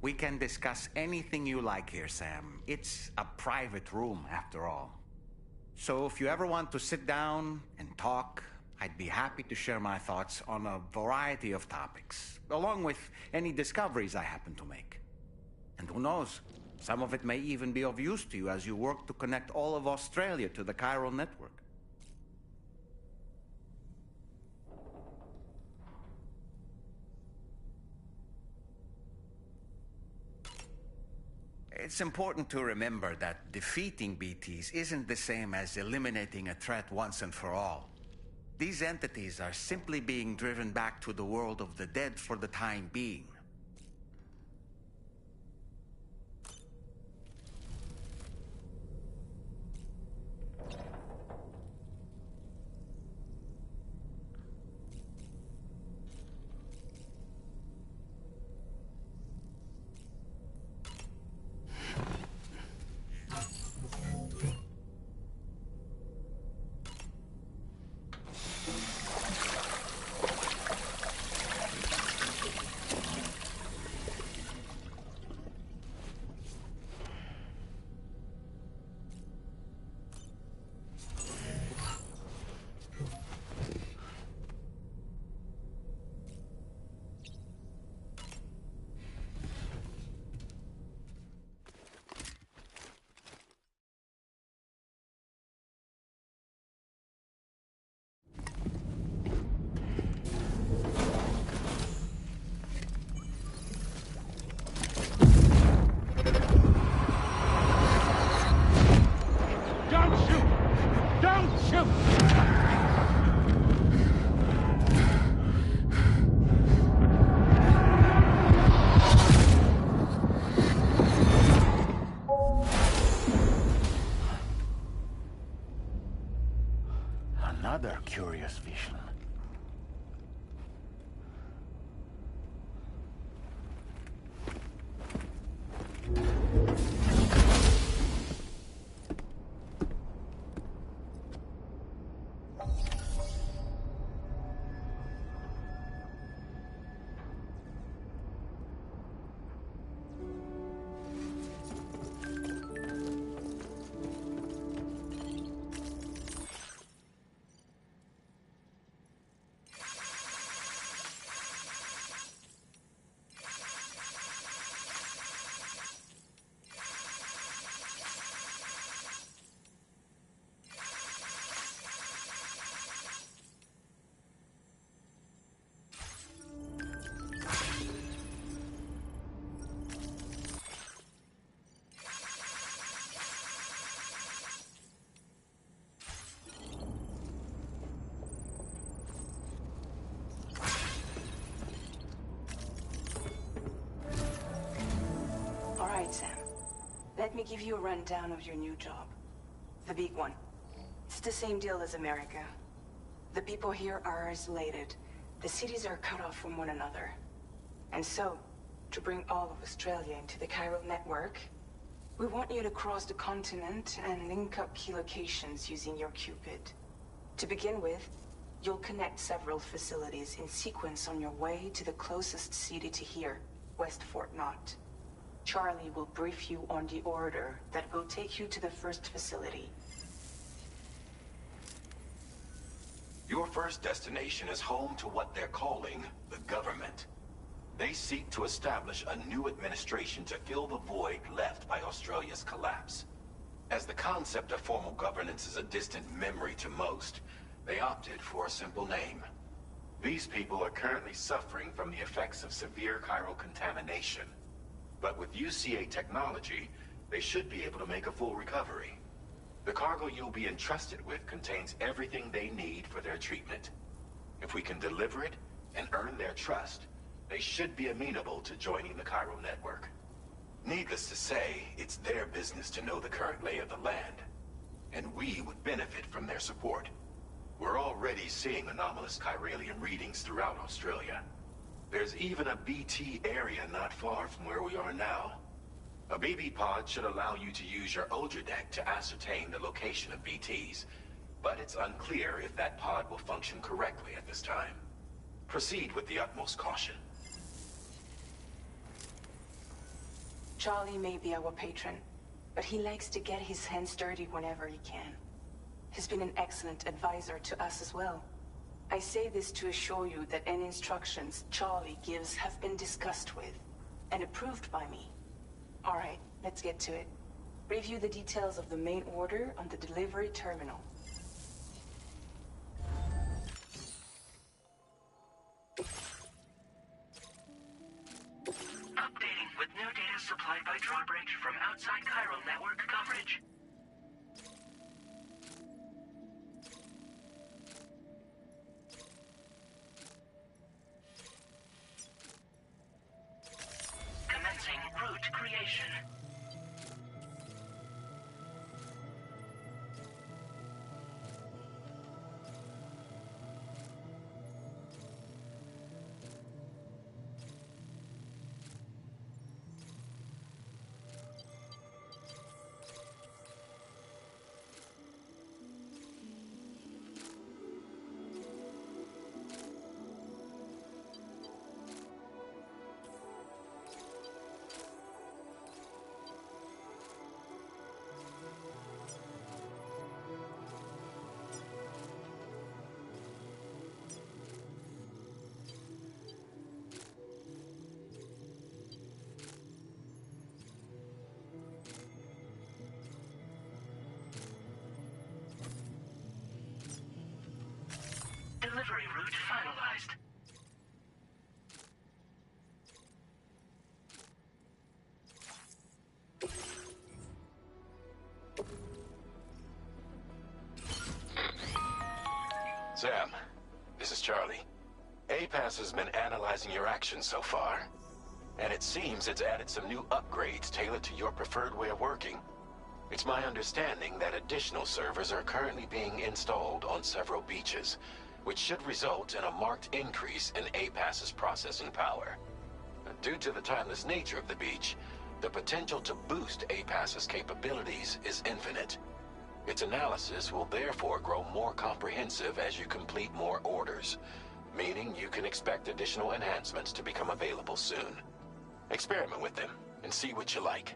We can discuss anything you like here, Sam. It's a private room, after all. So if you ever want to sit down and talk, I'd be happy to share my thoughts on a variety of topics, along with any discoveries I happen to make. And who knows, some of it may even be of use to you as you work to connect all of Australia to the chiral network. It's important to remember that defeating BTs isn't the same as eliminating a threat once and for all. These entities are simply being driven back to the world of the dead for the time being. Another curious vision. Sam, let me give you a rundown of your new job. The big one. It's the same deal as America. The people here are isolated. The cities are cut off from one another. And so, to bring all of Australia into the chiral network, we want you to cross the continent and link up key locations using your Cupid. To begin with, you'll connect several facilities in sequence on your way to the closest city to here, West Fort Knott. Charlie will brief you on the order that will take you to the first facility. Your first destination is home to what they're calling the government. They seek to establish a new administration to fill the void left by Australia's collapse. As the concept of formal governance is a distant memory to most, they opted for a simple name. These people are currently suffering from the effects of severe chiral contamination. But with UCA technology, they should be able to make a full recovery. The cargo you'll be entrusted with contains everything they need for their treatment. If we can deliver it and earn their trust, they should be amenable to joining the chiral network. Needless to say, it's their business to know the current lay of the land, and we would benefit from their support. We're already seeing anomalous chiralian readings throughout Australia. There's even a BT area not far from where we are now. A BB pod should allow you to use your Ultra deck to ascertain the location of BTs, but it's unclear if that pod will function correctly at this time. Proceed with the utmost caution. Charlie may be our patron, but he likes to get his hands dirty whenever he can. He's been an excellent advisor to us as well. I say this to assure you that any instructions Charlie gives have been discussed with and approved by me. All right, let's get to it. Review the details of the main order on the delivery terminal. Updating with new data supplied by Drawbridge from outside Chiral network coverage. Commencing route creation. Delivery route finalized. Sam, this is Charlie. APAS has been analyzing your actions so far, and it seems it's added some new upgrades tailored to your preferred way of working. It's my understanding that additional servers are currently being installed on several beaches, which should result in a marked increase in APAS's processing power. Due to the timeless nature of the beach, the potential to boost APAS's capabilities is infinite. Its analysis will therefore grow more comprehensive as you complete more orders, meaning you can expect additional enhancements to become available soon. Experiment with them and see what you like.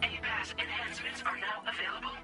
APAS enhancements are now available.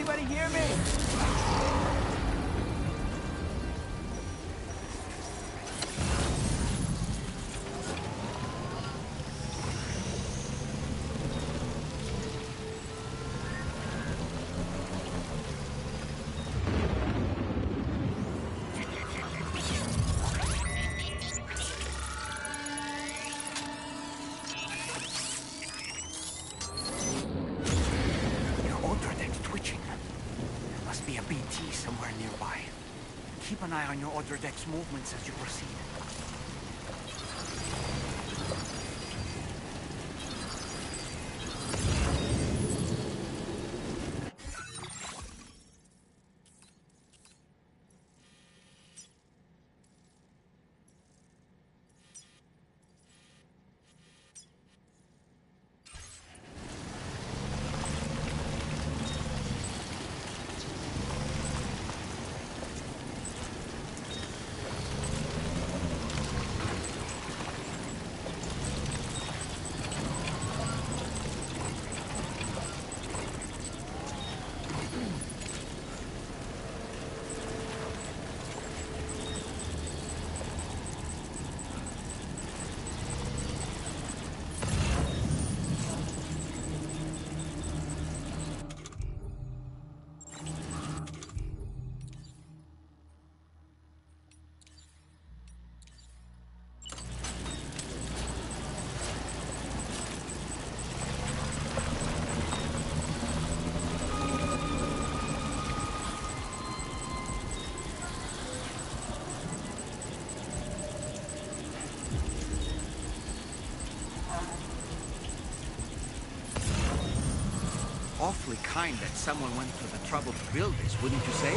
anybody hear me? Your auto deck's twitching. There must be a BT somewhere nearby. Keep an eye on your auto deck's movements as you proceed. Awfully kind that someone went to the trouble to build this, wouldn't you say?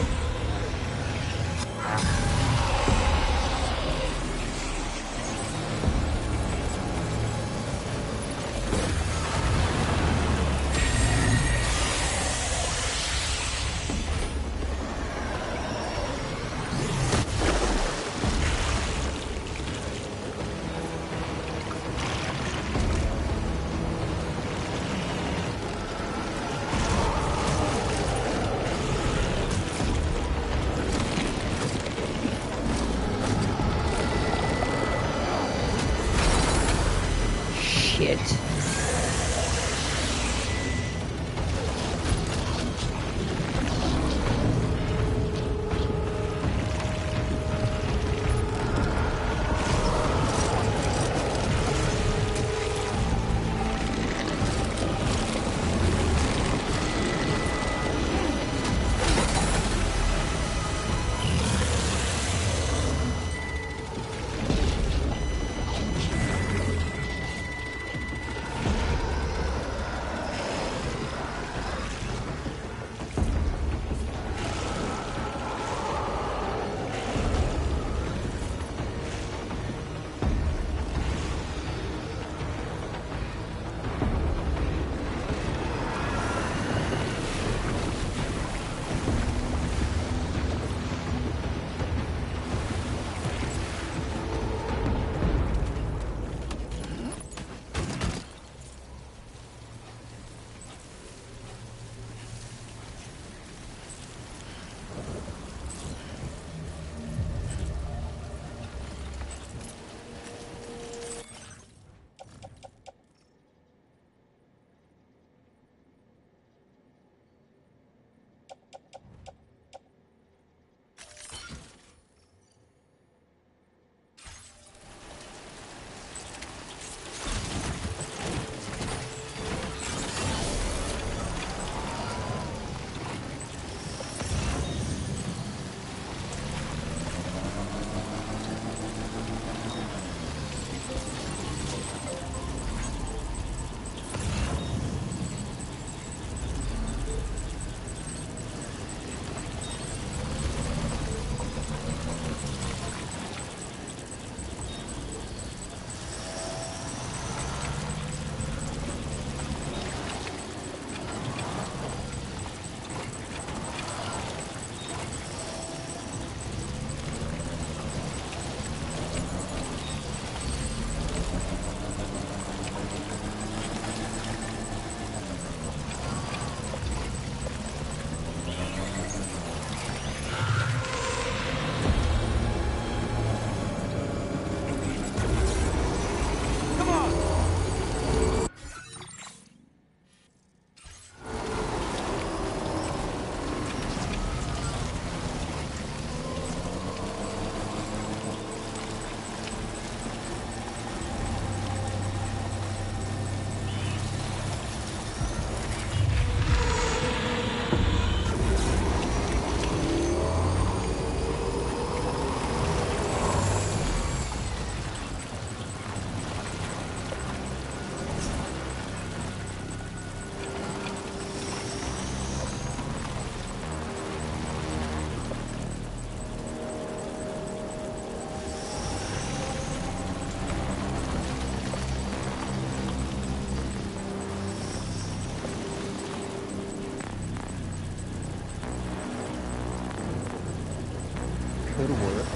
could work.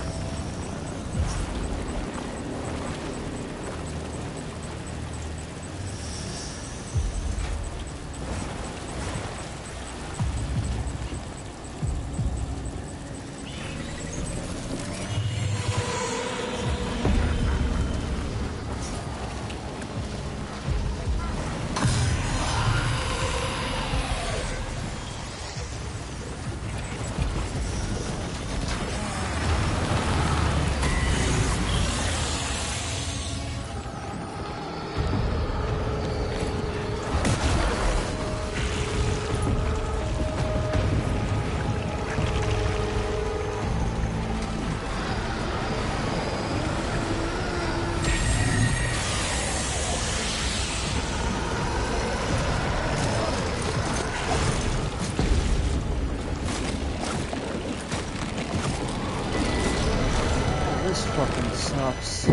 This fucking sucks.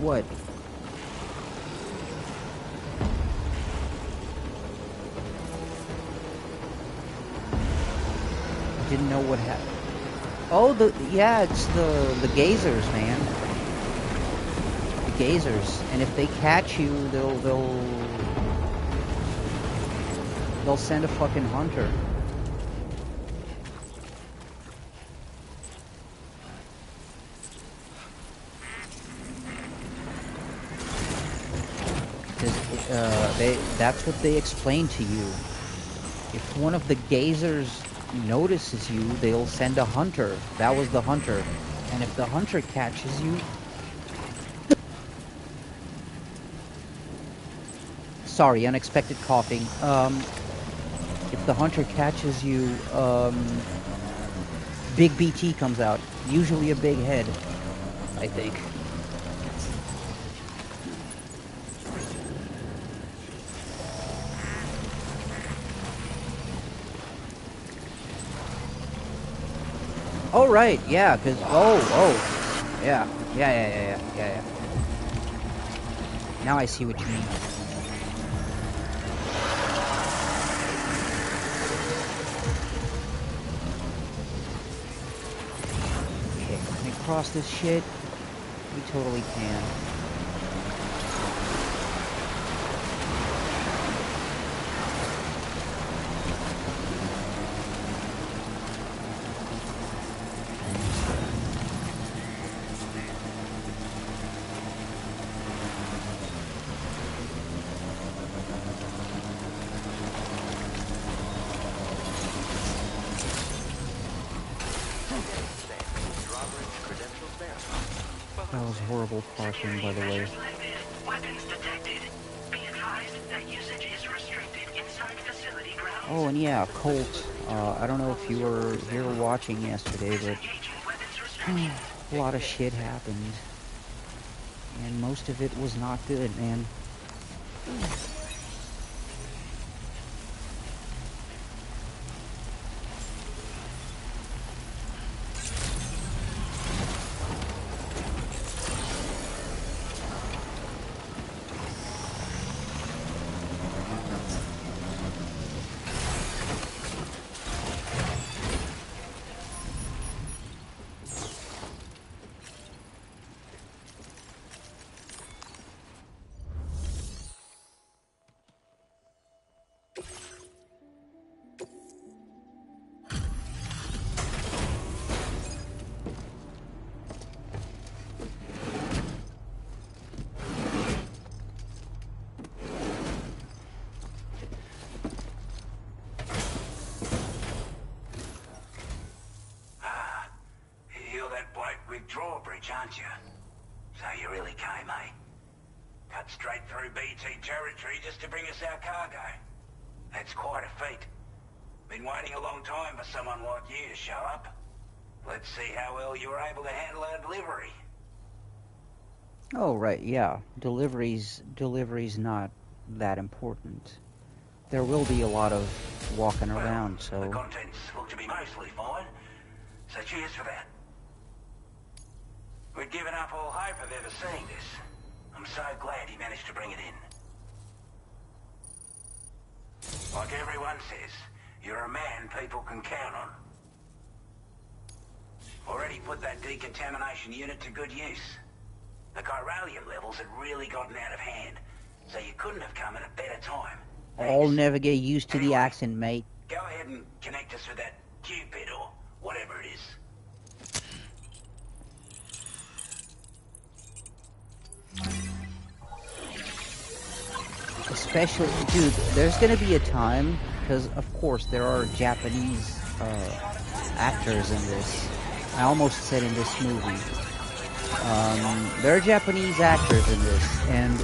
What? Didn't know what happened. Oh, yeah, it's the gazers, man. The gazers, and if they catch you, they'll send a fucking hunter. That's what they explain to you. If one of the gazers notices you, they'll send a hunter. That was the hunter. And if the hunter catches you... Sorry, unexpected coughing. If the hunter catches you, big BT comes out. Usually a big head, I think. Oh, right, yeah, because, yeah. Now I see what you mean. Okay, can we cross this shit? We totally can. That was horrible parking, by the way. Oh, and yeah, Colt. I don't know if you were here watching yesterday, but a lot of shit happened. And most of it was not good, man. Drawbridge, aren't you? So you really came, eh? Cut straight through BT territory just to bring us our cargo. That's quite a feat. Been waiting a long time for someone like you to show up. Let's see how well you were able to handle our delivery. Oh, right, yeah. Delivery's not that important. There will be a lot of walking around, The so... contents look to be mostly fine, so cheers for that. We'd given up all hope of ever seeing this. I'm so glad he managed to bring it in. Like everyone says, you're a man people can count on. Already put that decontamination unit to good use. The chiralium levels had really gotten out of hand, so you couldn't have come at a better time. I'll Thanks. never get used to the Anyway, accent, mate. Go ahead and connect us with that Cupid or whatever it is. Especially, dude, there's gonna be a time, because of course there are Japanese actors in this. I almost said in this movie. There are Japanese actors in this, and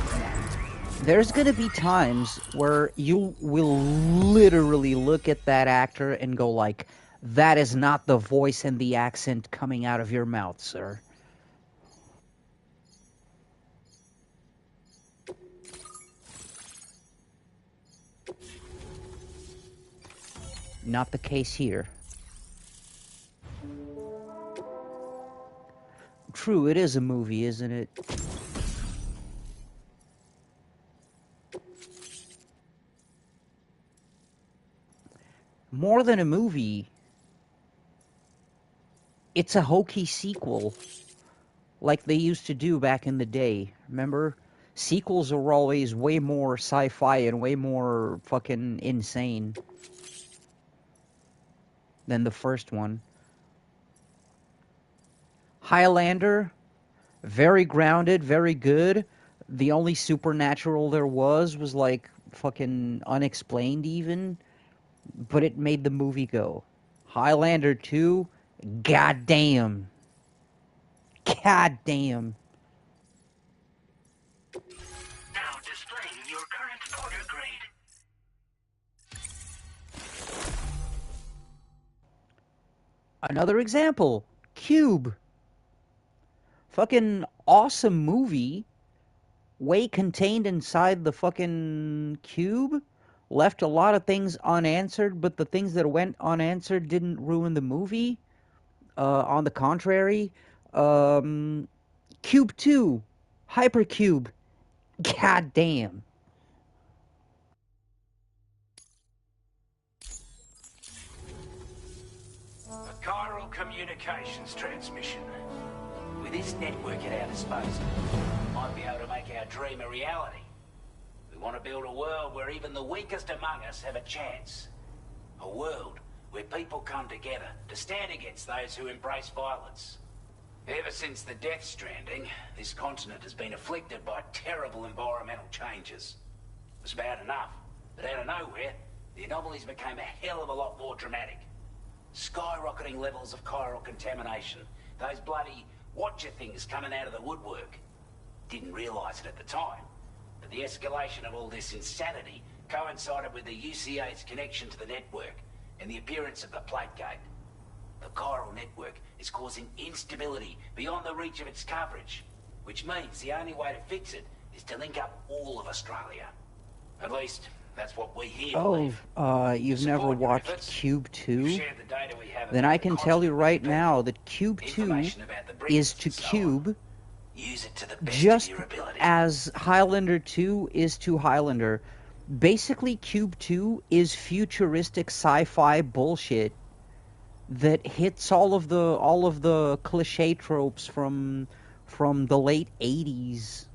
there's gonna be times where you will literally look at that actor and go like, that is not the voice and the accent coming out of your mouth, sir. Not the case here. True, it is a movie, isn't it? More than a movie, it's a hokey sequel, like they used to do back in the day. Remember? Sequels are always way more sci-fi and way more fucking insane than the first one. Highlander, very grounded, very good. The only supernatural there was like fucking unexplained even, but it made the movie go. Highlander 2, goddamn. Goddamn. Now displaying your current order grade. Another example, Cube. Fucking awesome movie, way contained inside the fucking cube. Left a lot of things unanswered, but the things that went unanswered didn't ruin the movie. On the contrary, Cube 2, Hypercube, goddamn. A chiral communications transmission. With this network at our disposal, we might be able to make our dream a reality. We want to build a world where even the weakest among us have a chance. A world where people come together to stand against those who embrace violence. Ever since the Death Stranding, this continent has been afflicted by terrible environmental changes. It was bad enough, but out of nowhere, the anomalies became a hell of a lot more dramatic. Skyrocketing levels of chiral contamination. Those bloody watcher things coming out of the woodwork. Didn't realise it at the time, but the escalation of all this insanity coincided with the UCA's connection to the network and the appearance of the plate gate. The chiral network is causing instability beyond the reach of its coverage, which means the only way to fix it is to link up all of Australia. At least, that's what we here believe. You've never Support your watched efforts. Cube 2? Share the data we have Then about I the can tell you constant right people, now that Cube 2 information about the is breeders to and so on. Cube Use it to the best just of your ability. as Highlander 2 is to Highlander. Basically, Cube 2 is futuristic sci-fi bullshit that hits all of the cliche tropes from the late 80s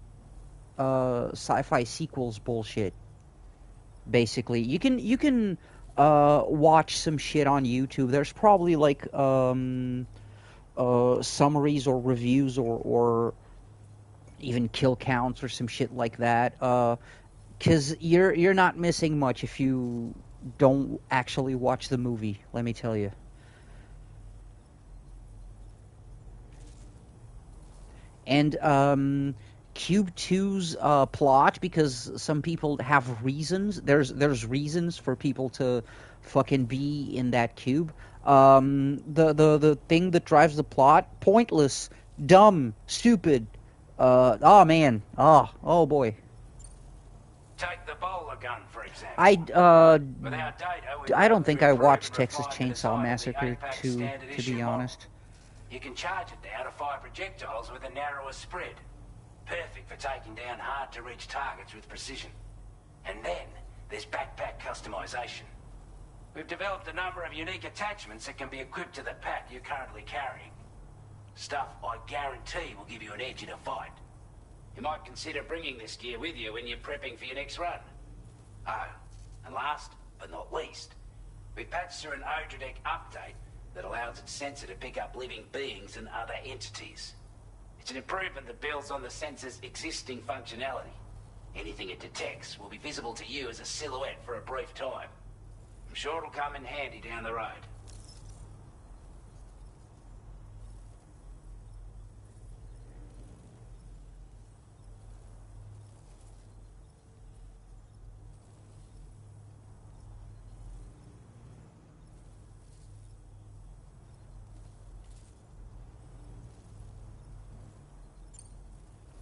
sci-fi sequels bullshit. Basically, you can watch some shit on YouTube. There's probably like summaries or reviews or even kill counts or some shit like that. Because you're not missing much if you don't actually watch the movie. Let me tell you. And Cube 2's plot, because some people have reasons. There's reasons for people to fucking be in that cube. The thing that drives the plot, pointless, dumb, stupid. Oh man. Oh boy. Take the bowler gun, for example. Without data, I don't think I watched Texas Chainsaw Chainsaw Massacre 2, to be honest. You can charge it down to fire projectiles with a narrower spread. Perfect for taking down hard-to-reach targets with precision. And then, there's backpack customization. We've developed a number of unique attachments that can be equipped to the pack you're currently carrying. Stuff I guarantee will give you an edge in a fight. You might consider bringing this gear with you when you're prepping for your next run. Oh, and last but not least, we patched through an Odradek update that allows its sensor to pick up living beings and other entities. It's an improvement that builds on the sensor's existing functionality. Anything it detects will be visible to you as a silhouette for a brief time. I'm sure it'll come in handy down the road.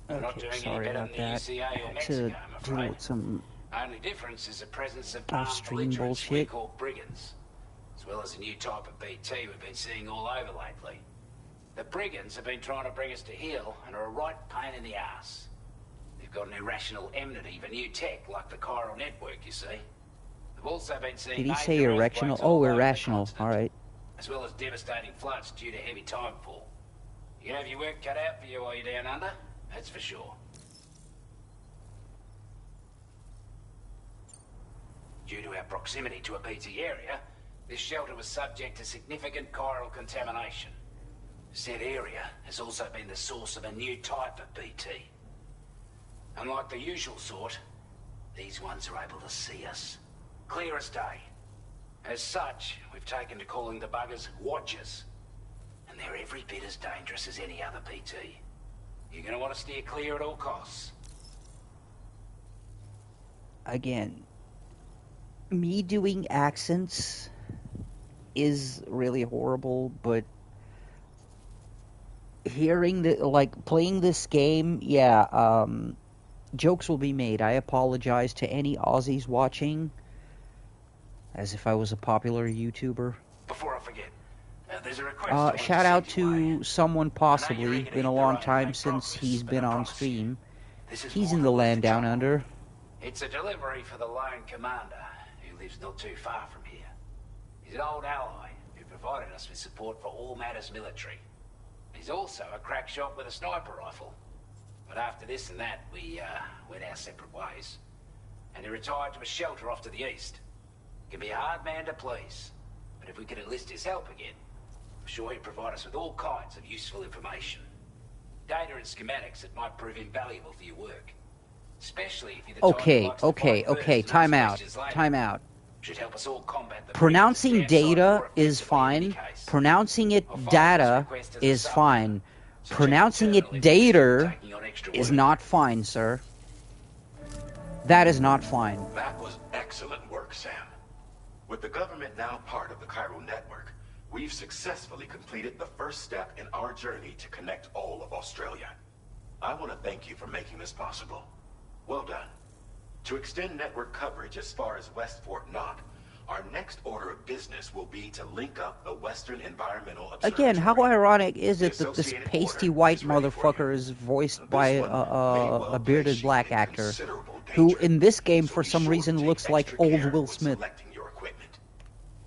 Okay, sorry about that. I had to deal with some only difference is the presence of off-stream bullshit. called brigands, as well as a new type of BT we've been seeing all over lately. The brigands have been trying to bring us to heel and are a right pain in the ass. They've got an irrational enmity for new tech like the chiral network, you see. They've also been seeing Did he say irrational? Oh, irrational. Alright. As well as devastating floods due to heavy timefall. You can have your work cut out for you while you're down under, that's for sure. Due to our proximity to a BT area, this shelter was subject to significant chiral contamination. Said area has also been the source of a new type of BT. Unlike the usual sort, these ones are able to see us. Clear as day. As such, we've taken to calling the buggers Watchers. And they're every bit as dangerous as any other BT. You're gonna want to steer clear at all costs. Again, me doing accents is really horrible, but hearing the, like, playing this game, yeah, jokes will be made. I apologize to any Aussies watching, as if I was a popular YouTuber. Before I forget, there's a request. Shout out to someone possibly. Been a long time since he's been on stream. He's in the land down under. It's a delivery for the lone commander, who lives not too far from here. He's an old ally who provided us with support for all matters military. He's also a crack shot with a sniper rifle. But after this and that, we went our separate ways. And he retired to a shelter off to the east. Can be a hard man to please, but if we could enlist his help again, I'm sure he'd provide us with all kinds of useful information. Data and schematics that might prove invaluable for your work. Especially if you're the type who likes to fight first Time and ask out. questions later. Time out. Should help us all combat the Pronouncing brigands stand data side is more fine. effectively in any case. Pronouncing it I'll follow this data request as a is sub. fine. So Pronouncing check it internally if you're dater taking on extra is work. not fine, sir. That is not fine. That was excellent work, Sam. With the government now part of the chiral network, we've successfully completed the first step in our journey to connect all of Australia. I want to thank you for making this possible. Well done. To extend network coverage as far as West Fort Knott, our next order of business will be to link up the Western Environmental Observatory. Again, how ironic is it The that this Associated pasty Order white is ready for motherfucker you. is voiced This by one may well a place bearded you black in actor, considerable who danger, in this game so for be some sure to reason take looks like extra old care Will when Smith. selecting your equipment.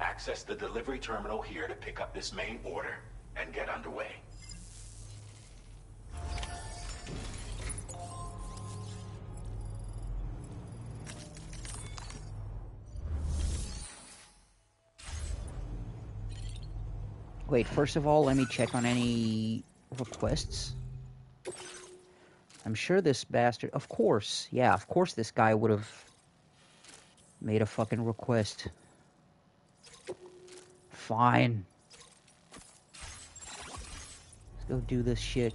Access the delivery terminal here to pick up this main order and get underway. Wait, first of all, let me check on any requests. I'm sure this bastard... Of course. Yeah, of course this guy would have made a fucking request. Fine. Let's go do this shit.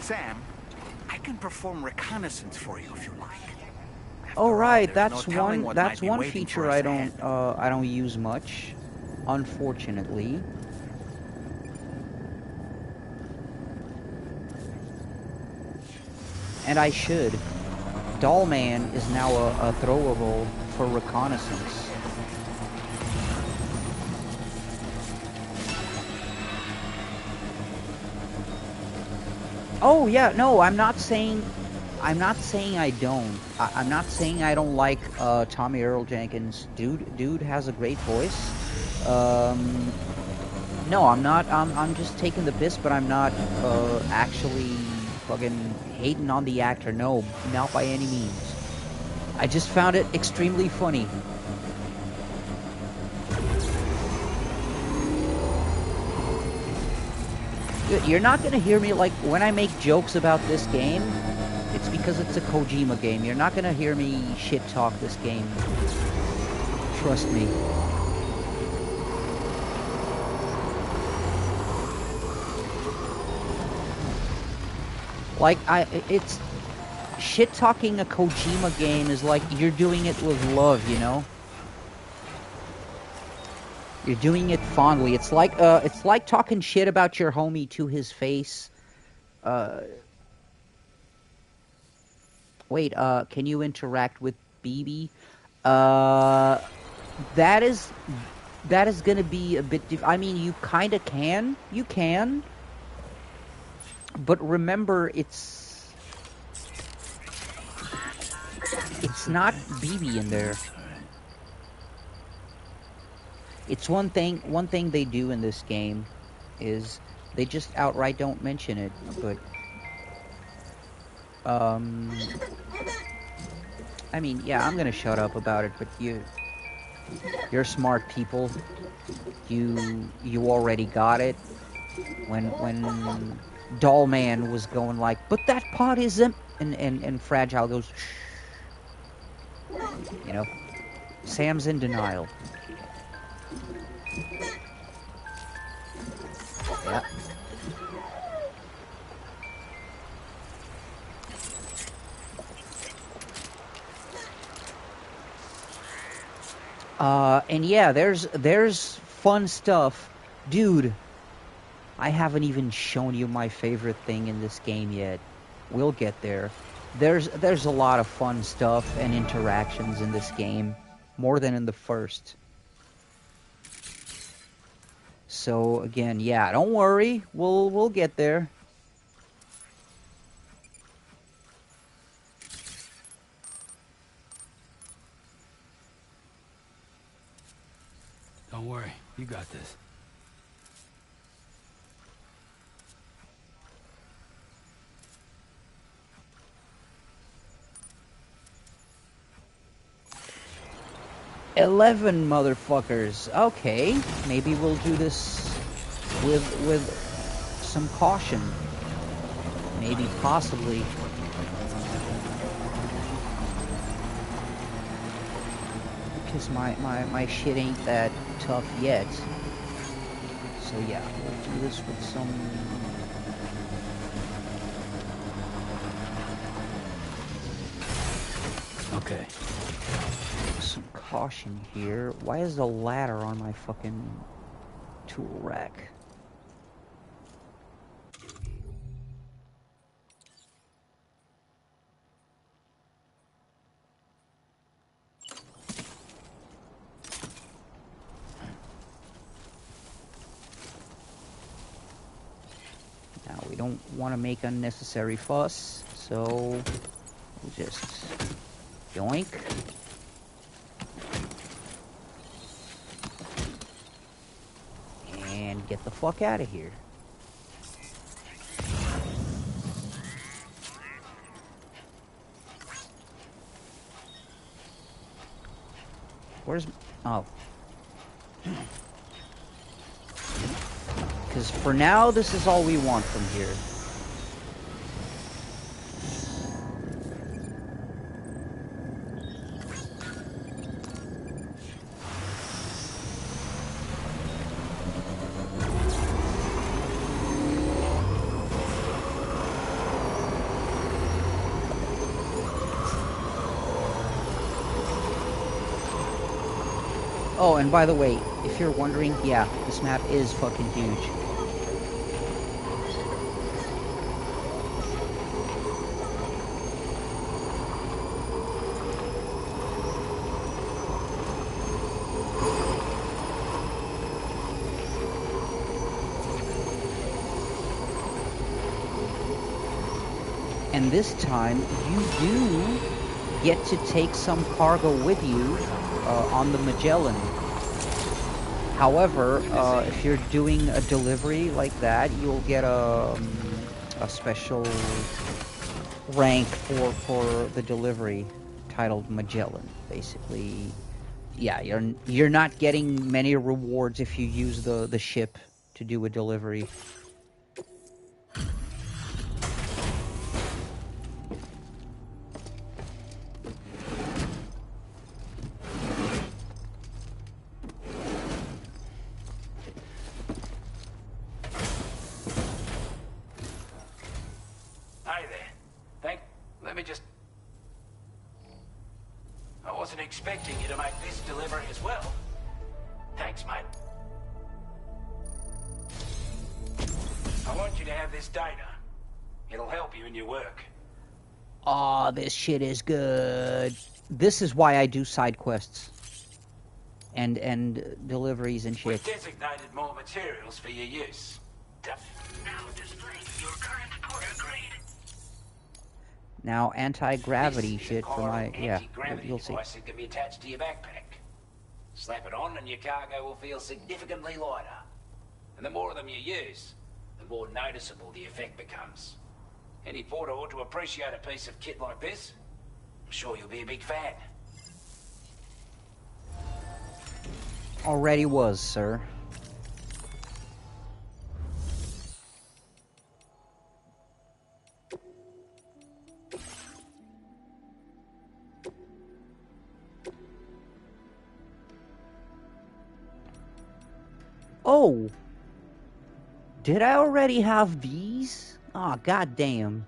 Sam, I can perform reconnaissance for you if you like. Oh all, right, there's no telling what might that's be one waiting feature for us ahead. I don't use much, unfortunately. And I should. Dollman is now a throwable for reconnaissance. Oh yeah, no, I'm not saying I don't. I'm not saying I don't like Tommy Earl Jenkins. Dude has a great voice. No, I'm not. I'm just taking the piss, but I'm not actually fucking hating on the actor. No, not by any means. I just found it extremely funny. You're not gonna hear me, like, when I make jokes about this game, it's because it's a Kojima game. You're not gonna hear me shit talk this game. Trust me. Like, it's shit talking a Kojima game is like you're doing it with love, you know? You're doing it fondly. It's like talking shit about your homie to his face. Wait, can you interact with BB? That is gonna be a bit I mean, you kinda can. You can. But remember, it's not BB in there. It's one thing they do in this game is they just outright don't mention it, but I mean, yeah, I'm gonna shut up about it, but you're smart people. You already got it. When Dollman was going like, but that pot isn't, and Fragile goes, shh. You know, Sam's in denial. Yeah. And yeah, there's fun stuff. Dude, I haven't even shown you my favorite thing in this game yet. We'll get there. There's a lot of fun stuff and interactions in this game, more than in the first. So again, yeah, don't worry. We'll get there. Don't worry, you got this. $11 motherfuckers. Okay, maybe we'll do this with some caution. Maybe, possibly. Because my shit ain't that tough yet. So yeah, we'll do this with some... Okay. Some caution here. Why is the ladder on my fucking tool rack? Now we don't want to make unnecessary fuss, so we'll just yoink. And get the fuck out of here. Where's... Oh. Because for now, this is all we want from here. Oh, and by the way, if you're wondering, yeah, this map is fucking huge. And this time, you do get to take some cargo with you on the Magellan. However, if you're doing a delivery like that, you'll get a special rank for the delivery titled Magellan. Basically, yeah, you're not getting many rewards if you use the ship to do a delivery. I wasn't expecting you to make this delivery as well. Thanks, mate. I want you to have this data. It'll help you in your work. Aw, this shit is good. This is why I do side quests. And deliveries and shit. We've designated more materials for your use. Now displaying your current porter grade. Now anti-gravity shit for my you'll see. Device that can be attached to your backpack. Slap it on and your cargo will feel significantly lighter. And the more of them you use, the more noticeable the effect becomes. Any porter ought to appreciate a piece of kit like this. I'm sure you'll be a big fan. Already was, sir. Oh! Did I already have these? Oh, goddamn.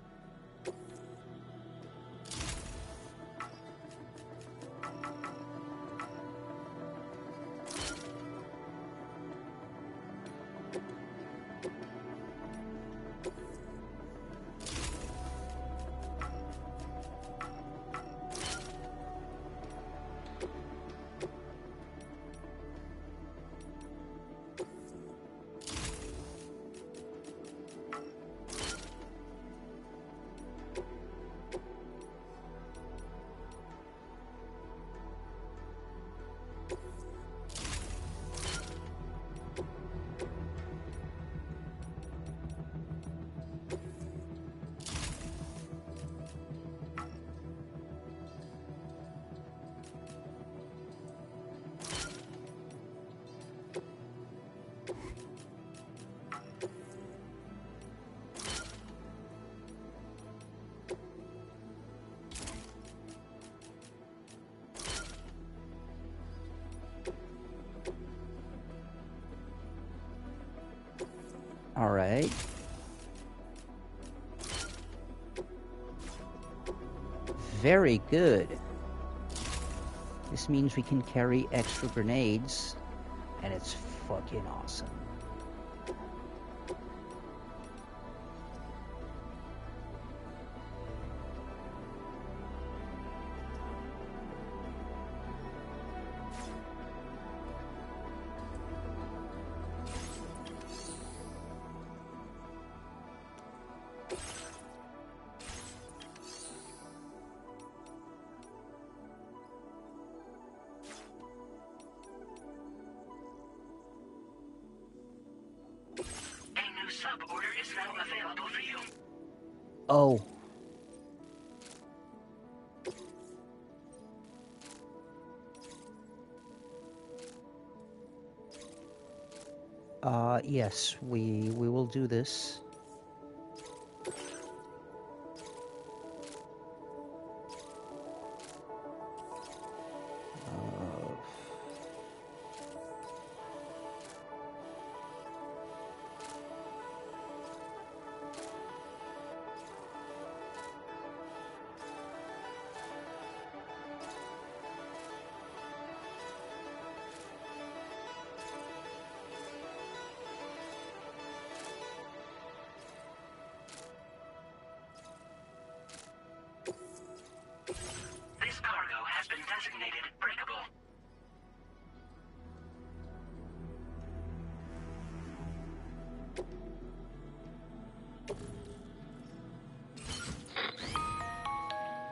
All right. Very good. This means we can carry extra grenades, and it's fucking awesome. Sub-order is now available for you. Oh. Yes, we will do this. designated breakable.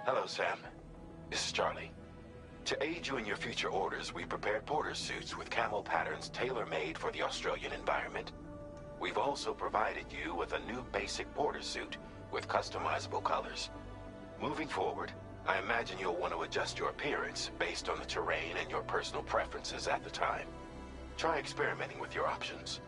Hello, Sam. This is Charlie. To aid you in your future orders, we prepared porter suits with camo patterns tailor-made for the Australian environment. We've also provided you with a new basic porter suit with customizable colors. Moving forward, I imagine you'll want to adjust your appearance based on the terrain and your personal preferences at the time. Try experimenting with your options.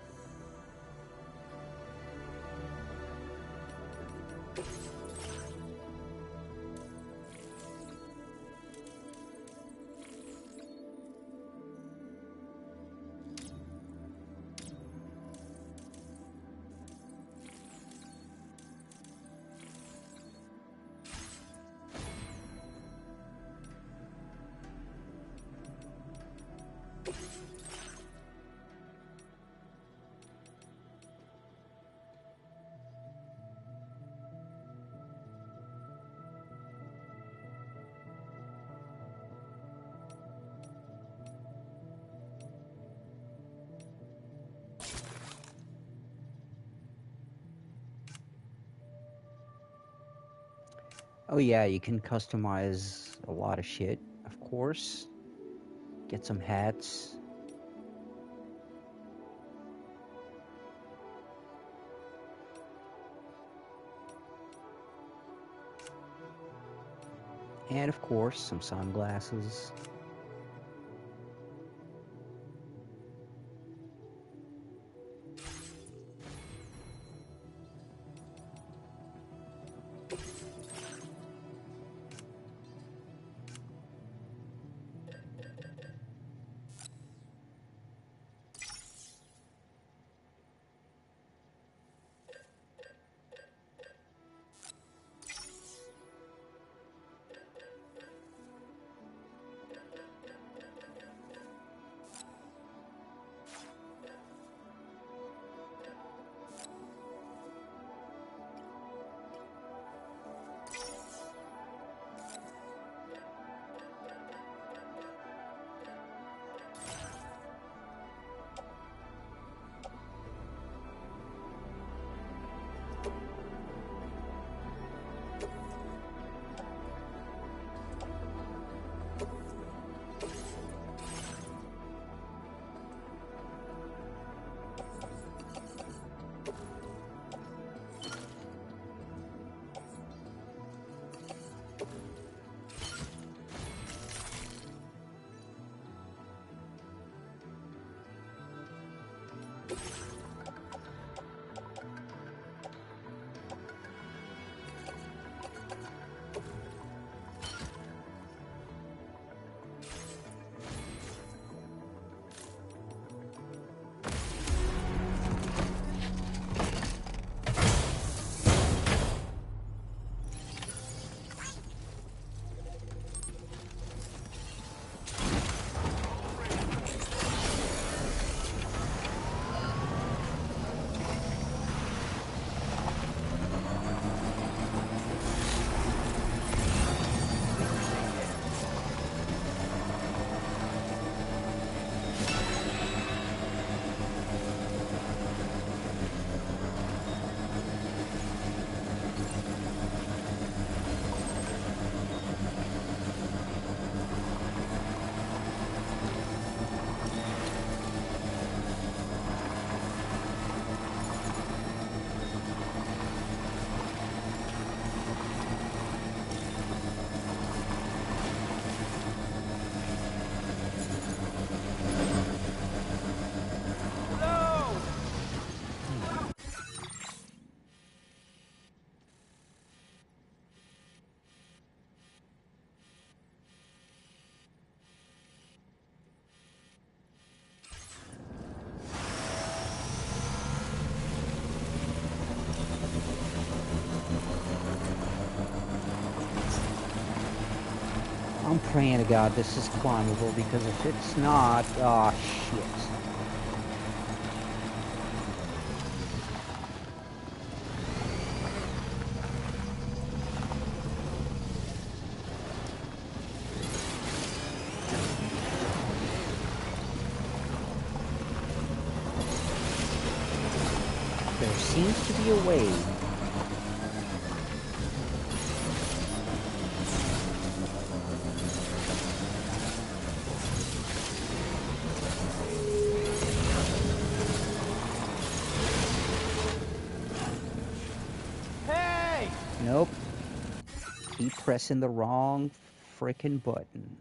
Oh yeah, you can customize a lot of shit, of course. Get some hats. And of course, some sunglasses. I'm praying to God this is climbable, because if it's not, oh shit. seems to be a way. Hey! Nope. Keep pressing the wrong frickin' button.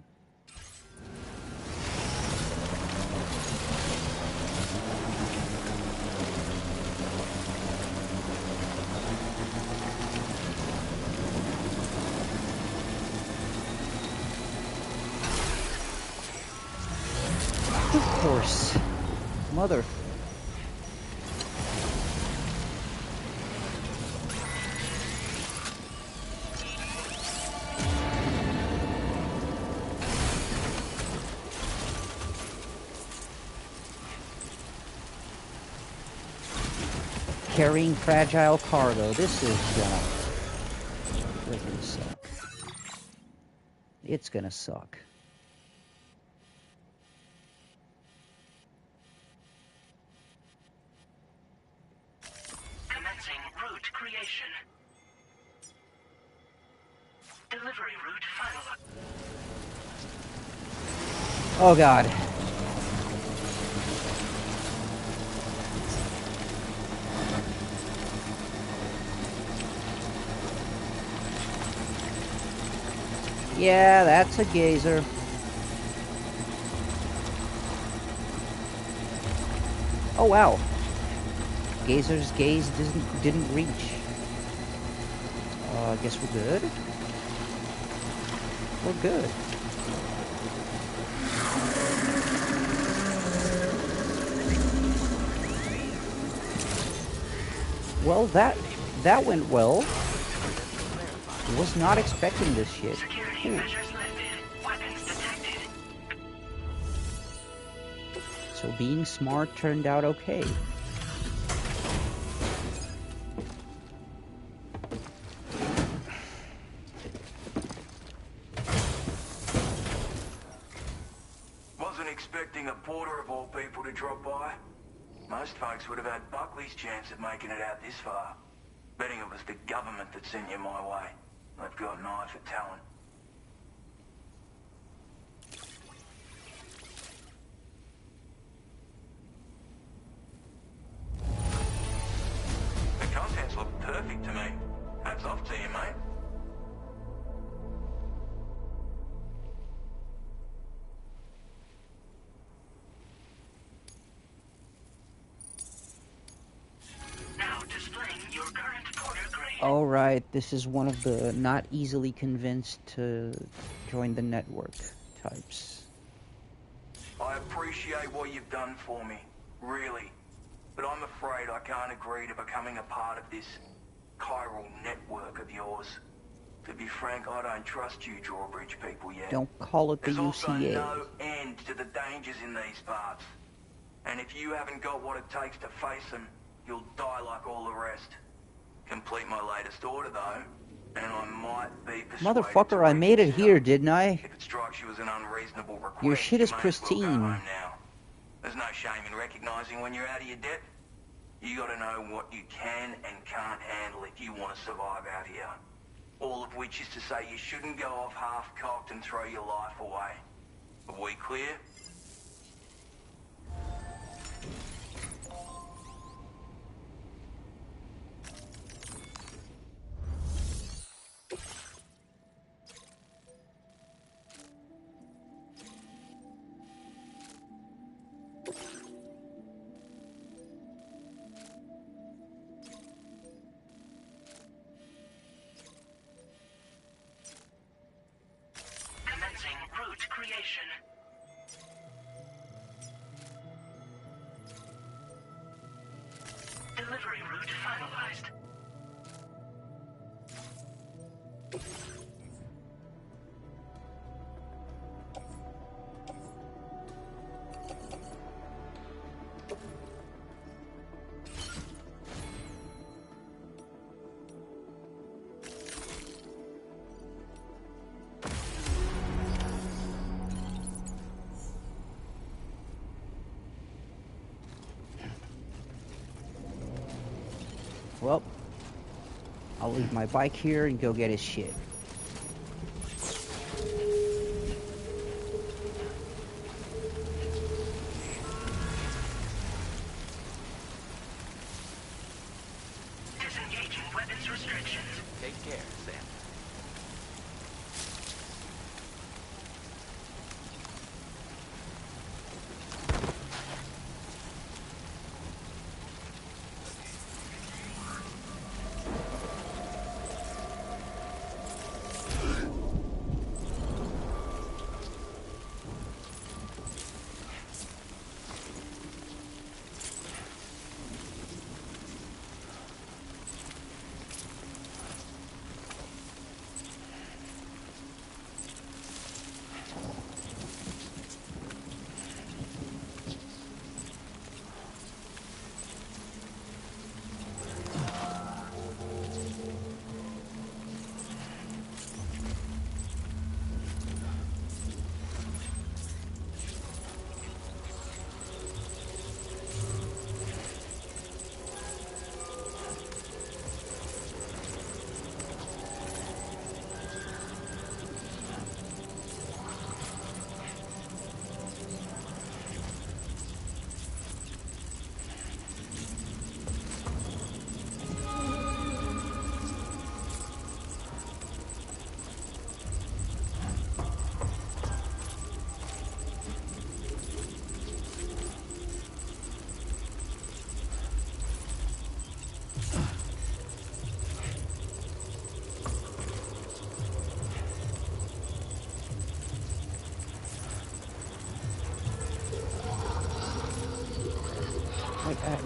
Of course. Mother. Carrying fragile cargo. This is gonna freaking suck. It's gonna suck. Commencing route creation. Delivery route finalized. Oh god. Yeah, that's a gazer. Oh wow. Gazer's gaze didn't reach. I guess we're good. We're good. Well, that went well. Was not expecting this shit. Security measures lifted. Weapons detected. So being smart turned out okay. Wasn't expecting a porter of all people to drop by. Most folks would have had Buckley's chance of making it out this far. Betting it was the government that sent you my way. They've got an eye for talent. The contents look perfect to me. Hats off to you, mate. Now displaying your current porter grade. Alright, this is one of the not easily convinced to join the network types. I appreciate what you've done for me, really. But I'm afraid I can't agree to becoming a part of this chiral network of yours. To be frank, I don't trust you Drawbridge people yet. Don't call it the There's also UCA. no end to the dangers in these parts. And if you haven't got what it takes to face them, you'll die like all the rest. Complete my latest order, though, and I might be persuaded Motherfucker, to I made it reconsider. here, didn't I? If it strikes you as an unreasonable request, Your shit is you may as well go pristine. home now. There's no shame in recognizing when you're out of your depth. You gotta know what you can and can't handle if you want to survive out here. All of which is to say you shouldn't go off half-cocked and throw your life away. Are we clear? Commencing route creation. Well, I'll leave my bike here and go get his shit. Disengaging weapons restrictions. Take care, Sam.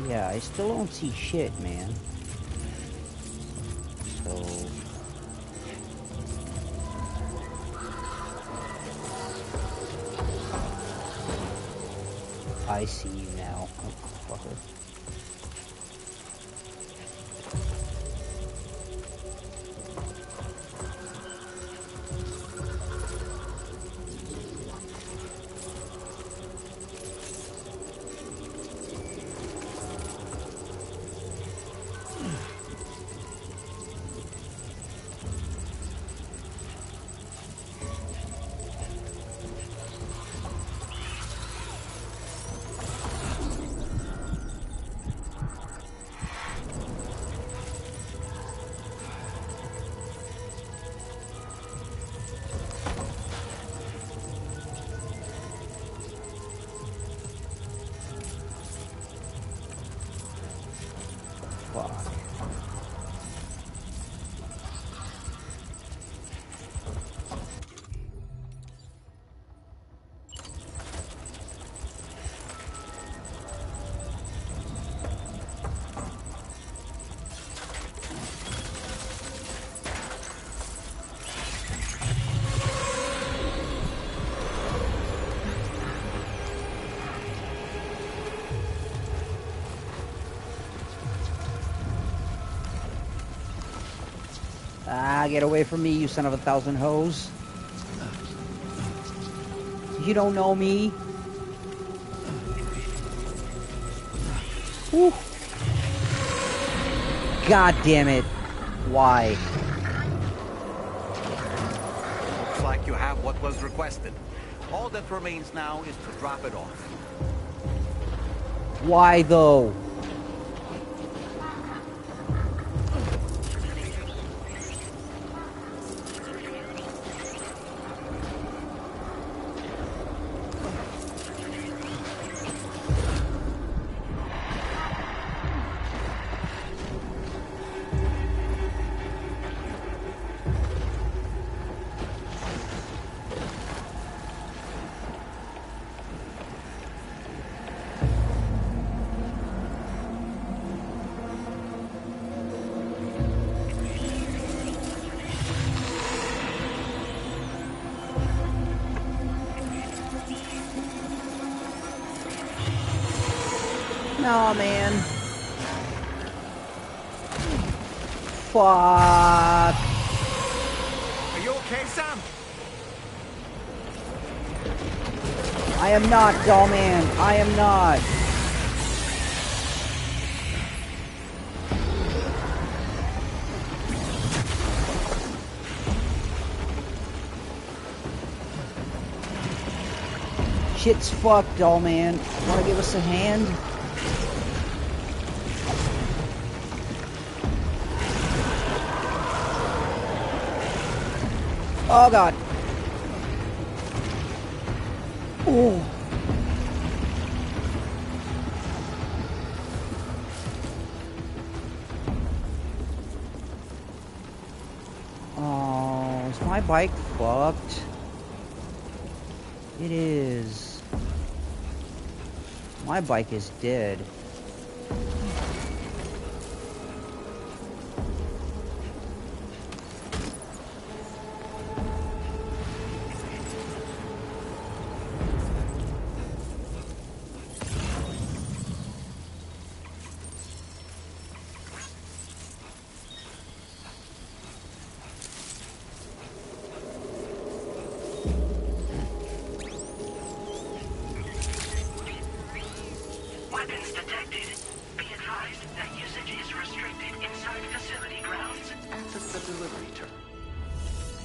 Yeah, I still don't see shit, man. So... I see you now. Oh, fucker. Ah, get away from me, you son of a thousand hoes. You don't know me. Whew. God damn it. Why? Looks like you have what was requested. All that remains now is to drop it off. Why though? No, man. Fuck. Are you okay, Sam? I am not, doll man. I am not. Shit's fucked, doll man. Wanna give us a hand? Oh god. Oh. Oh, is my bike fucked? It is. My bike is dead. Weapons detected. Be advised that usage is restricted inside facility grounds. Access the delivery terminal.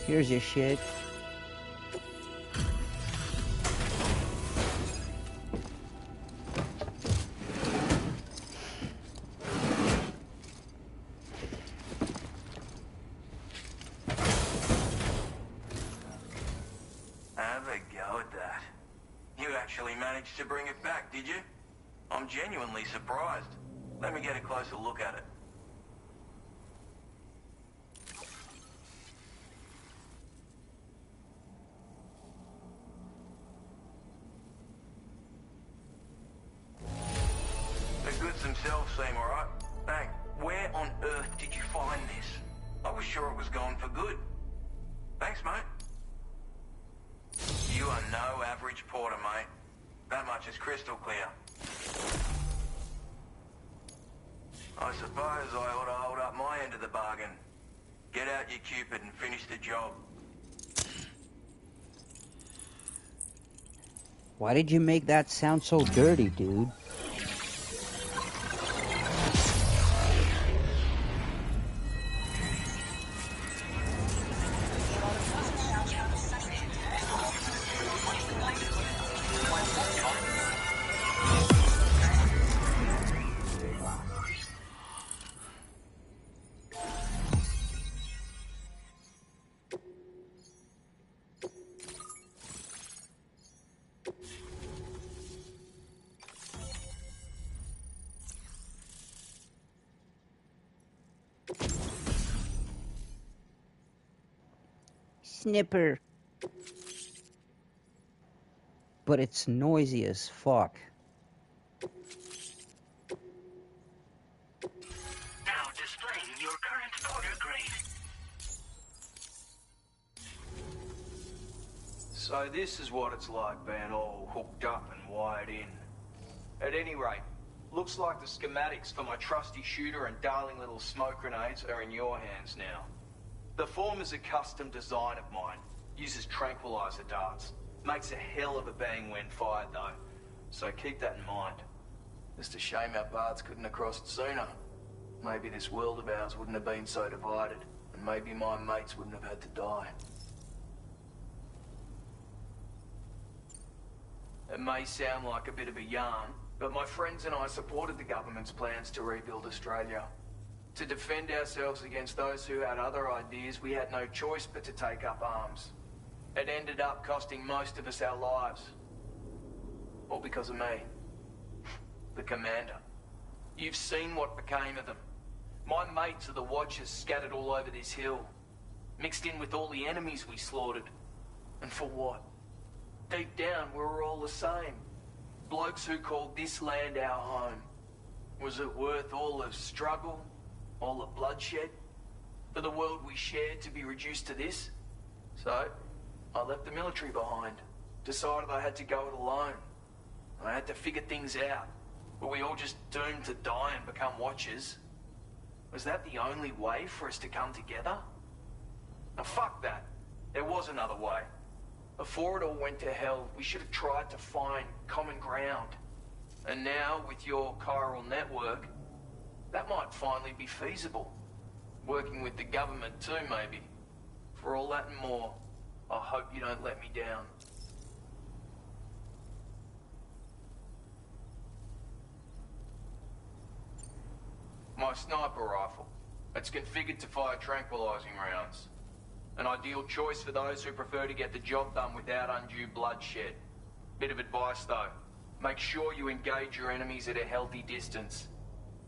Here's your shit. Have a go at that. You actually managed to bring it back, did you? I'm genuinely surprised. Let me get a closer look at it. The goods themselves seem alright. Hey, where on earth did you find this? I was sure it was gone for good. Thanks, mate. You are no average porter, mate. That much is crystal clear. I suppose I ought to hold up my end of the bargain. Get out your Cupid and finish the job. Why did you make that sound so dirty, dude? Snipper. But it's noisy as fuck. Now displaying your current porter grade. So this is what it's like being all hooked up and wired in. At any rate, looks like the schematics for my trusty shooter and darling little smoke grenades are in your hands now. The form is a custom design of mine. Uses tranquilizer darts. Makes a hell of a bang when fired though. So keep that in mind. Just a shame our paths couldn't have crossed sooner. Maybe this world of ours wouldn't have been so divided. And maybe my mates wouldn't have had to die. It may sound like a bit of a yarn, but my friends and I supported the government's plans to rebuild Australia. To defend ourselves against those who had other ideas, we had no choice but to take up arms. It ended up costing most of us our lives. All because of me. The commander. You've seen what became of them. My mates are the Watchers scattered all over this hill. Mixed in with all the enemies we slaughtered. And for what? Deep down, we were all the same. Blokes who called this land our home. Was it worth all the struggle? All the bloodshed? For the world we shared to be reduced to this? So, I left the military behind. Decided I had to go it alone. I had to figure things out. Were we all just doomed to die and become Watchers? Was that the only way for us to come together? Now fuck that. There was another way. Before it all went to hell, we should have tried to find common ground. And now, with your chiral network, that might finally be feasible. Working with the government too, maybe. For all that and more, I hope you don't let me down. My sniper rifle. It's configured to fire tranquilizing rounds. An ideal choice for those who prefer to get the job done without undue bloodshed. Bit of advice though. Make sure you engage your enemies at a healthy distance.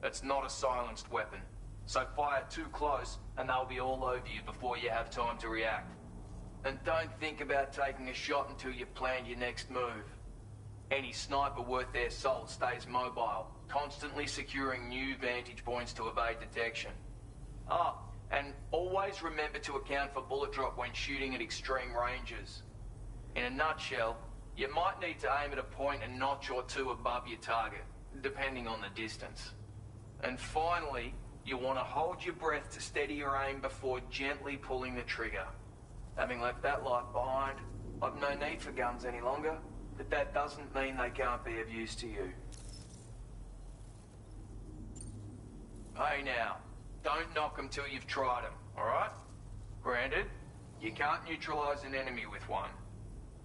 It's not a silenced weapon, so fire too close and they'll be all over you before you have time to react. And don't think about taking a shot until you've planned your next move. Any sniper worth their salt stays mobile, constantly securing new vantage points to evade detection. Ah, and always remember to account for bullet drop when shooting at extreme ranges. In a nutshell, you might need to aim at a point a notch or two above your target, depending on the distance. And finally, you want to hold your breath to steady your aim before gently pulling the trigger. Having left that life behind, I've no need for guns any longer, but that doesn't mean they can't be of use to you. Hey now, don't knock them till you've tried them, alright? Granted, you can't neutralize an enemy with one,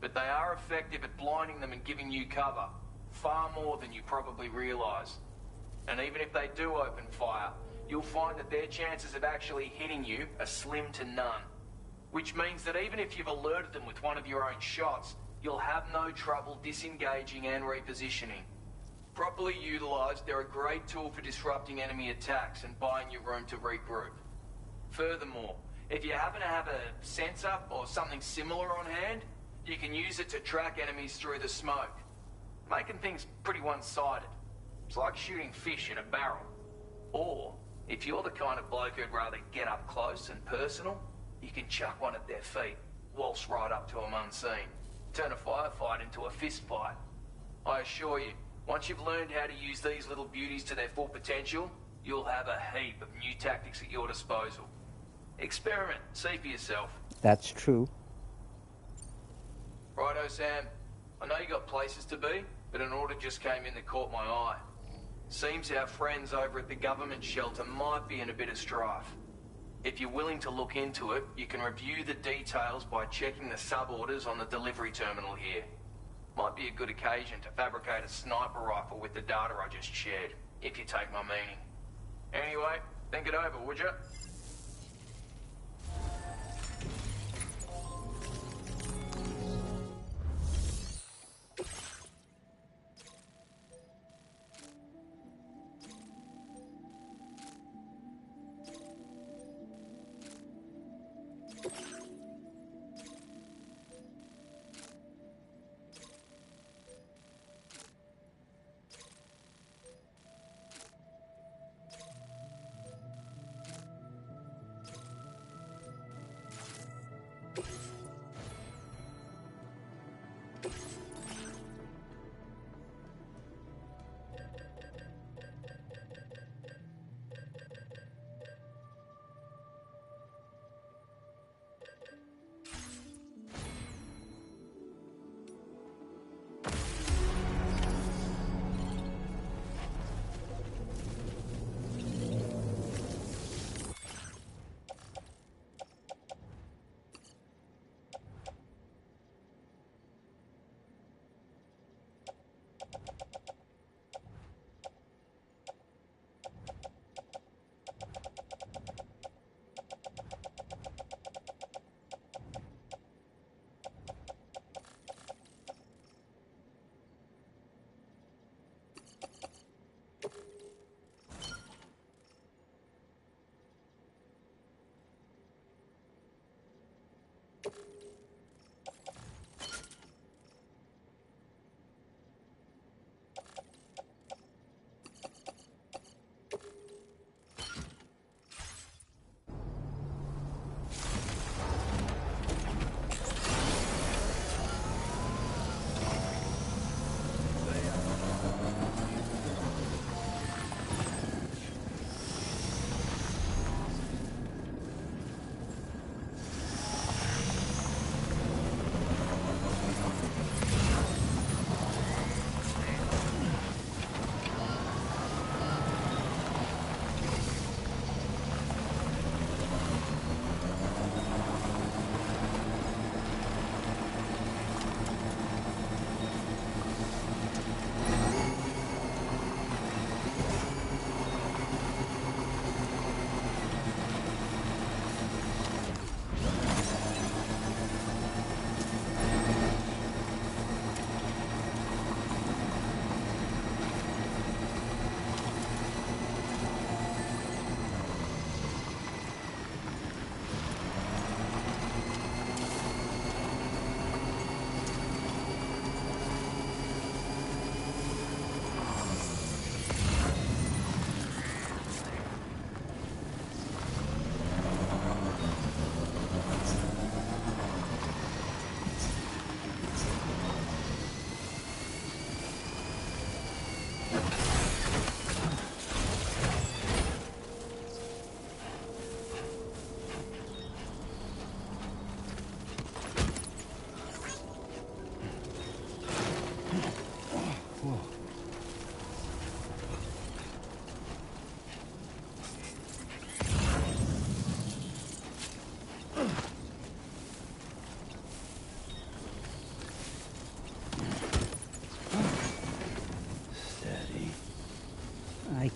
but they are effective at blinding them and giving you cover, far more than you probably realize. And even if they do open fire, you'll find that their chances of actually hitting you are slim to none. Which means that even if you've alerted them with one of your own shots, you'll have no trouble disengaging and repositioning. Properly utilised, they're a great tool for disrupting enemy attacks and buying you room to regroup. Furthermore, if you happen to have a sensor or something similar on hand, you can use it to track enemies through the smoke, making things pretty one-sided. It's like shooting fish in a barrel. Or, if you're the kind of bloke who'd rather get up close and personal, you can chuck one at their feet, waltz right up to them unseen, turn a firefight into a fist fight. I assure you, once you've learned how to use these little beauties to their full potential, you'll have a heap of new tactics at your disposal. Experiment, see for yourself. That's true. Righto, Sam. I know you got places to be, but an order just came in that caught my eye. Seems our friends over at the government shelter might be in a bit of strife. If you're willing to look into it, you can review the details by checking the sub-orders on the delivery terminal here. Might be a good occasion to fabricate a sniper rifle with the data I just shared, if you take my meaning. Anyway, think it over, would you?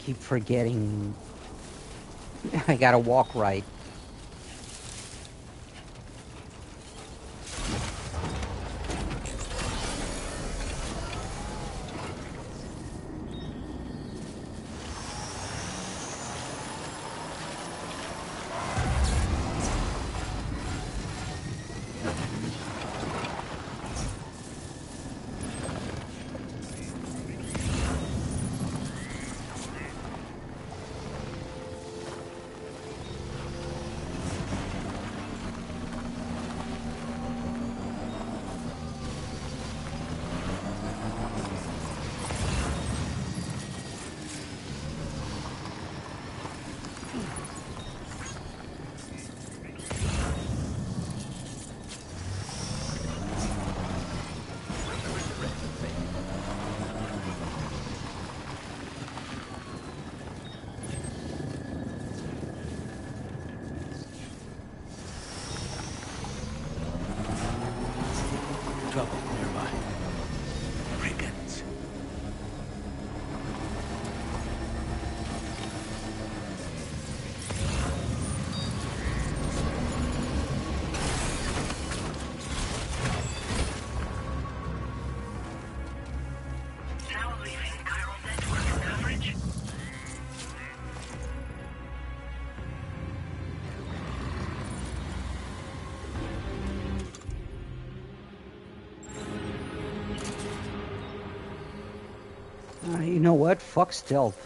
keep forgetting. I gotta walk right. Trouble nearby. Brigands. Now leaving chiral network coverage. You know what? Fuck stealth.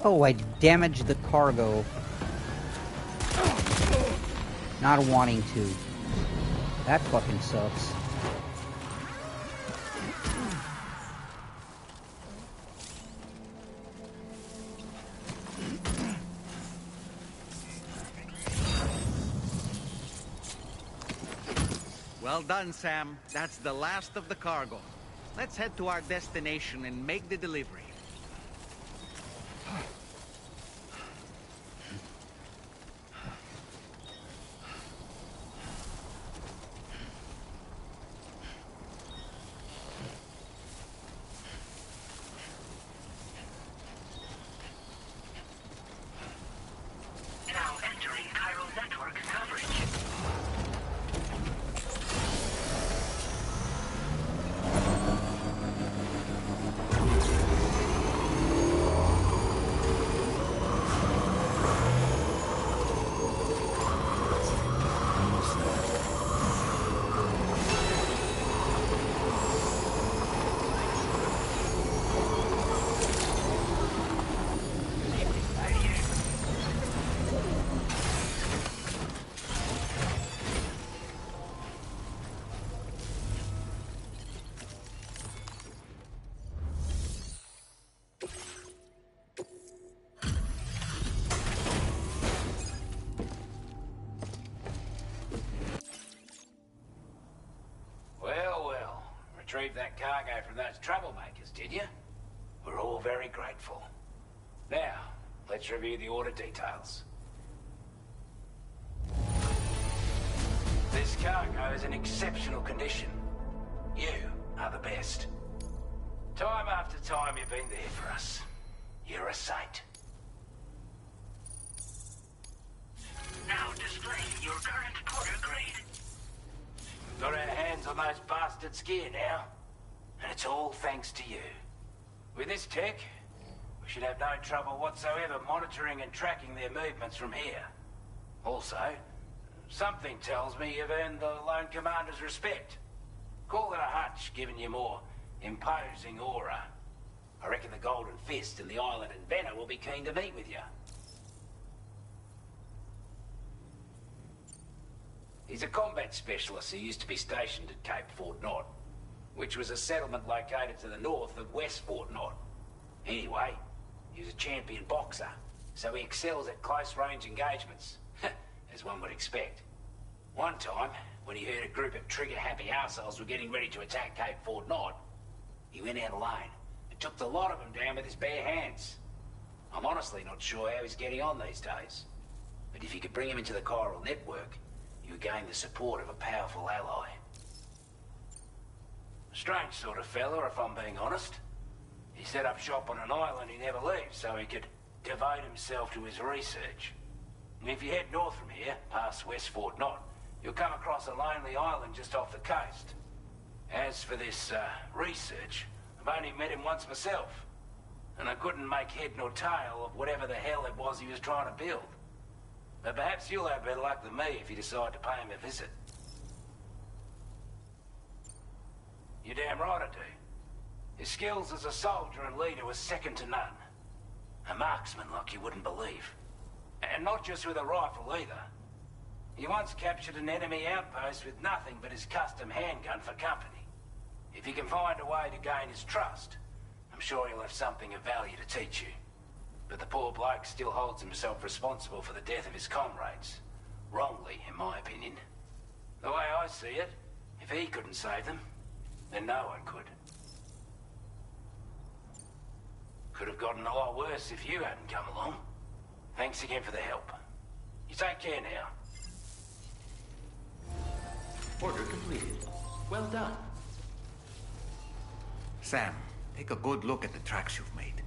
Oh, I damaged the cargo. Not wanting to. That fucking sucks. Well done, Sam. That's the last of the cargo. Let's head to our destination and make the delivery. Now entering chiral network coverage. Retrieved that cargo from those troublemakers, did you? We're all very grateful. Now, let's review the order details. This cargo is in exceptional condition. You are the best. Time after time you've been there for us. You're a saint. Now displaying your current porter grade. Got our hands on those bastards' gear now. And it's all thanks to you. With this tech, we should have no trouble whatsoever monitoring and tracking their movements from here. Also, something tells me you've earned the Lone Commander's respect. Call it a hunch, giving you more imposing aura. I reckon the Golden Fist and the island inventor will be keen to meet with you. He's a combat specialist who used to be stationed at Cape Fort Knot, which was a settlement located to the north of West Fort Knot. Anyway, he was a champion boxer, so he excels at close-range engagements, as one would expect. One time, when he heard a group of trigger-happy arseholes were getting ready to attack Cape Fort Knot, he went out alone and took the lot of them down with his bare hands. I'm honestly not sure how he's getting on these days, but if you could bring him into the chiral network, you would gain the support of a powerful ally. Strange sort of fella, if I'm being honest. He set up shop on an island he never leaves so he could devote himself to his research. And if you head north from here, past West Fort Knot, you'll come across a lonely island just off the coast. As for this, research, I've only met him once myself, and I couldn't make head nor tail of whatever the hell it was he was trying to build. But perhaps you'll have better luck than me if you decide to pay him a visit. You're damn right I do. His skills as a soldier and leader were second to none. A marksman like you wouldn't believe. And not just with a rifle either. He once captured an enemy outpost with nothing but his custom handgun for company. If you can find a way to gain his trust, I'm sure he'll have something of value to teach you. But the poor bloke still holds himself responsible for the death of his comrades. Wrongly, in my opinion. The way I see it, if he couldn't save them, then no one could. Could have gotten a lot worse if you hadn't come along. Thanks again for the help. You take care now. Order completed. Well done. Sam, take a good look at the tracks you've made.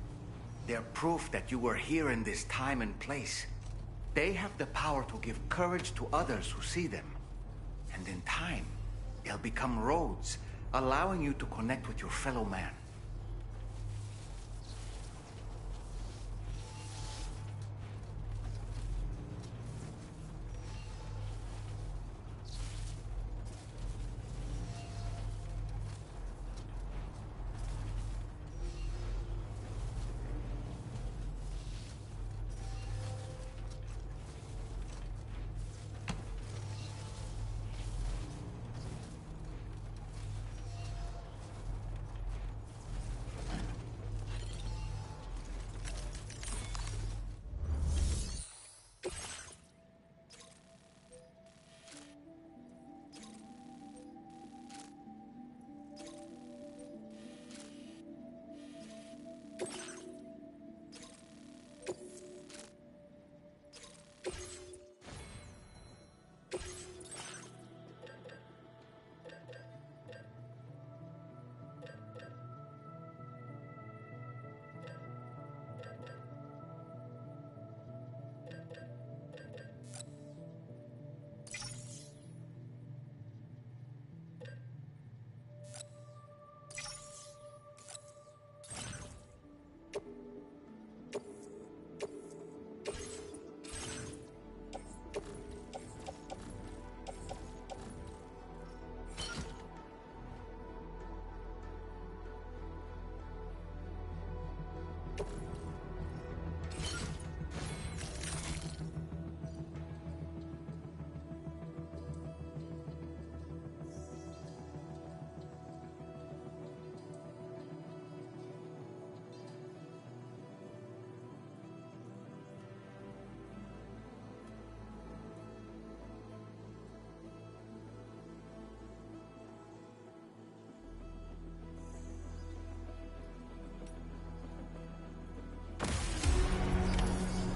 They're proof that you were here in this time and place. They have the power to give courage to others who see them. And in time, they'll become roads, allowing you to connect with your fellow man.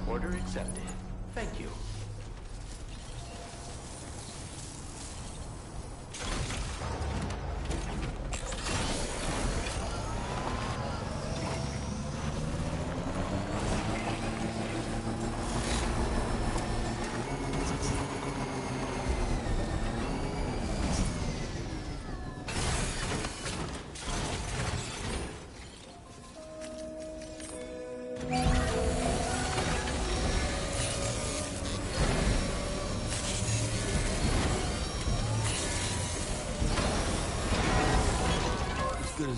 Order accepted. Thank you.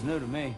new to me.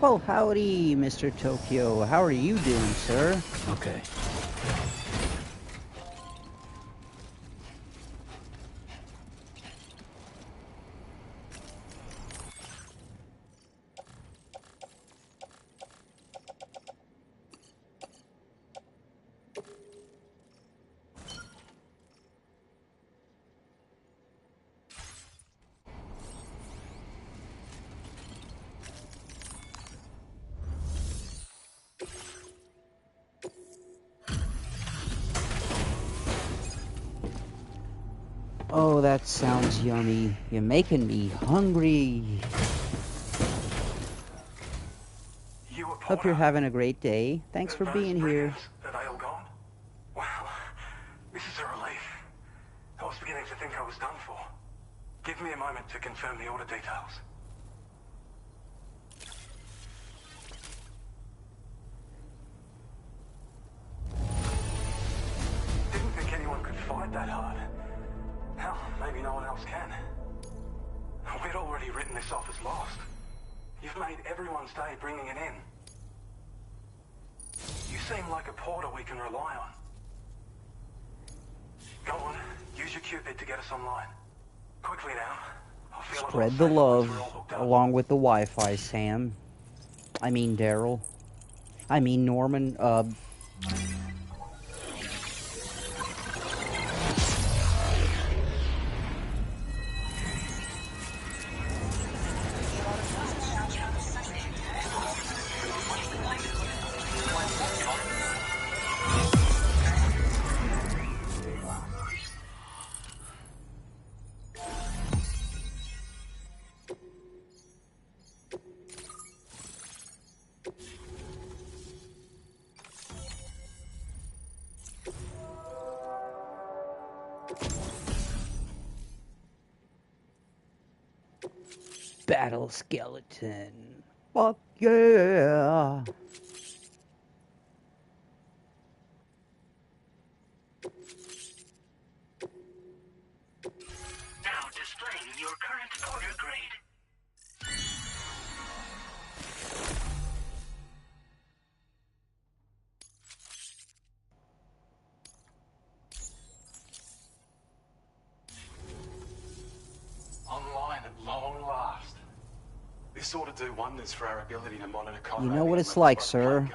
Well, howdy, Mr. Tokyo. How are you doing, sir? Okay. Oh, that sounds yummy. You're making me hungry. Hope you're having a great day. Thanks for being here. Are they all gone? Well, this is a relief. I was beginning to think I was done for. Give me a moment to confirm the order details. Didn't think anyone could fight that hard. Hell, maybe no one else can. We'd already written this off as lost. You've made everyone's day bringing it in. You seem like a porter we can rely on. Go on, use your Cupid to get us online. Quickly now. I'll feel Spread the love along with the Wi-Fi, Sam. I mean Daryl. I mean Norman. Battle skeleton. Fuck yeah. Now displaying your current order grade. Online at long last. This ought to do wonders for our ability to monitor You know what it's like, sir.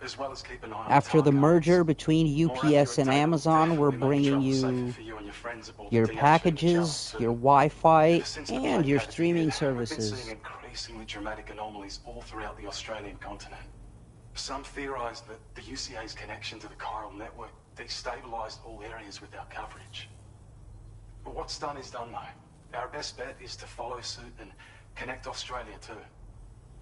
as well as keep an eye on After the targets. merger between UPS and Moreover, Amazon, we're definitely make bringing travel safer you for you and your friends aboard your the DH packages, Challenge, your too. Wi-Fi, Ever since the and plague your came to streaming the air, we've been services. seeing increasingly dramatic anomalies all throughout the Australian continent. Some theorise that the UCA's connection to the chiral network destabilised all areas with our coverage. But what's done is done, though. Our best bet is to follow suit and connect Australia too.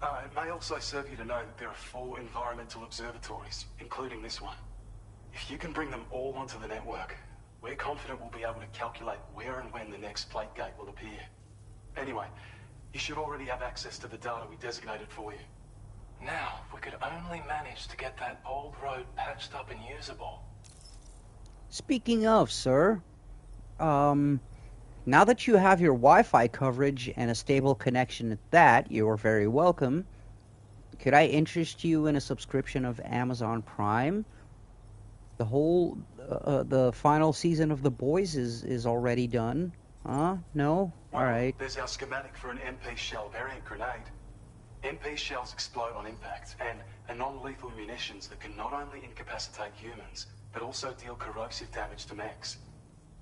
It may also serve you to know that there are 4 environmental observatories, including this one. If you can bring them all onto the network, we're confident we'll be able to calculate where and when the next plate gate will appear. Anyway, you should already have access to the data we designated for you. Now, if we could only manage to get that old road patched up and usable. Speaking of, sir, now that you have your Wi-Fi coverage and a stable connection at that, you're very welcome. Could I interest you in a subscription of Amazon Prime? The whole, the final season of The Boys is already done. Huh? No? Well, Alright. There's our schematic for an MP shell variant grenade. MP shells explode on impact and are non-lethal munitions that can not only incapacitate humans, but also deal corrosive damage to mechs.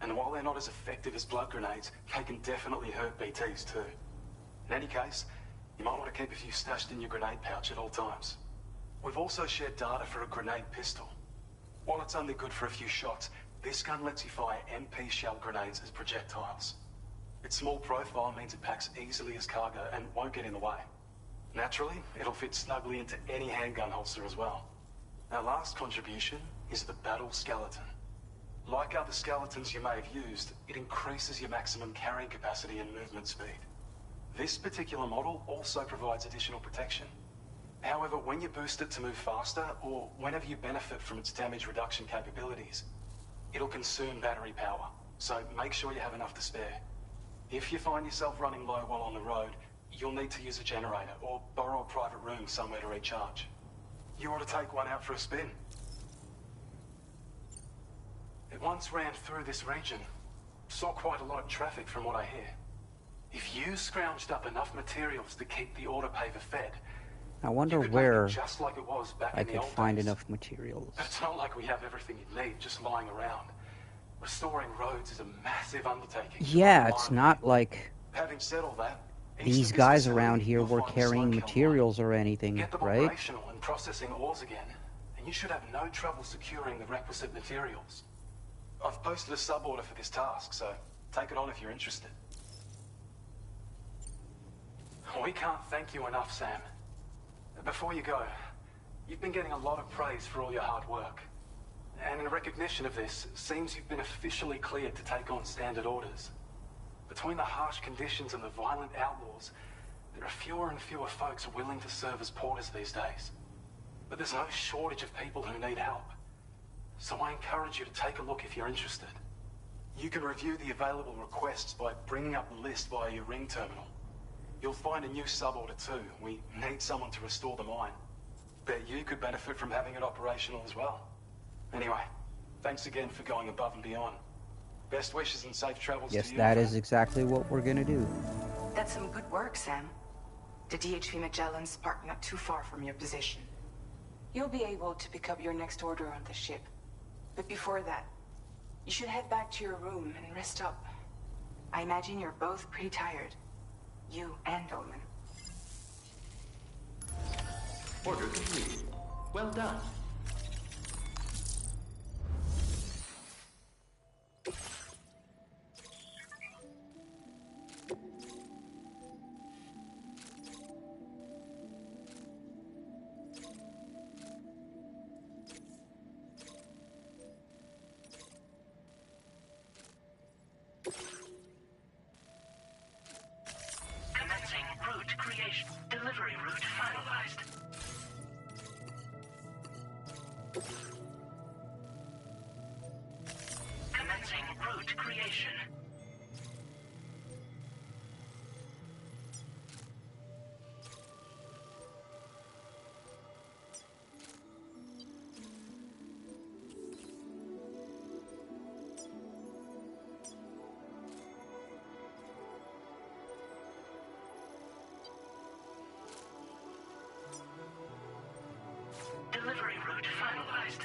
And while they're not as effective as blood grenades, they can definitely hurt BTs too. In any case, you might want to keep a few stashed in your grenade pouch at all times. We've also shared data for a grenade pistol. While it's only good for a few shots, this gun lets you fire MP shell grenades as projectiles. Its small profile means it packs easily as cargo and won't get in the way. Naturally, it'll fit snugly into any handgun holster as well. Our last contribution is the battle skeleton. Like other skeletons you may have used, it increases your maximum carrying capacity and movement speed. This particular model also provides additional protection. However, when you boost it to move faster, or whenever you benefit from its damage reduction capabilities, it'll consume battery power, so make sure you have enough to spare. If you find yourself running low while on the road, you'll need to use a generator or borrow a private room somewhere to recharge. You ought to take one out for a spin. It once ran through this region. Saw quite a lot of traffic from what I hear. If you scrounged up enough materials to keep the autopaver fed, I wonder you could where make it just like it was back I in the could old find days. enough materials. But it's not like we have everything you need just lying around. Restoring roads is a massive undertaking. Yeah, it's not like Having said all that, these guys around here were carrying materials or anything, get them right? operational and processing ores again, and you should have no trouble securing the requisite materials. I've posted a sub-order for this task, so take it on if you're interested. We can't thank you enough, Sam. Before you go, you've been getting a lot of praise for all your hard work. And in recognition of this, it seems you've been officially cleared to take on standard orders. Between the harsh conditions and the violent outlaws, there are fewer and fewer folks willing to serve as porters these days. But there's no shortage of people who need help. So I encourage you to take a look if you're interested. You can review the available requests by bringing up the list via your ring terminal. You'll find a new sub-order too. We need someone to restore the mine. Bet you could benefit from having it operational as well. Anyway, thanks again for going above and beyond. Best wishes and safe travels to you. Yes, that is exactly what we're gonna do. That's some good work, Sam. The DHV Magellan's parked not too far from your position. You'll be able to pick up your next order on the ship. But before that, you should head back to your room and rest up. I imagine you're both pretty tired. You and Dolman. Order complete. Well done. Commencing route creation. Delivery route finalized. Commencing route creation. Delivery route finalized.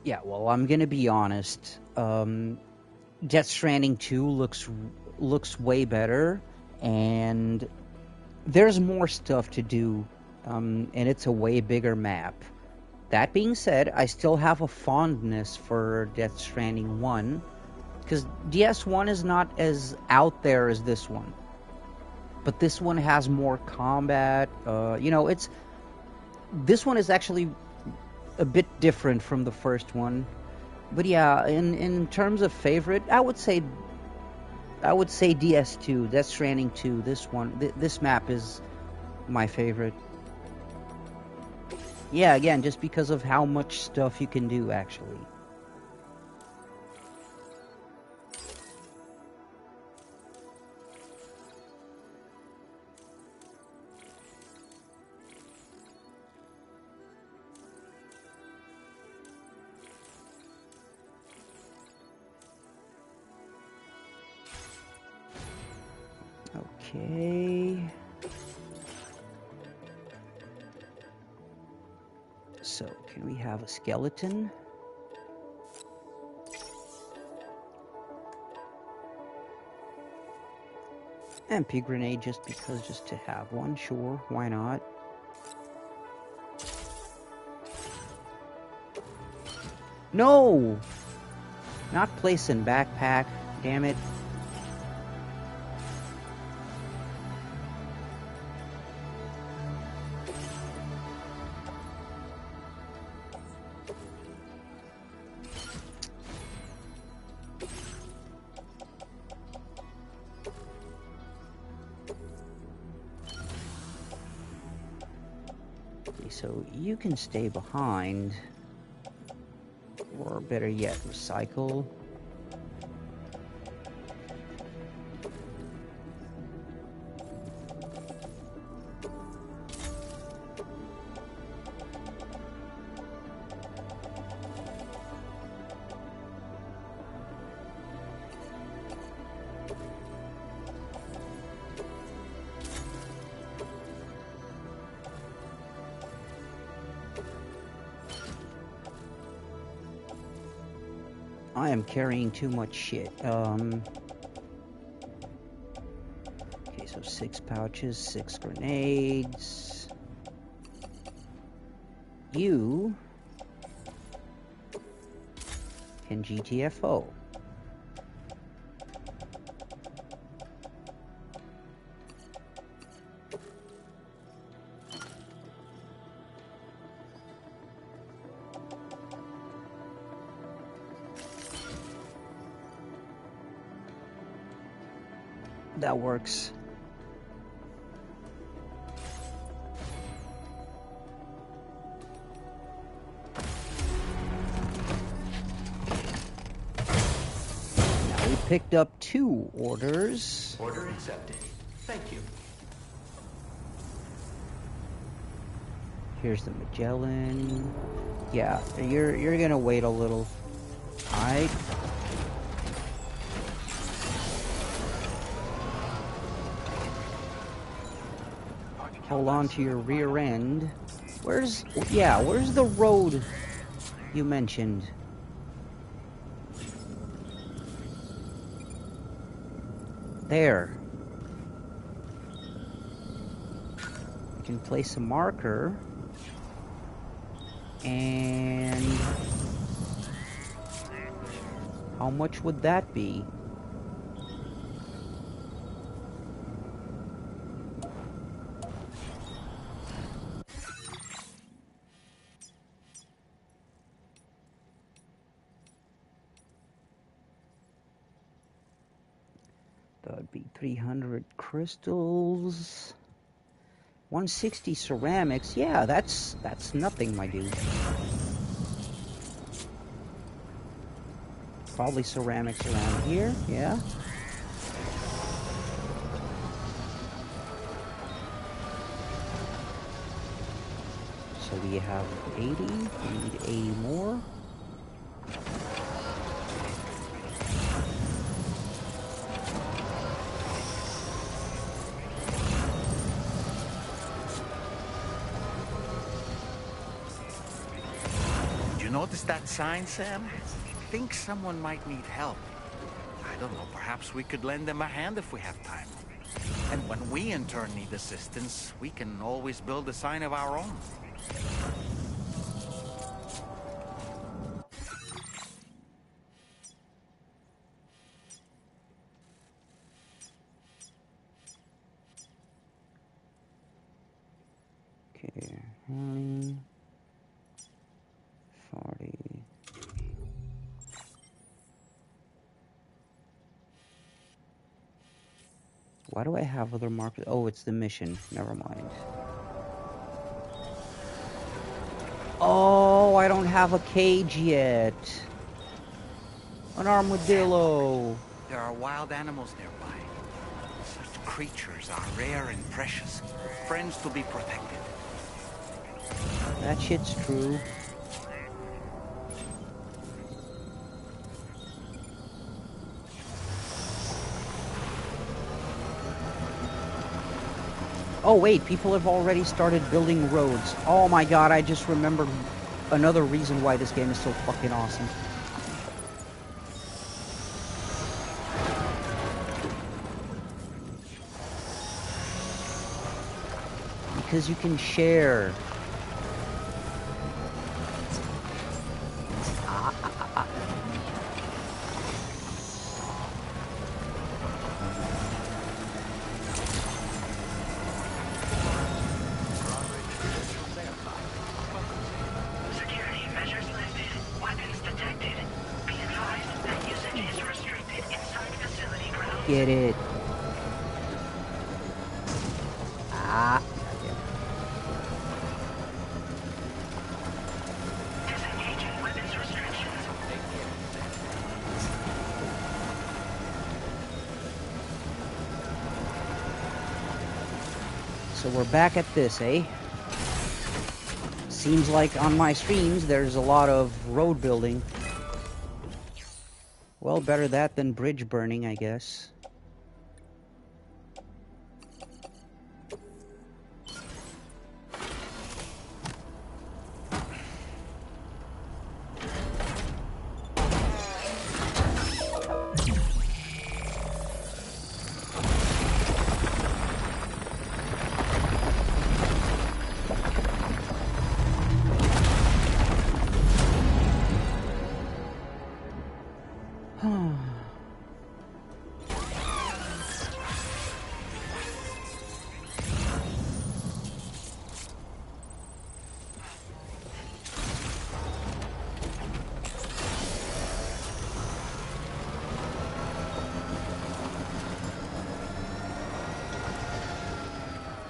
Yeah, well, I'm gonna be honest. Death Stranding 2 looks way better, and there's more stuff to do, and it's a way bigger map. That being said, I still have a fondness for Death Stranding 1, because DS1 is not as out there as this one. But this one has more combat. This one is actually a bit different from the first one. But yeah, in terms of favorite, I would say DS2, Death Stranding 2. This one, this map is my favorite. Yeah, again, just because of how much stuff you can do, actually. Okay. So, can we have a skeleton? MP grenade just to have one, sure, why not? No! Not placing backpack, damn it. Okay, so you can stay behind, or better yet, recycle. I am carrying too much shit. Okay, so 6 pouches, 6 grenades. You can GTFO. That works. Now we picked up 2 orders. Order accepted. Thank you. Here's the Magellan. Yeah, you're gonna wait a little. Alright. Hold on to your rear end. Where's the road you mentioned? There. You can place a marker. And how much would that be? That would be 300 crystals. 160 ceramics. Yeah, that's nothing, my dude. Probably ceramics around here, yeah. So we have 80. We need 80 more. Notice that sign, Sam? I think someone might need help. I don't know, perhaps we could lend them a hand if we have time. And when we in turn need assistance, we can always build a sign of our own. Okay, 40. Why do I have other markers? Oh, it's the mission. Never mind. Oh, I don't have a cage yet. An armadillo. There are wild animals nearby. Such creatures are rare and precious. Friends to be protected. That shit's true. Oh wait, people have already started building roads. Oh my god, I just remembered another reason why this game is so fucking awesome. Because you can share. Get it. So we're back at this, eh? Seems like on my streams there's a lot of road building. Well, better that than bridge burning, I guess.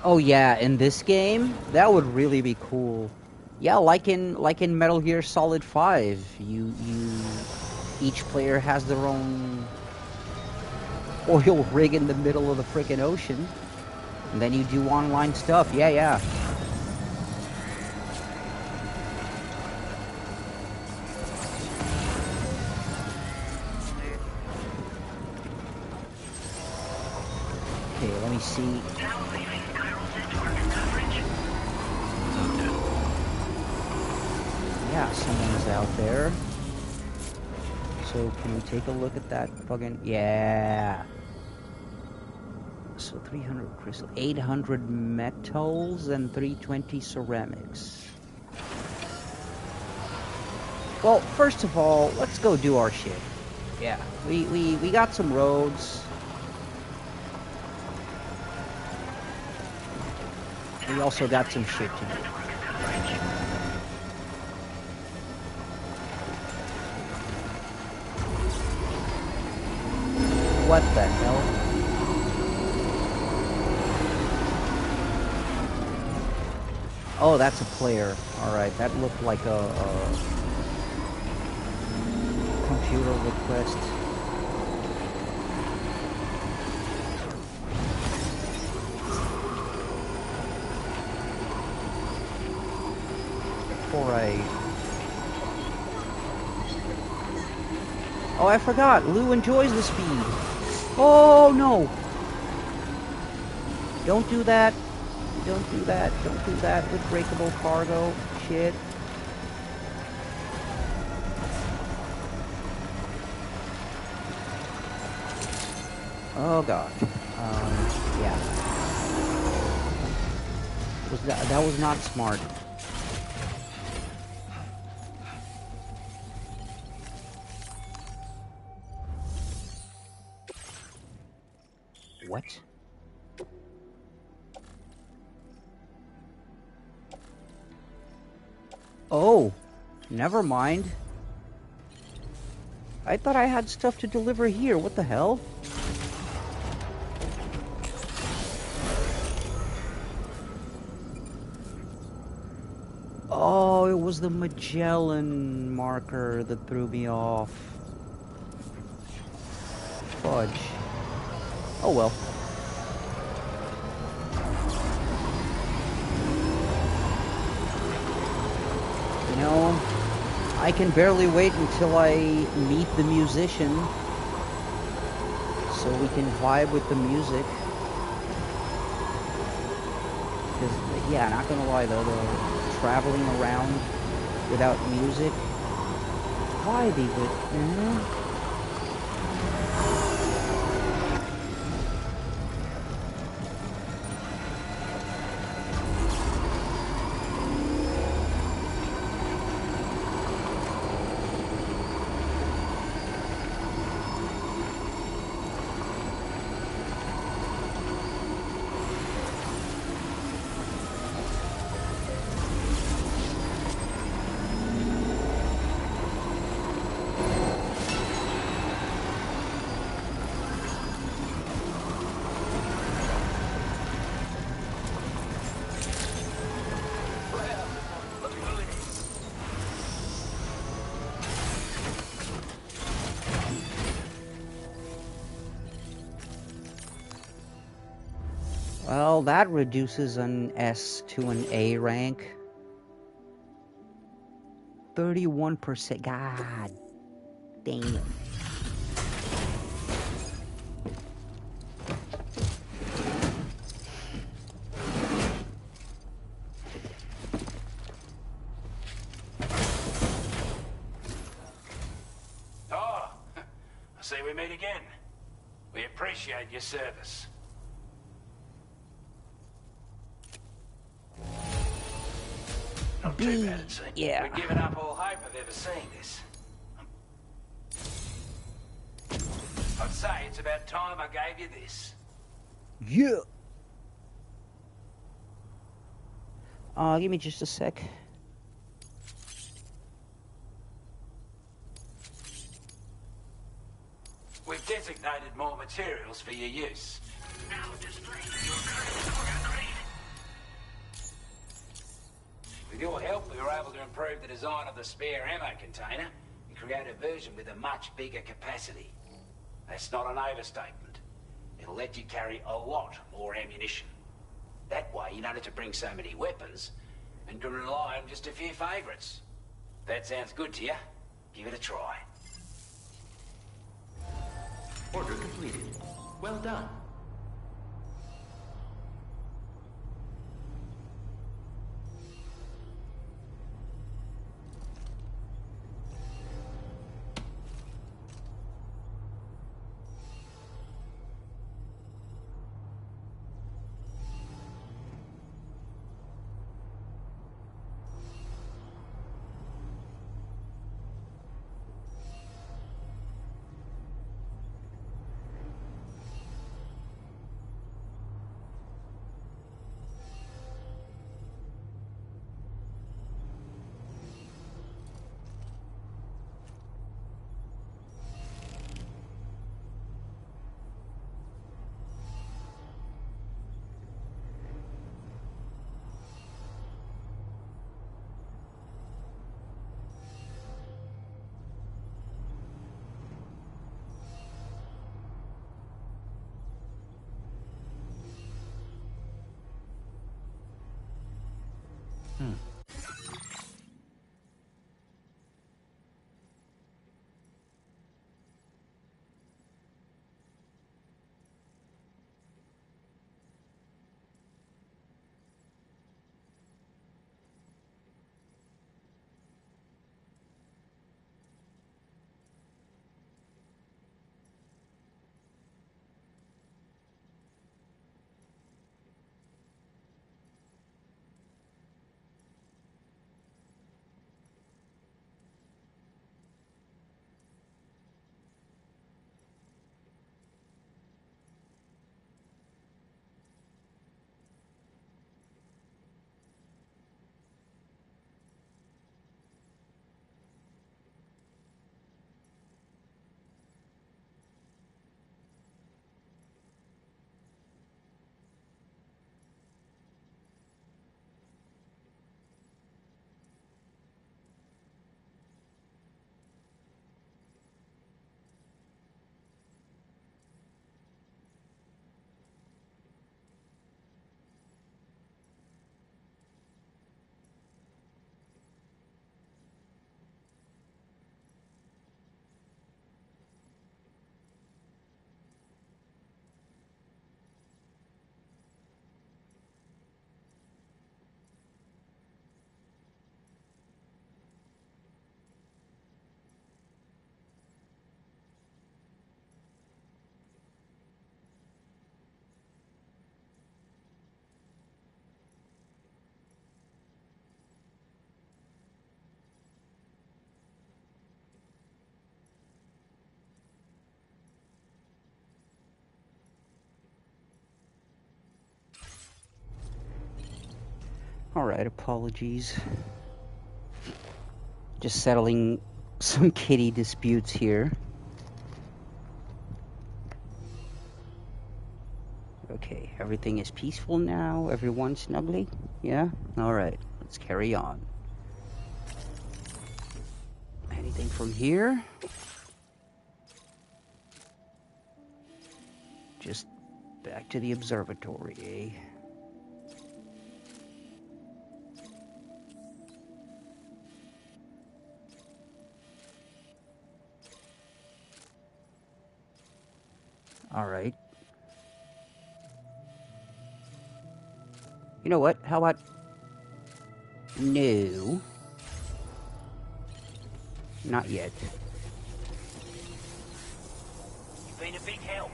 Oh yeah, in this game, that would really be cool. Yeah, like in Metal Gear Solid 5, each player has their own oil rig in the middle of the frickin' ocean, and then you do online stuff. Yeah, yeah. Okay, let me see. Yeah, someone's out there. So can we take a look at that fucking... Yeah. So 300 crystal, 800 metals, and 320 ceramics. Well, first of all, let's go do our shit. Yeah, we got some roads. We also got some shit to do. What the hell? Oh, that's a player. Alright, that looked like a computer request. Oh, I forgot. Lou enjoys the speed. Oh, no. Don't do that. Don't do that. Don't do that with breakable cargo. Shit. Oh, God. Yeah. That was not smart. What? Oh, never mind. I thought I had stuff to deliver here. What the hell? Oh, it was the Magellan marker that threw me off. Fudge. Oh well. You know, I can barely wait until I meet the musician so we can vibe with the music. Because, yeah, not gonna lie though, the traveling around without music, why be good? Well, that reduces an S to an A rank. 31%. God damn. Oh, I see we meet again. We appreciate your service. Not too bad, it seems. Yeah. We've given up all hope of ever seeing this. I'd say it's about time I gave you this. Yeah. Give me just a sec. We've designated more materials for your use. Now display your current order grade. With your help, we were able to improve the design of the spare ammo container and create a version with a much bigger capacity. That's not an overstatement. It'll let you carry a lot more ammunition. That way, you don't have to bring so many weapons and can rely on just a few favourites. That sounds good to you? Give it a try. Order completed. Well done. Alright, apologies. Just settling some kitty disputes here. Okay, everything is peaceful now. Everyone's snugly? Yeah? Alright, let's carry on. Anything from here? Just back to the observatory, eh? Alright. You know what? How about... No. Not yet. You've been a big help.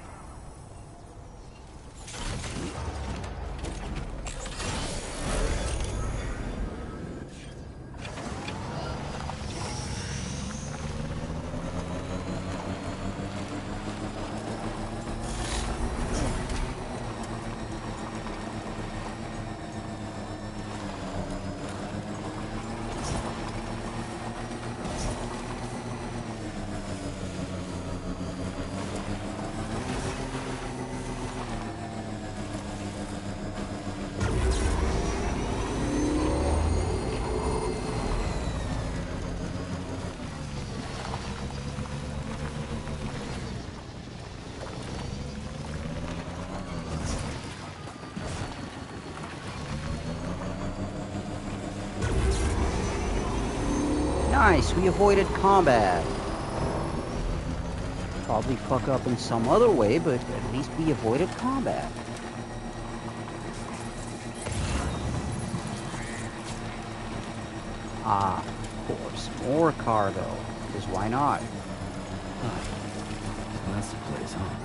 Nice, we avoided combat. Probably fuck up in some other way, but at least we avoided combat. Ah, of course, more cargo. Because why not? Huh. So that's the place, huh?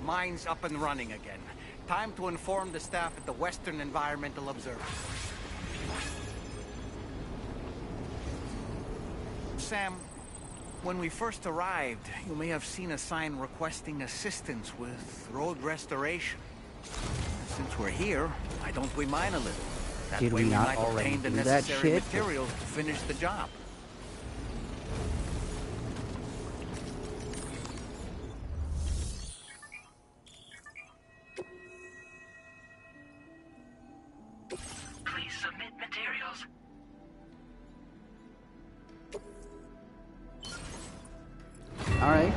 Mine's up and running again. Time to inform the staff at the Western Environmental Observatory. Sam, when we first arrived, you may have seen a sign requesting assistance with road restoration. Since we're here, why don't we mine a little? That Did way we not might already obtain the do that necessary shit? materials to finish the job. Please submit materials. All right.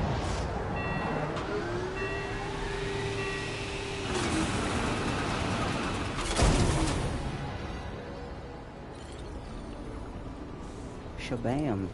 Shabam.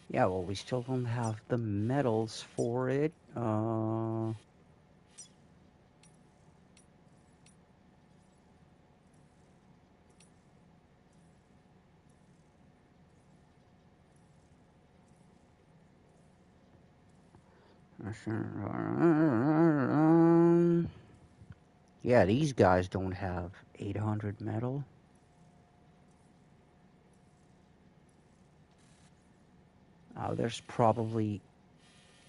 Yeah, well, we still don't have the medals for it. Yeah, these guys don't have 800 metal. There's probably...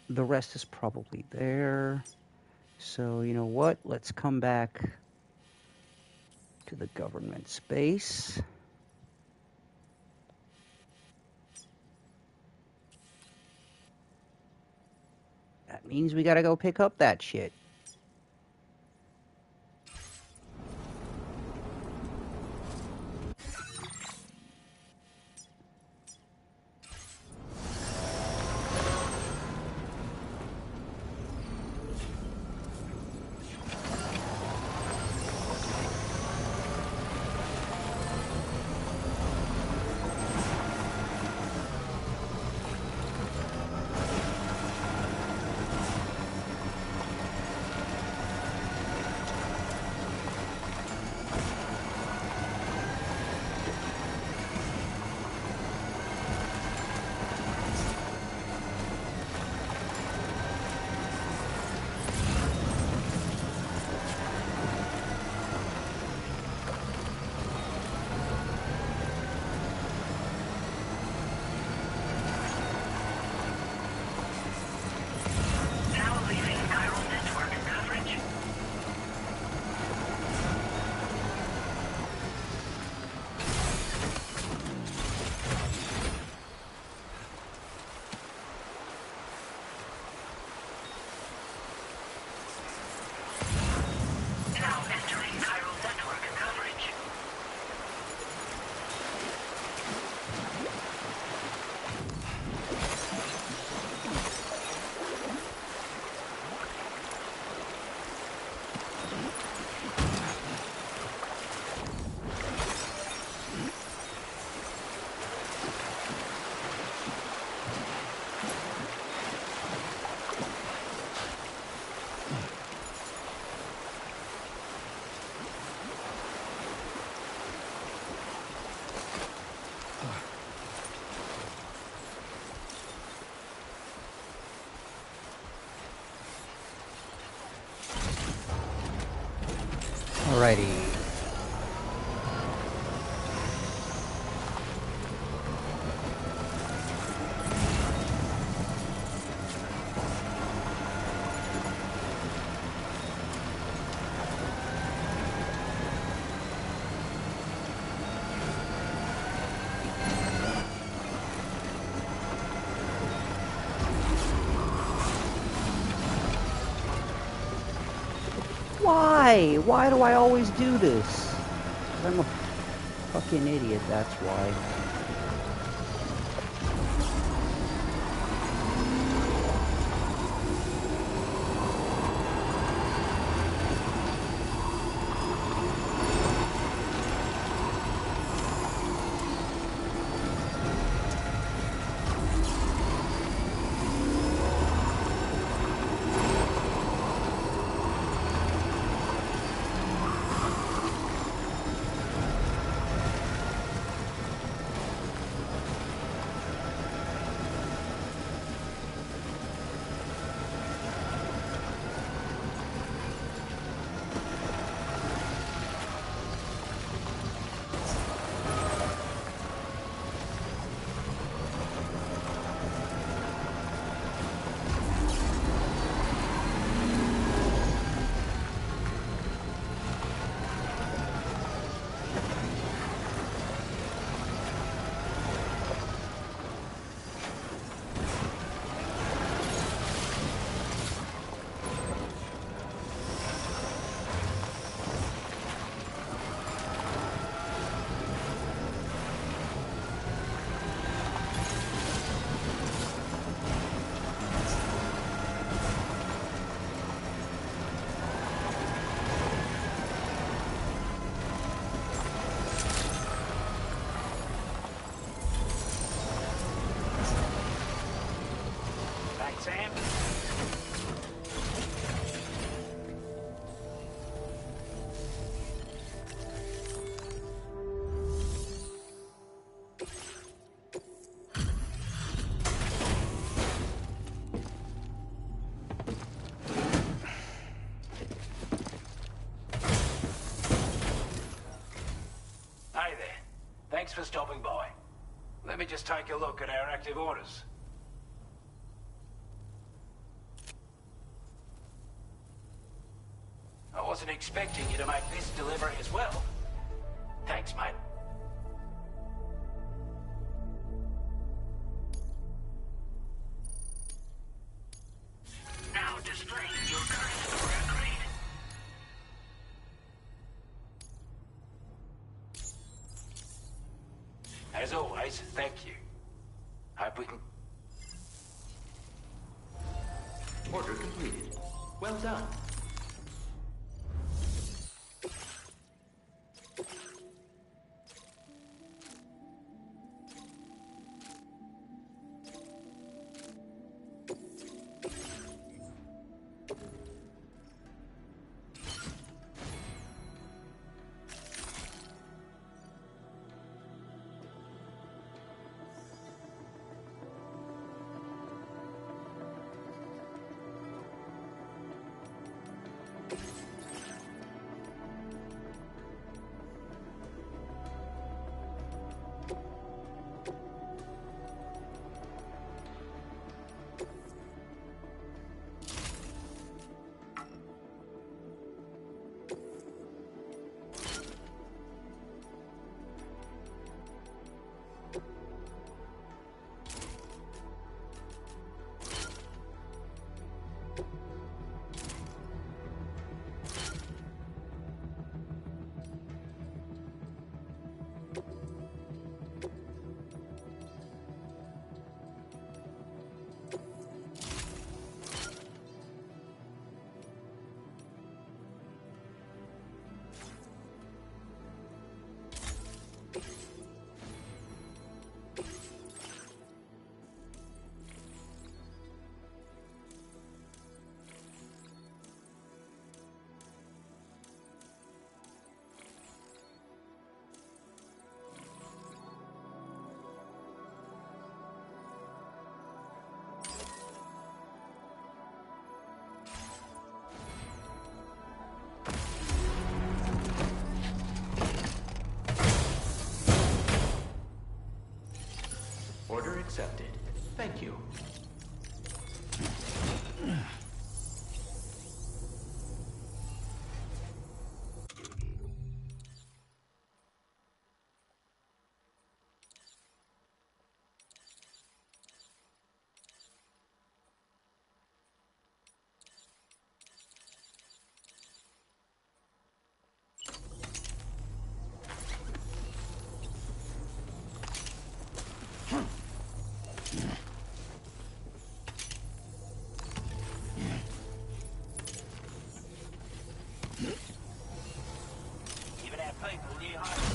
The rest is probably there. So, you know what? Let's come back to the government space. That means we gotta go pick up that shit. Alrighty. Why? Why do I always do this? I'm a fucking idiot, that's why. for stopping by. Let me just take a look at our active orders. I wasn't expecting you to make this delivery as well. Thanks, mate. Now displaying your current order grade. As always, thank you. Hope we can... Order completed. Well done. Order accepted. Thank you. Even our people near home.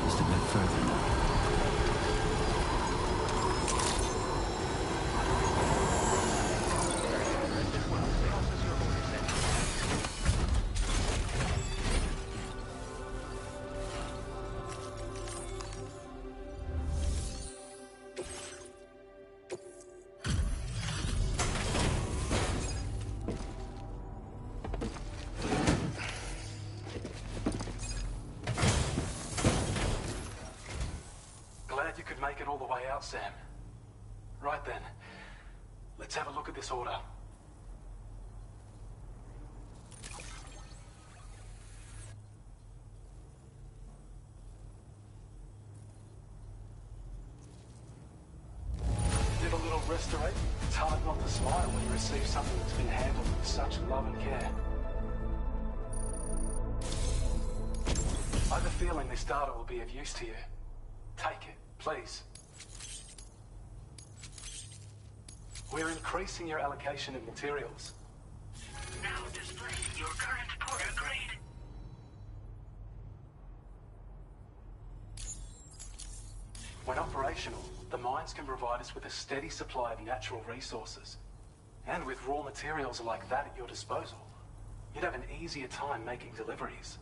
Just a bit further now. Glad you could make it all the way out, Sam. Right then, let's have a look at this order. Smile when you receive something that's been handled with such love and care. I have a feeling this data will be of use to you. Take it, please. We're increasing your allocation of materials. Now display your current Porter grade. When operational, the mines can provide us with a steady supply of natural resources. And with raw materials like that at your disposal, you'd have an easier time making deliveries.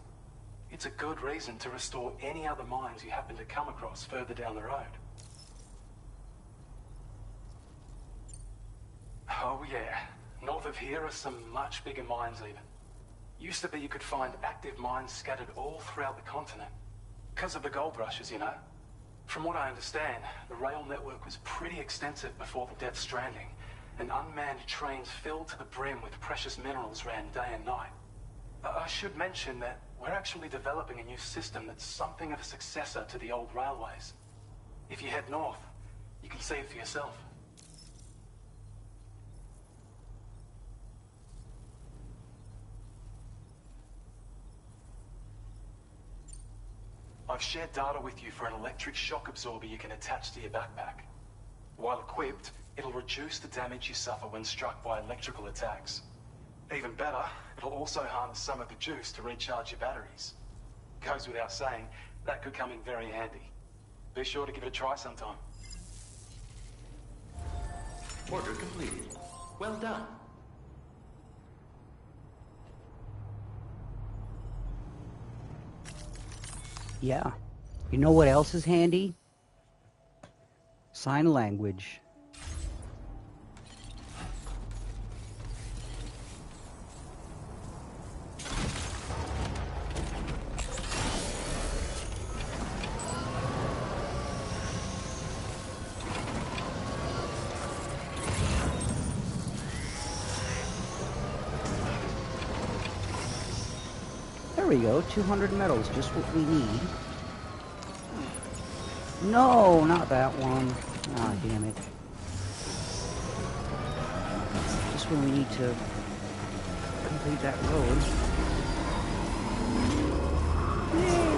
It's a good reason to restore any other mines you happen to come across further down the road. Oh yeah, north of here are some much bigger mines even. Used to be you could find active mines scattered all throughout the continent. Because of the gold rushes, you know. From what I understand, the rail network was pretty extensive before the Death Stranding, and unmanned trains filled to the brim with precious minerals ran day and night. I should mention that we're actually developing a new system that's something of a successor to the old railways. If you head north, you can see it for yourself. I've shared data with you for an electric shock absorber you can attach to your backpack. While equipped, it'll reduce the damage you suffer when struck by electrical attacks. Even better, it'll also harness some of the juice to recharge your batteries. Goes without saying, that could come in very handy. Be sure to give it a try sometime. Order completed. Well done. Yeah. You know what else is handy? Sign language. There we go, 200 medals, just what we need. No, not that one. Ah, damn it. Just when we need to complete that road. Yay!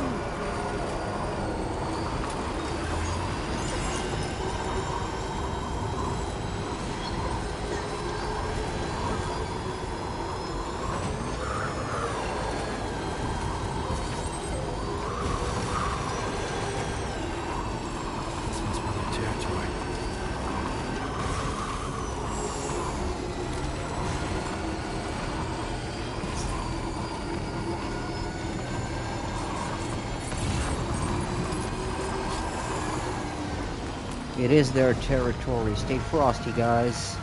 It is their territory. Stay frosty, guys.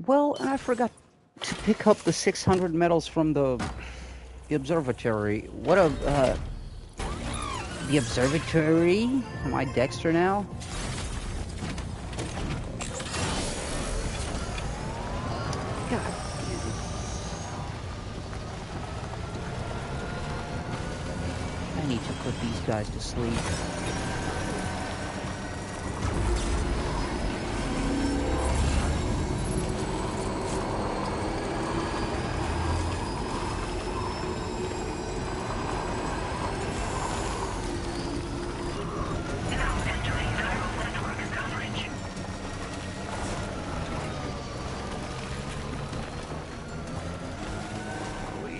Well, and I forgot to pick up the 600 medals from the observatory. What a, the observatory? Am I Dexter now? God damn it. I need to put these guys to sleep.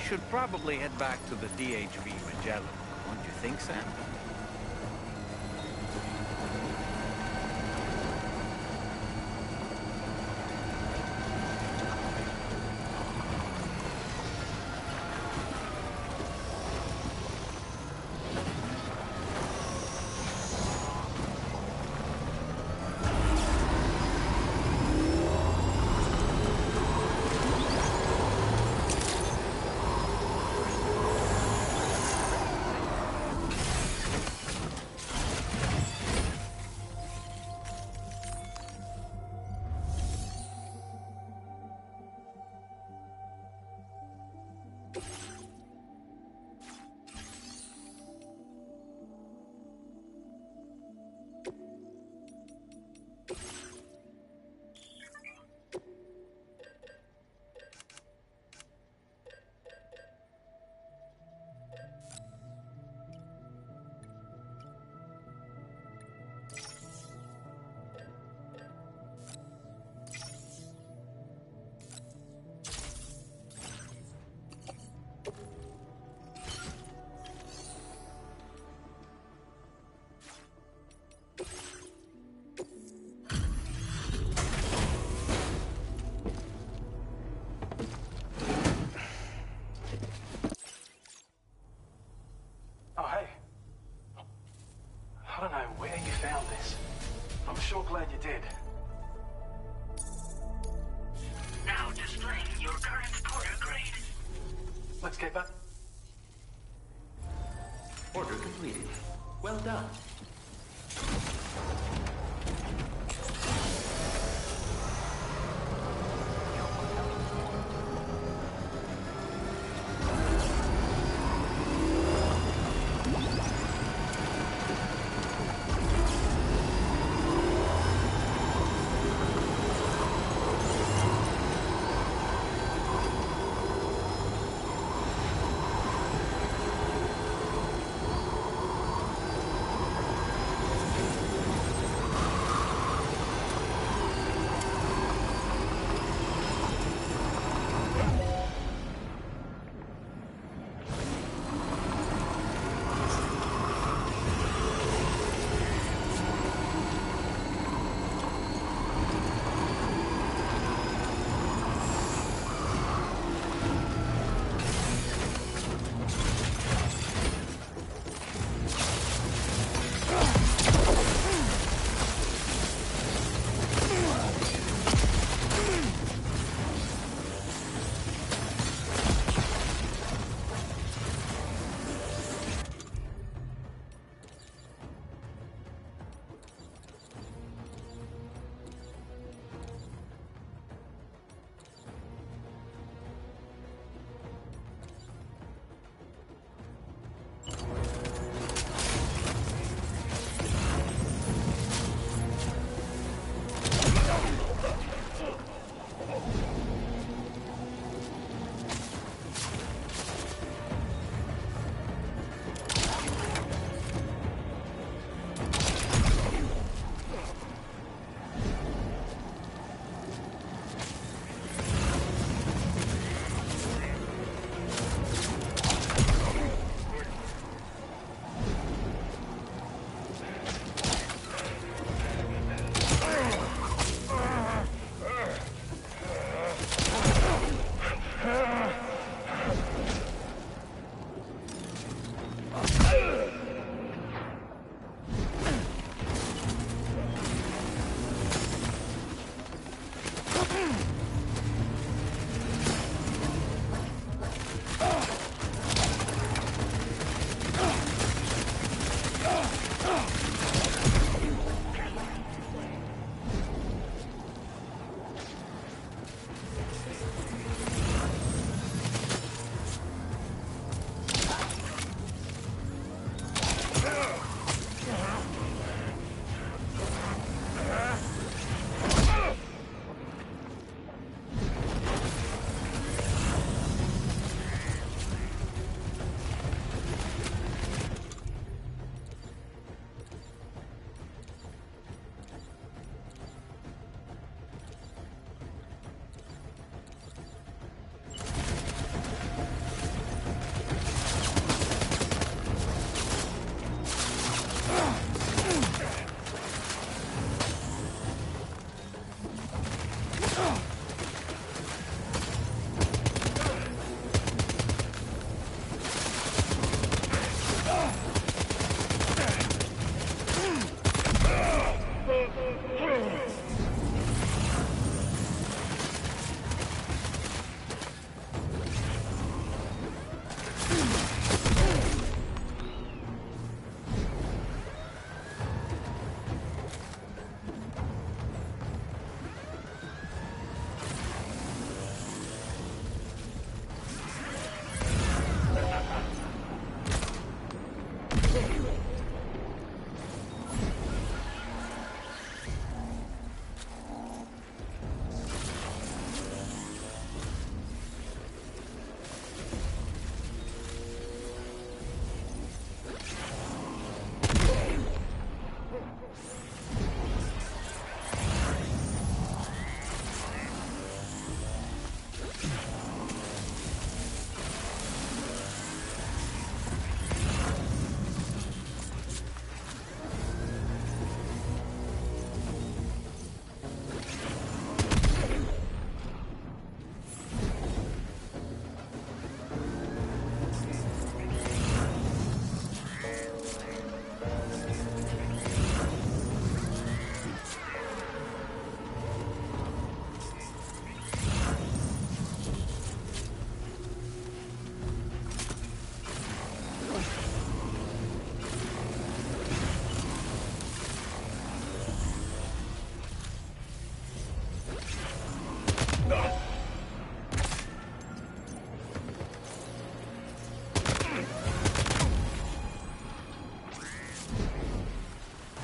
Should probably head back to the DHV Magellan, don't you think, Sam? I don't know where you found this. I'm sure glad you did. Now displaying your current Porter grade. Let's get back. Order completed. Well done.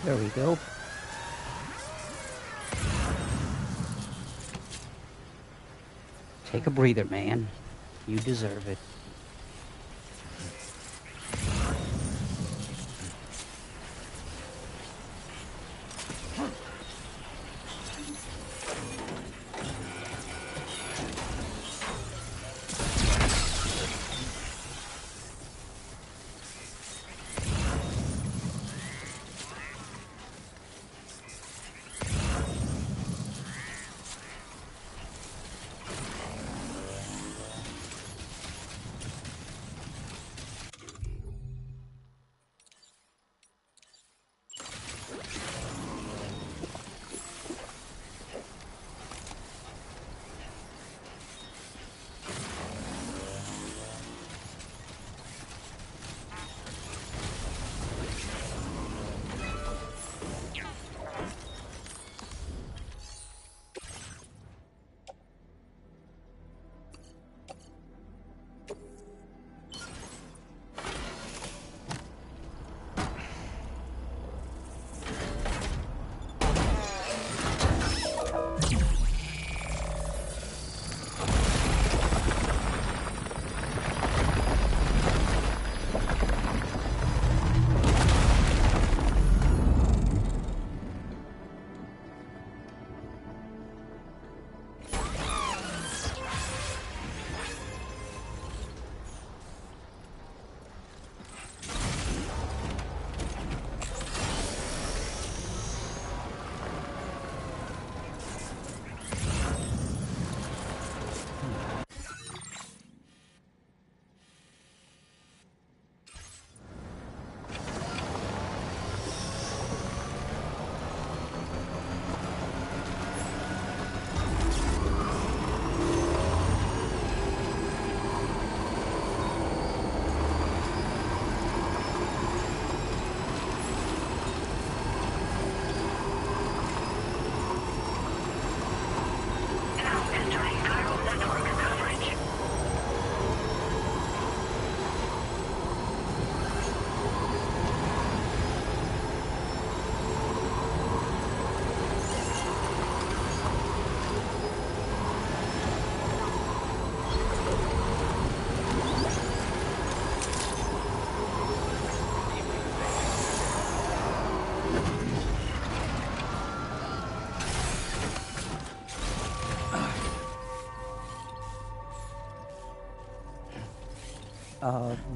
There we go. Take a breather, man. You deserve it.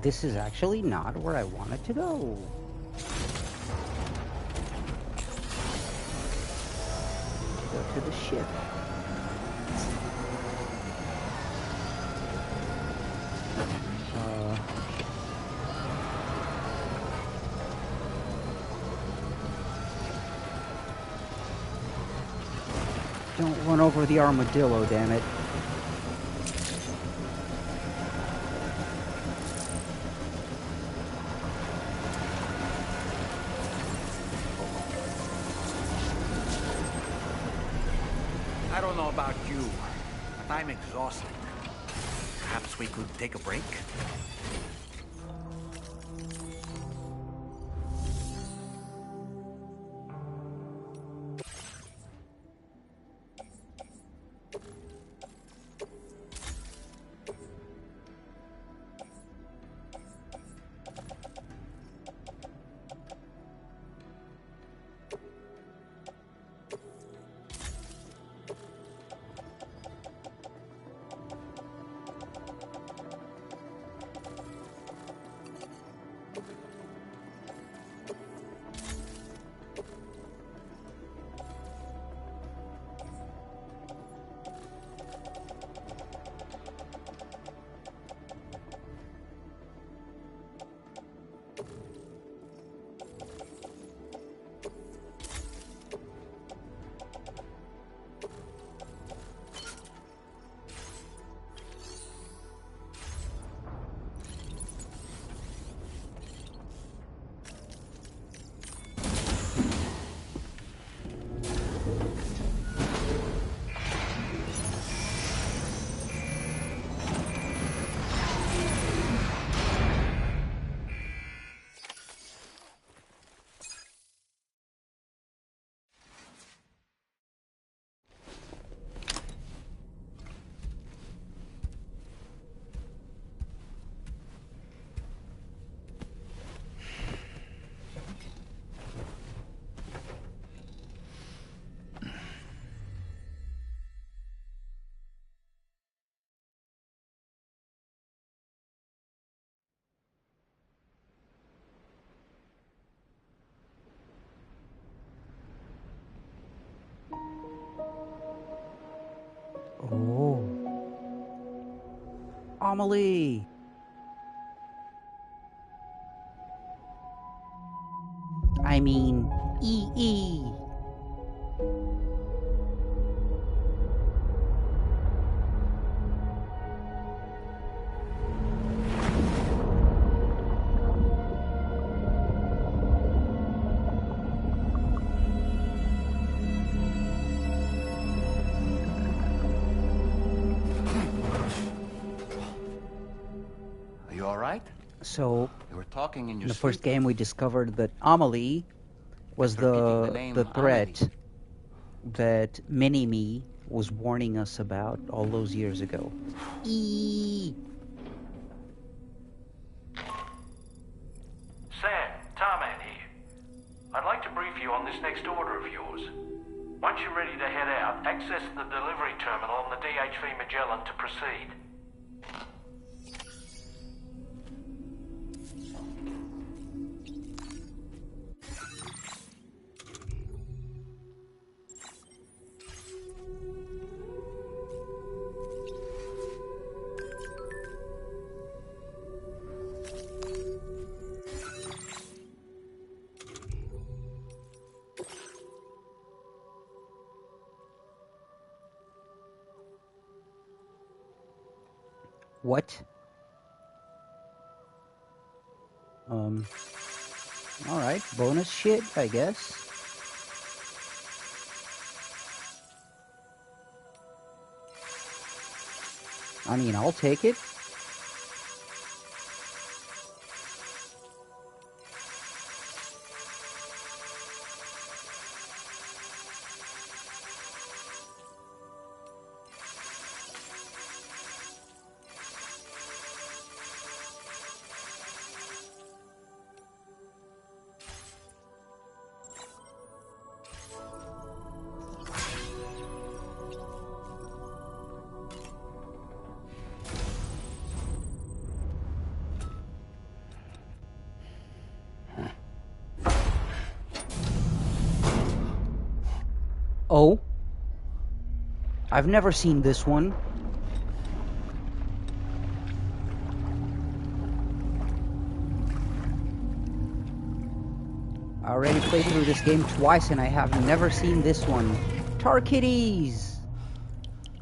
This is actually not where I wanted to go. Go to the ship. Don't run over the armadillo, damn it. I don't know about you, but I'm exhausted. Perhaps we could take a break? Amelie! I mean, EE. Are you all right? So, You were talking in your in the sleep. first game we discovered that Amelie was After getting the name threat Amelie. that Mini-Me was warning us about all those years ago. Sam, Tarman here. I'd like to brief you on this next order of yours. Once you're ready to head out, access the delivery terminal on the DHV Magellan to proceed. What? Alright, bonus shit, I guess. I mean, I'll take it. Oh. I've never seen this one. I already played through this game twice and I have never seen this one. Tar kitties!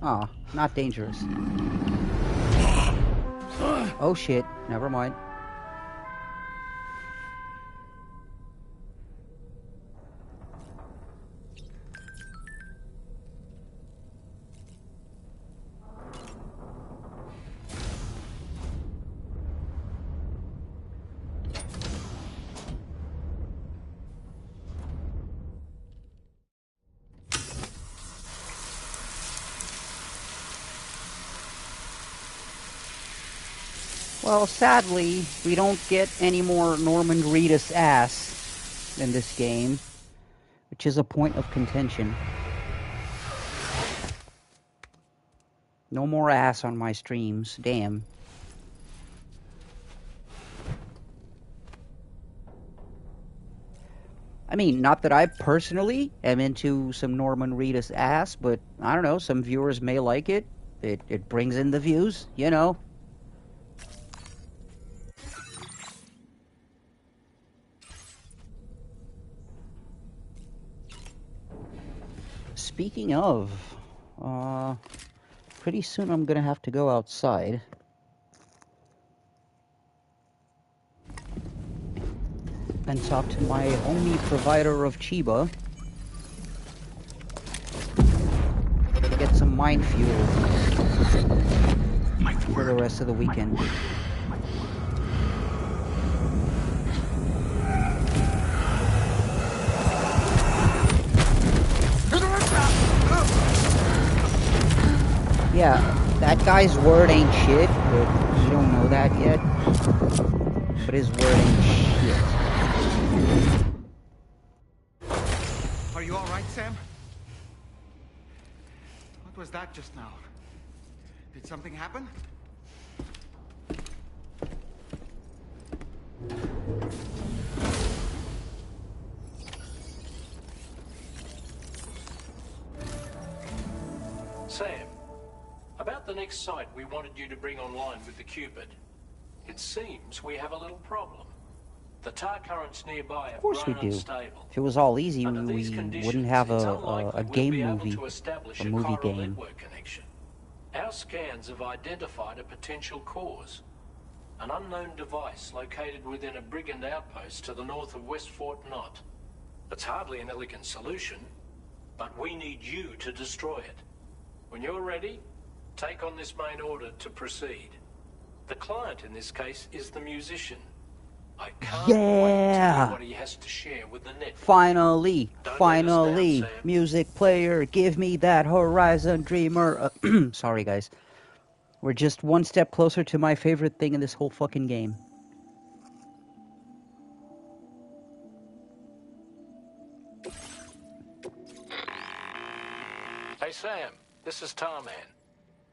Aw, not dangerous. Oh shit, never mind. Well, sadly, we don't get any more Norman Reedus ass in this game, which is a point of contention. No more ass on my streams, damn. I mean, not that I personally am into some Norman Reedus ass, but I don't know, some viewers may like it. It brings in the views, you know. Speaking of, pretty soon I'm gonna have to go outside. And talk to my only provider of Chiba. To get some mine fuel for the rest of the weekend. Yeah, that guy's word ain't shit, but you don't know that yet. But his word ain't shit. Are you all right, Sam? What was that just now? Did something happen? Sam, about the next site we wanted you to bring online with the Cupid? It seems we have a little problem. The tar currents nearby have Of course we grown do. unstable. If it was all easy, Under we these conditions, wouldn't have it's a unlikely game we'll be able movie, to establish a a movie chiral game. network connection. Our scans have identified a potential cause. An unknown device located within a brigand outpost to the north of West Fort Knott. It's hardly an elegant solution, but we need you to destroy it. When you're ready, take on this main order to proceed. The client in this case is the musician. I can't wait to hear what he has to share with the network. Finally, Don't finally, let us down, Sam. music player, give me that Horizon Dreamer. Sorry, guys. We're just one step closer to my favorite thing in this whole fucking game. Hey Sam, this is Tarman.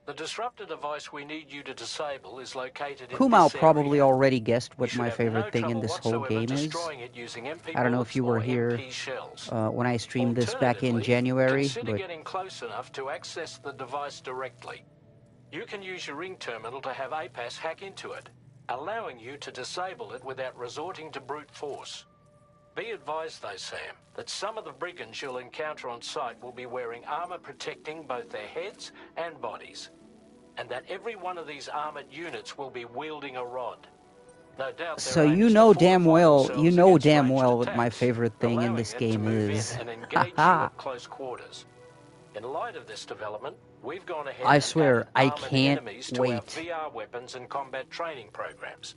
The disruptor device we need you to disable is located in Kumau this probably area. already guessed You what should my have favorite no thing in trouble this whole whatsoever game is. destroying it using MP I don't know if bullets you were or here MP shells. when I streamed this back in Alternatively, January, consider but getting close enough to access the device directly. You can use your ring terminal to have APAS hack into it, allowing you to disable it without resorting to brute force. Be advised though, Sam, that some of the brigands you'll encounter on site will be wearing armor protecting both their heads and bodies, and that every one of these armored units will be wielding a rod. No doubt so their aim you is to know fortify damn well, themselves you know against damn ranged well what my attacks, favorite thing in allowing this it to game move is. in and engage you at close quarters. In light of this development, we've gone ahead I and swear, added I armored can't enemies to our wait. VR weapons and combat training programs.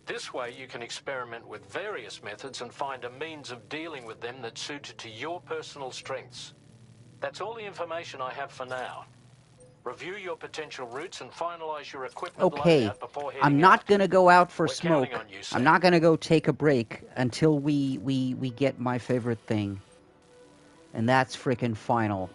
This way you can experiment with various methods and find a means of dealing with them that's suited to your personal strengths. That's all the information I have for now. Review your potential routes and finalize your equipment Okay, loadout before heading I'm not out. gonna go out for We're smoke. counting on you, I'm Sam. not gonna go take a break until we get my favorite thing. And that's frickin' final.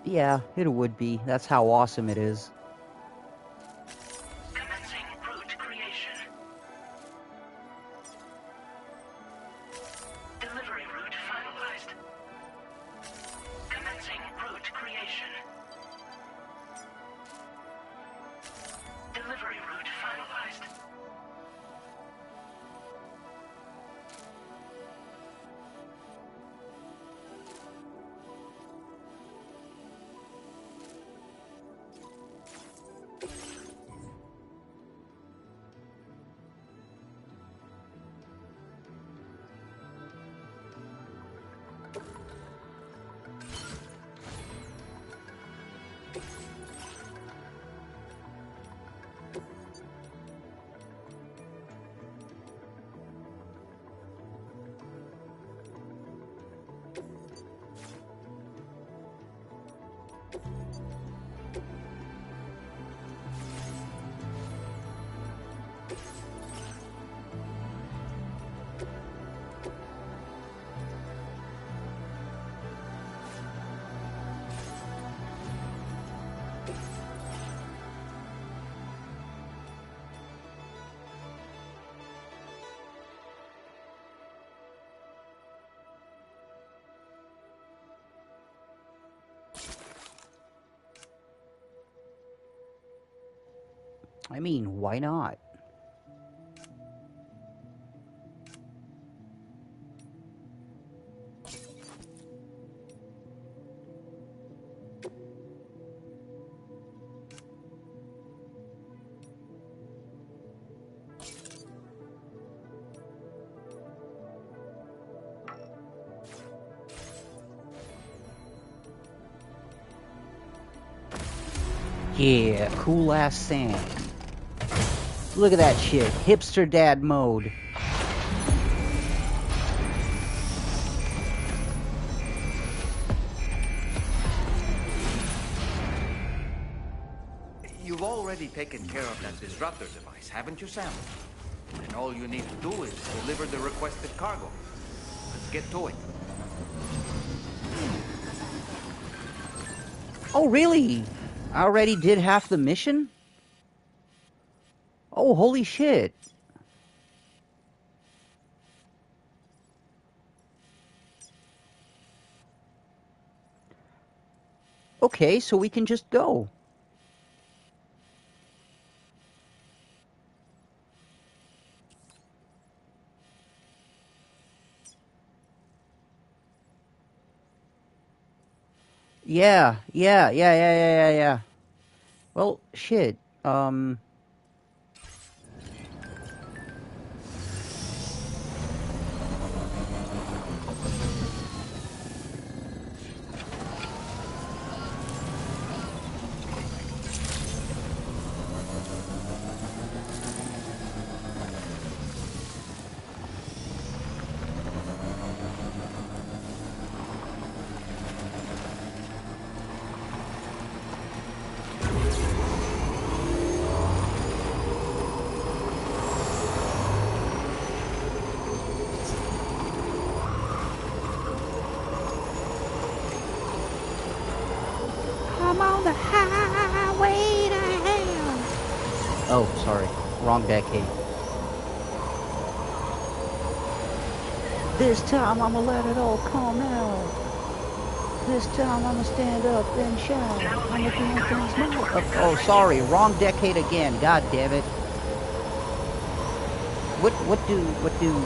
Yeah, it would be. That's how awesome it is. Commencing route creation. Delivery route finalized. Commencing route creation. Delivery route finalized. I mean, why not? Yeah, cool ass Sam. Look at that shit. Hipster dad mode. You've already taken care of that disruptor device, haven't you, Sam? And all you need to do is deliver the requested cargo. Let's get to it. Oh, really? I already did half the mission? Oh, holy shit. Okay, so we can just go. Yeah. Well, shit. I'm on the highway to hell. Oh, sorry. Wrong decade. This time I'ma let it all come out. This time I'ma stand up and shout. I'ma do things my... Oh, sorry. Wrong decade again. God damn it. What do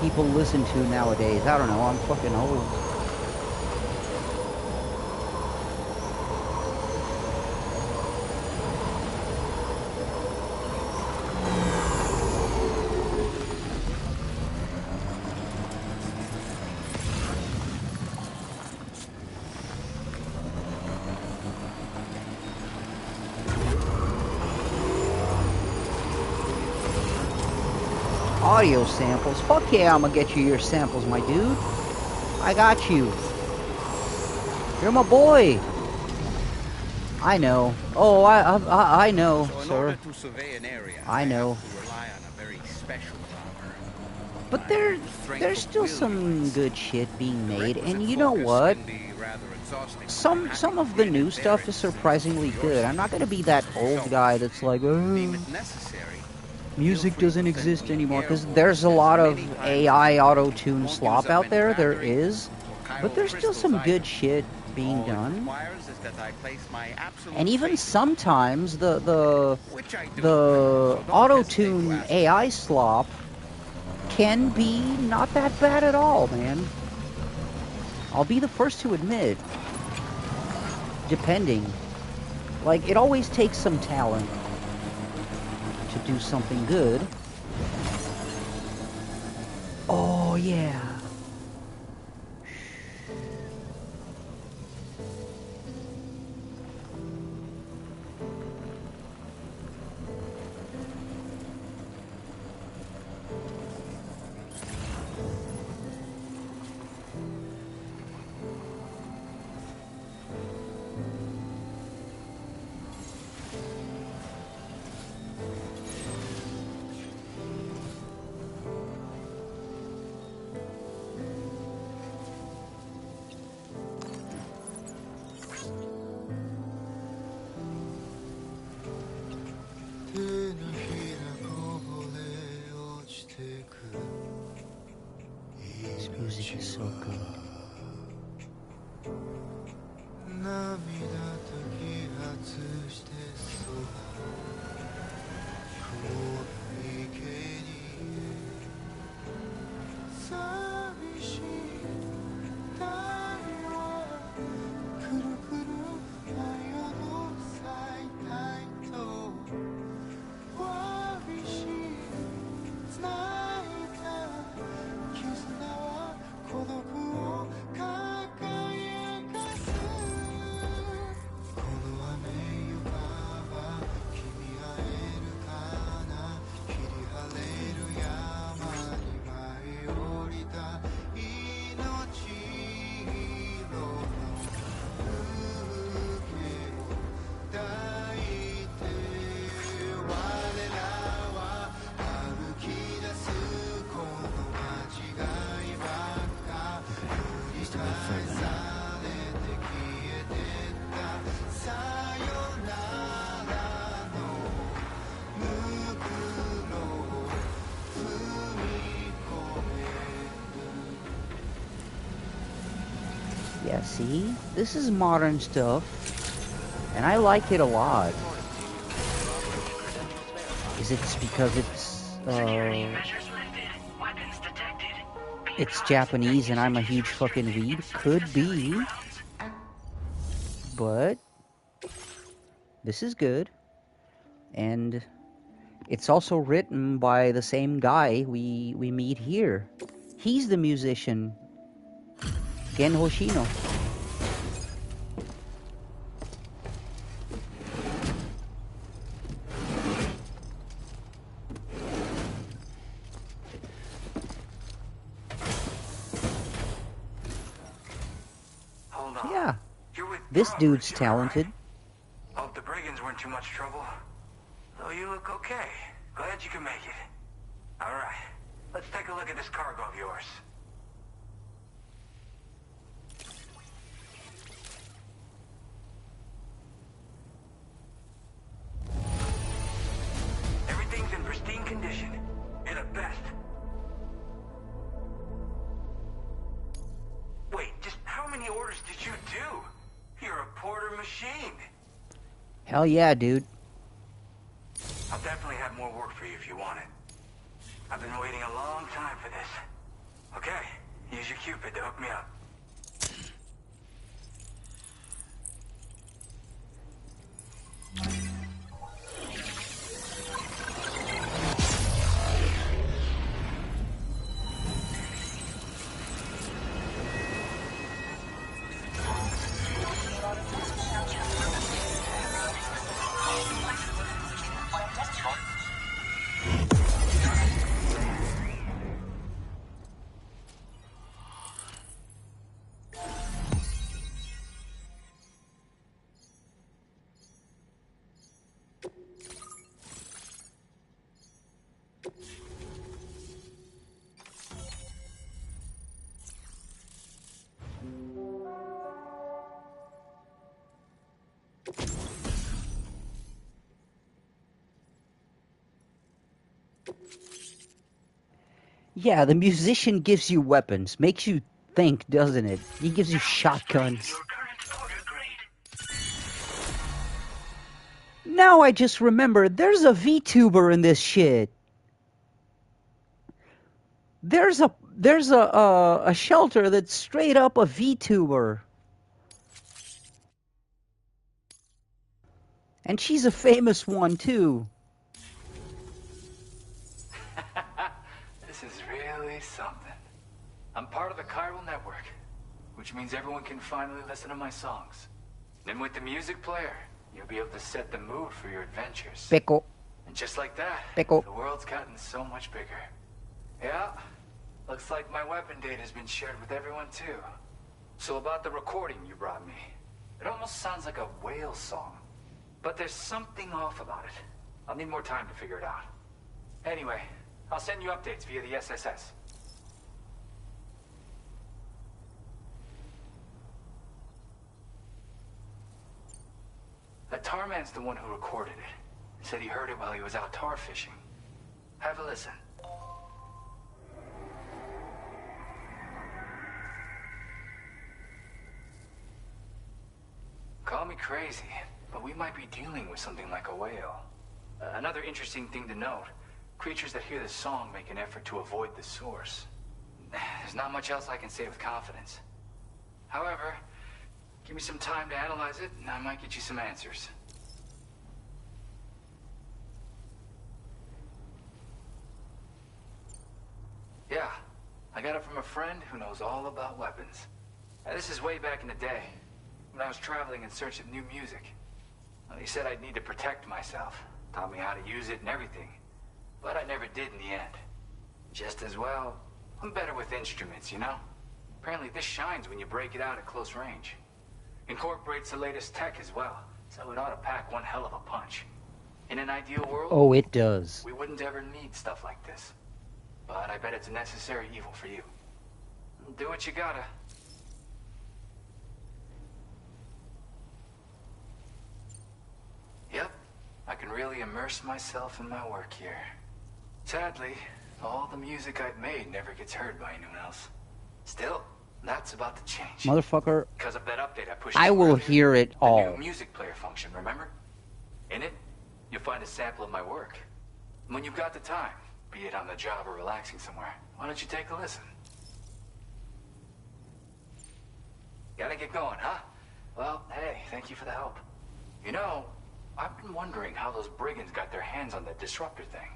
people listen to nowadays? I don't know. I'm fucking old. Audio samples. Fuck yeah, I'm gonna get you your samples, my dude. I got you. You're my boy. I know. Oh, I know, So in sir. order to survey an area, I know. have to rely on a very special power. But there's still some good shit being made, and you know what? Some of the new stuff is surprisingly good. I'm not gonna be that old guy that's like, music doesn't exist anymore, because there's a lot of AI auto-tune slop out there. There is, but there's still some good shit being done. And even sometimes the auto-tune AI slop can be not that bad at all, man. I'll be the first to admit. Depending. Like, it always takes some talent to do something good. Oh, yeah. This music is so good. Yeah, see? This is modern stuff. And I like it a lot. Is it because it's Japanese and I'm a huge fucking weeb? Could be. But this is good. And it's also written by the same guy we meet here. He's the musician, Gen Hoshino. Hold on. Yeah, You're with this Bravo, dude's right? talented. Hope the brigands weren't too much trouble. Though you look okay. Glad you can make it. Alright, let's take a look at this cargo of yours. Everything's in pristine condition. You're the best. Wait, just how many orders did you do? You're a porter machine. Hell yeah, dude. I'll definitely have more work for you if you want it. I've been waiting a long time for this. Okay, use your Cupid to hook me up. Yeah, the musician gives you weapons. Makes you think, doesn't it? He gives you shotguns. Now I just remembered, there's a VTuber in this shit. There's a shelter that's straight up a VTuber. And she's a famous one too. This is really something. I'm part of the chiral network, which means everyone can finally listen to my songs. And with the music player, you'll be able to set the mood for your adventures. Pickle. And just like that, Pickle. the world's gotten so much bigger. Yeah, looks like my weapon data has been shared with everyone too. So about the recording you brought me, it almost sounds like a whale song. But there's something off about it. I'll need more time to figure it out. Anyway, I'll send you updates via the SSS. The Tarman's the one who recorded it. Said he heard it while he was out tar fishing. Have a listen. Call me crazy, but we might be dealing with something like a whale. Another interesting thing to note, creatures that hear this song make an effort to avoid the source. There's not much else I can say with confidence. However, give me some time to analyze it, and I might get you some answers. Yeah, I got it from a friend who knows all about weapons. This is way back in the day, when I was traveling in search of new music. Well, he said I'd need to protect myself, taught me how to use it and everything. But I never did in the end. Just as well, I'm better with instruments, you know? Apparently this shines when you break it out at close range. Incorporates the latest tech as well, so it ought to pack one hell of a punch. In an ideal world, Oh, it does. we wouldn't ever need stuff like this. But I bet it's a necessary evil for you. Do what you gotta. Yep, I can really immerse myself in my work here. Sadly, all the music I've made never gets heard by anyone else. Still, that's about to change. Motherfucker, Because of that update I pushed I will earlier. hear it The all. new music player function, remember? In it, you'll find a sample of my work. When you've got the time, be it on the job or relaxing somewhere, why don't you take a listen? Gotta get going, huh? Well, hey, thank you for the help. You know, I've been wondering how those brigands got their hands on that disruptor thing.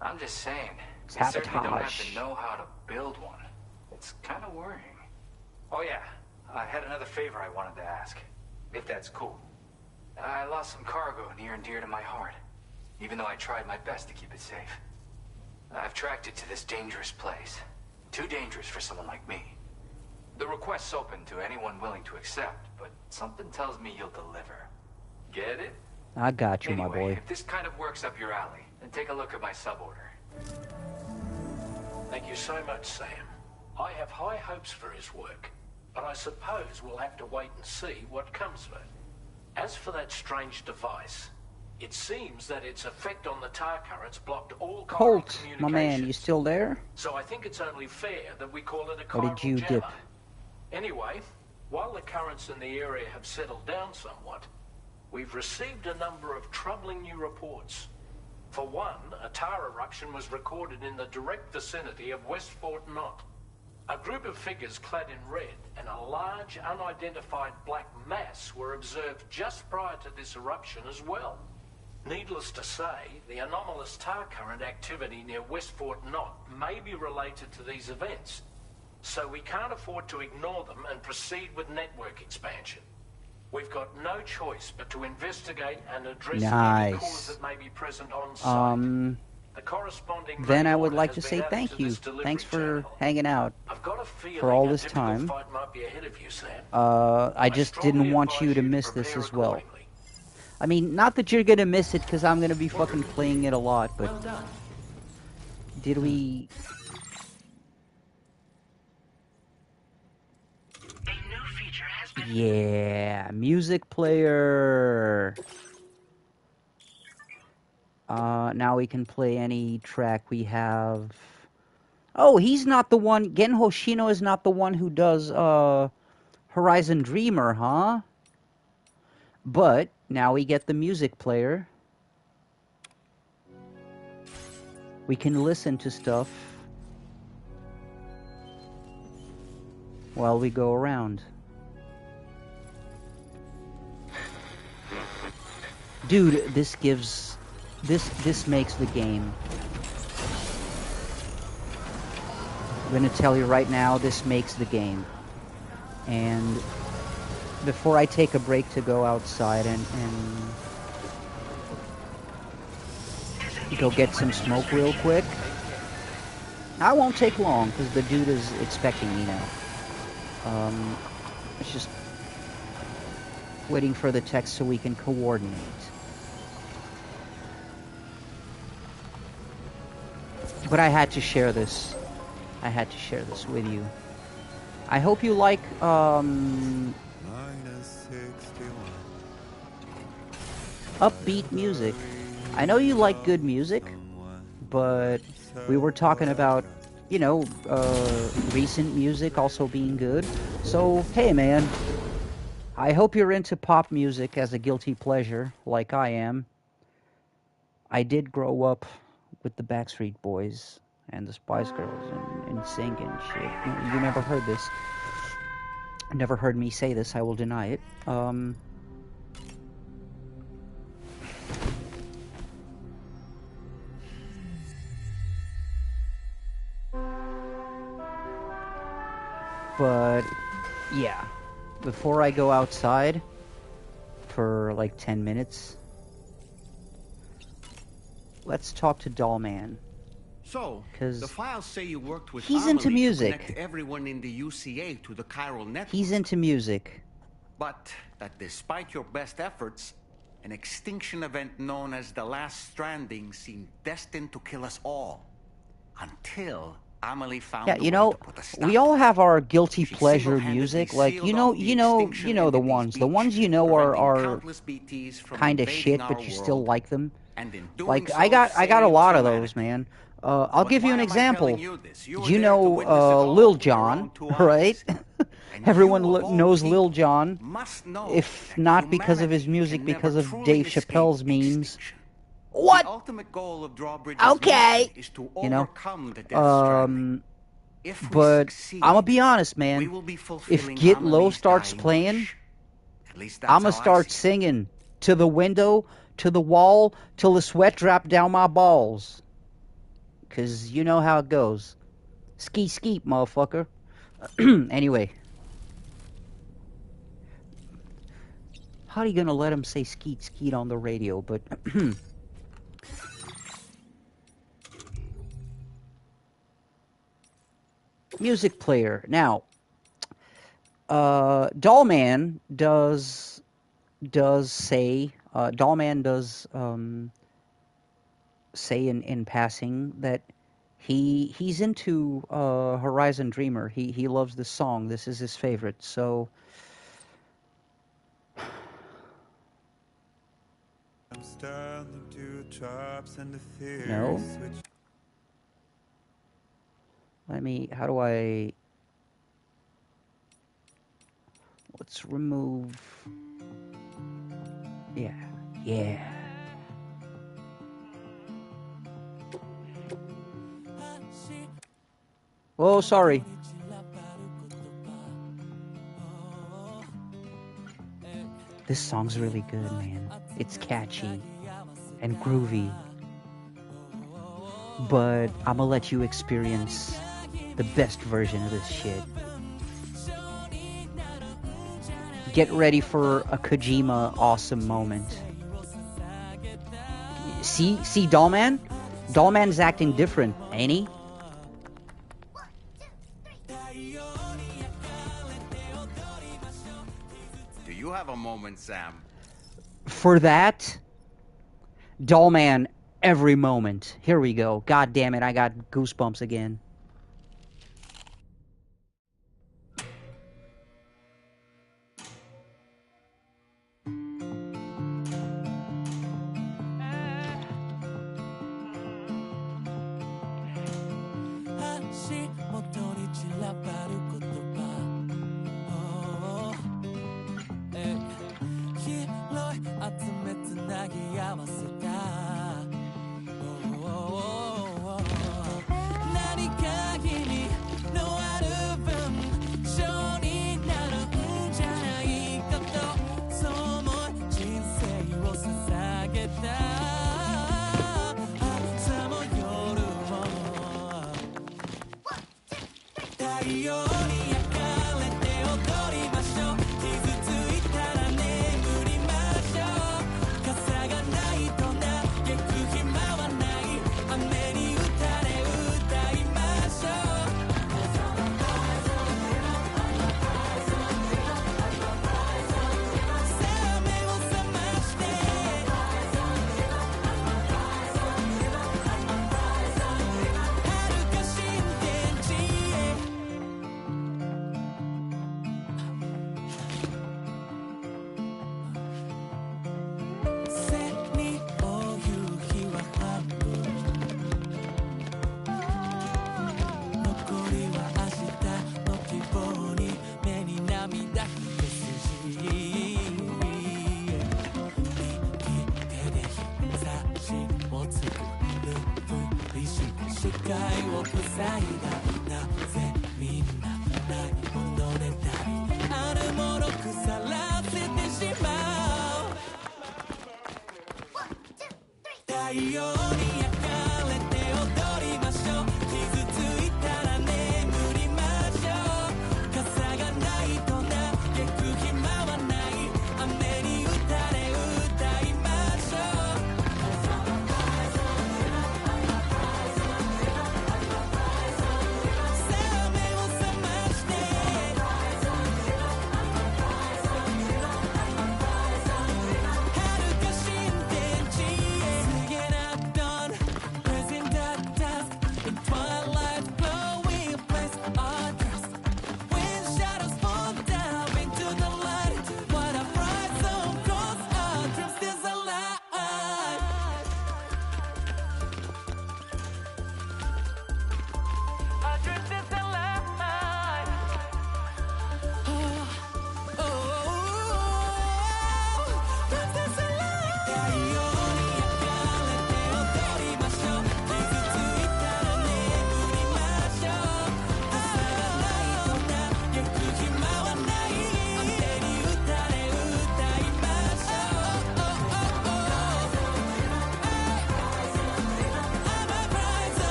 I'm just saying, they certainly don't have to know how to build one. It's kind of worrying. Oh yeah, I had another favor I wanted to ask, if that's cool. I lost some cargo near and dear to my heart, even though I tried my best to keep it safe. I've tracked it to this dangerous place. Too dangerous for someone like me. The request's open to anyone willing to accept, but something tells me you'll deliver. Get it? I got you, Anyway, my boy. if this kind of works up your alley, then take a look at my suborder. Thank you so much, Sam. I have high hopes for his work, but I suppose we'll have to wait and see what comes of it. As for that strange device, it seems that its effect on the tar currents blocked all chiral Colt, my communications. man, you still there? So I think it's only fair that we call it a Or chiral did you jammer. dip? Anyway, while the currents in the area have settled down somewhat, we've received a number of troubling new reports. For one, a tar eruption was recorded in the direct vicinity of West Fort Knot. A group of figures clad in red and a large unidentified black mass were observed just prior to this eruption as well. Needless to say, the anomalous tar current activity near West Fort Knot may be related to these events, so we can't afford to ignore them and proceed with network expansion. We've got no choice but to investigate and address any cause that may be present on site. The corresponding Then I would order like has to been say added thank to you. this delivery Thanks for channel. hanging out I've got a feeling for all a this difficult time. fight might be ahead of you, Sam. I just didn't want you to miss this as well. I mean, not that you're gonna miss it, because I'm gonna be fucking playing it a lot, but... Well done. Did we... Yeah, music player. Now we can play any track we have. Oh, he's not the one. Gen Hoshino is not the one who does Horizon Dreamer, huh? But now we get the music player. We can listen to stuff while we go around. Dude, this gives... This makes the game. I'm gonna tell you right now, this makes the game. And before I take a break to go outside and go get some smoke real quick, I won't take long, because the dude is expecting me now. It's just waiting for the text so we can coordinate. But I had to share this. I had to share this with you. I hope you like, upbeat music. I know you like good music, but we were talking about, you know, recent music also being good. So, hey man, I hope you're into pop music as a guilty pleasure, like I am. I did grow up with the Backstreet Boys and the Spice Girls and sing and shit. You never heard this. Never heard me say this, I will deny it. But, yeah. Before I go outside for like 10 minutes, let's talk to Dollman. So, the files say you worked with he's into Amelie music. to connect everyone in the UCA to the chiral network. He's into music. But that despite your best efforts, an extinction event known as the Last Stranding seemed destined to kill us all. Until Amelie found Yeah, a you way know, to put a stop. we all have our guilty She pleasure single-handedly music. Like, sealed you know, off the you know the extinction ones. entity's The ones you know preventing are countless BTs from kind of invading shit, our but you still world. like them. And in doing Like, so, I got a saved lot of humanity. those, man. I'll give you an why am I example. telling you this? You were You there to know witness it all Lil with your own Jon, 2 eyes. right? And Everyone you, of all knows people, Lil Jon, must know if that not because of his humanity music, can because never of truly Dave escape Chappelle's memes. extinction. What? The ultimate goal of Drawbridge's Okay. mission is to You know? overcome the Death Stranding. If we But succeed, I'm gonna be honest, man. we will be If fulfilling Get Low Amelie's starts dying playing, wish. At least that's I'm gonna how I start see it. singing to the window, to the wall, till the sweat drop down my balls. 'Cause you know how it goes. Skeet skeet, motherfucker. Anyway. How are you gonna let him say skeet skeet on the radio? But music player. Now, Dollman does say Dollman does say in passing that he's into Horizon Dreamer. He loves this song. This is his favorite. So no. Let me. How do I? Let's remove. Yeah. Yeah. Oh, sorry. This song's really good, man. It's catchy and groovy. But I'm gonna let you experience the best version of this shit. Get ready for a Kojima awesome moment. See Dollman? Dollman's acting different, ain't he? Do you have a moment, Sam? For that, Dollman every moment. Here we go. God damn it, I got goosebumps again.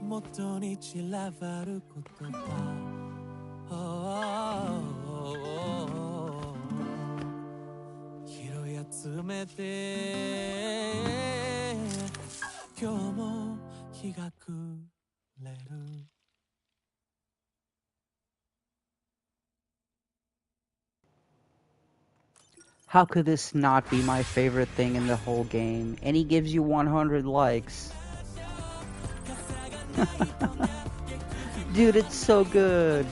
元に散らばる言葉拾い集めて今日も日が暮れる How could this not be my favorite thing in the whole game? And he gives you 100 likes. Dude, it's so good.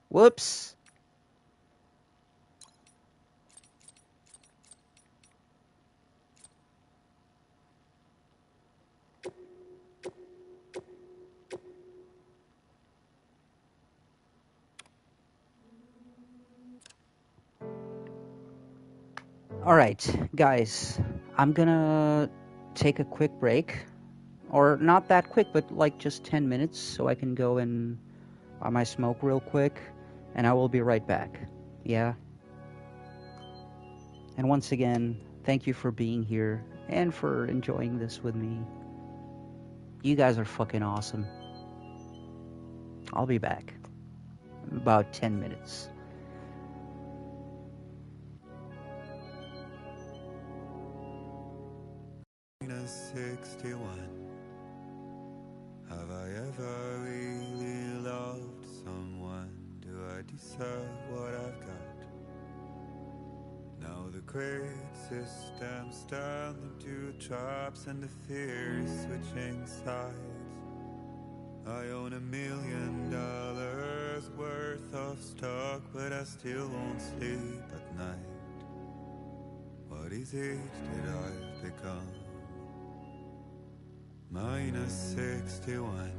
Whoops. Alright, guys, I'm gonna take a quick break. Or not that quick, but like just 10 minutes so I can go and buy my smoke real quick. And I will be right back. Yeah? And once again, thank you for being here and for enjoying this with me. You guys are fucking awesome. I'll be back in about 10 minutes. -61. Have I ever really loved someone? Do I deserve what I've got? Now the great systems turn into traps and the fear is switching sides. I own $1 million worth of stock, but I still won't sleep at night. What is it that I've become? -61.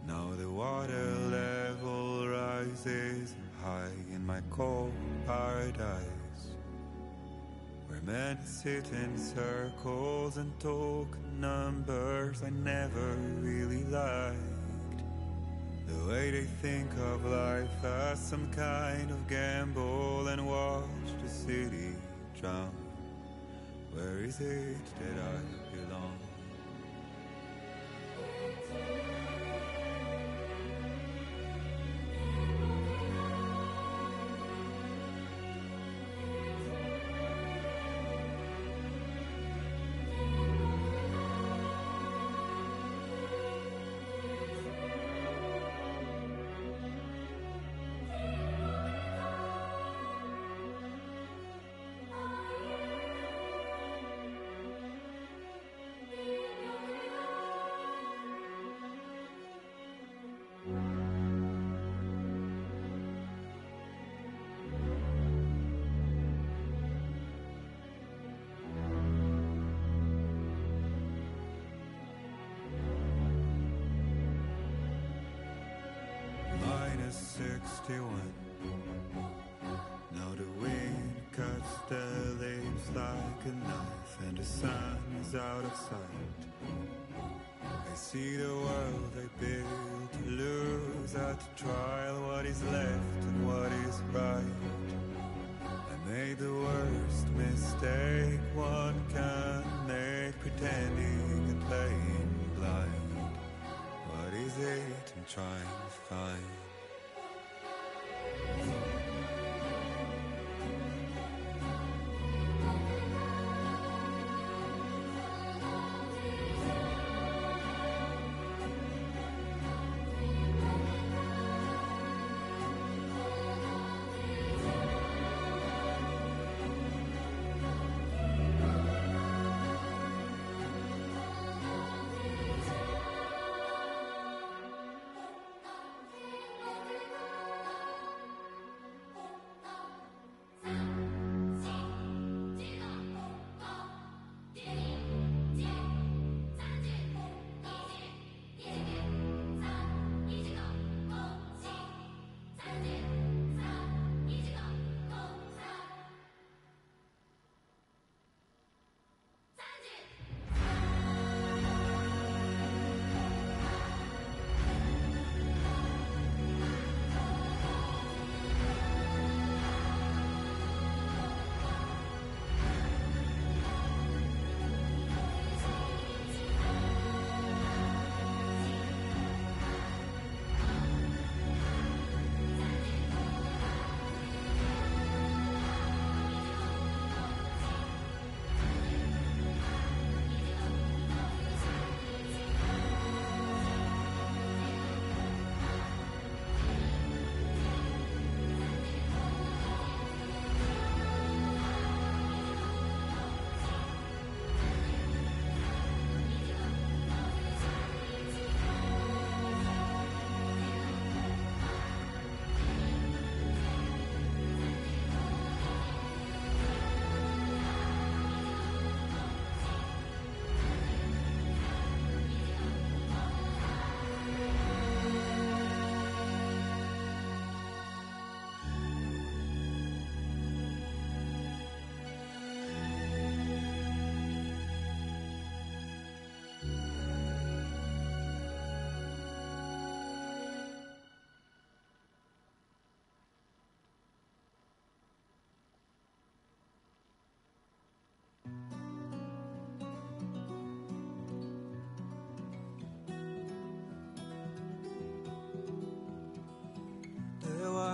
Now the water level rises high in my cold paradise, where men sit in circles and talk numbers I never really liked. The way they think of life as some kind of gamble and watch the city drown. Where is it that I belong? -61. Now the wind cuts the leaves like a knife and the sun is out of sight. I see the world I built to lose at the trial, what is left and what is right. I made the worst mistake one can make, pretending and playing blind. What is it I'm trying to find?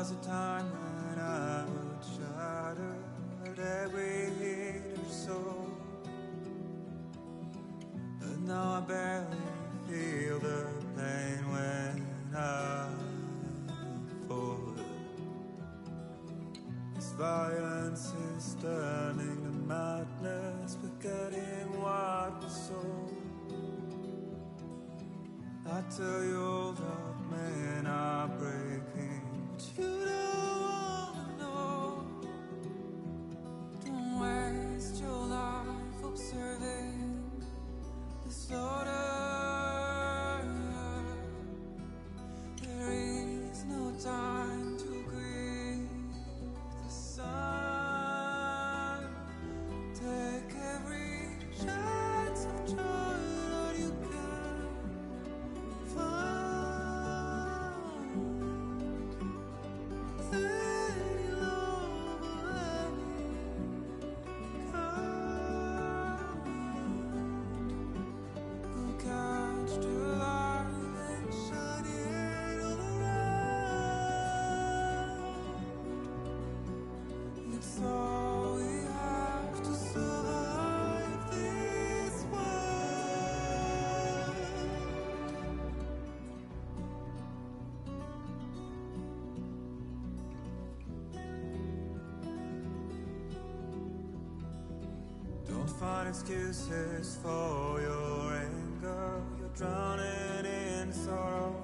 was a time when I would shatter at every hit or so, but now I barely feel the pain when I fall. This violence is turning to madness, forgetting what was sold. I tell you all that men are breaking, but you don't wanna know. Don't waste your life observing the slaughter. There is no time to grieve the sun. Take every chance of joy that you can find. Any love of any kind will catch the light and shine it all around. It's all we have to survive this world. Don't find excuses for your anger. You're drowning in sorrow,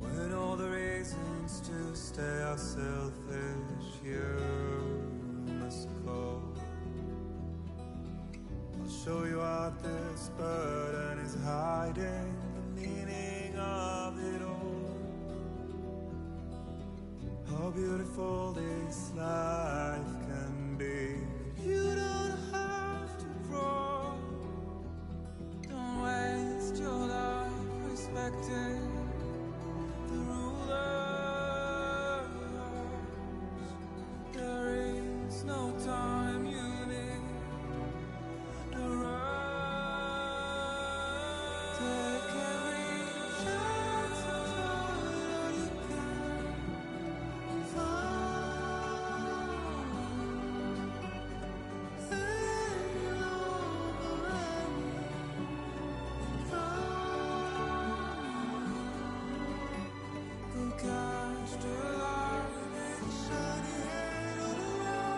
when all the reasons to stay are selfish. You must go. I'll show you what this burden is hiding, the meaning of it all. How beautiful this life can be. You don't have to grow. Don't waste your life respecting the rulers. There is no time you need to run. Take every chance of joy that you can find. Any love of any kind will catch the light and shine it all around.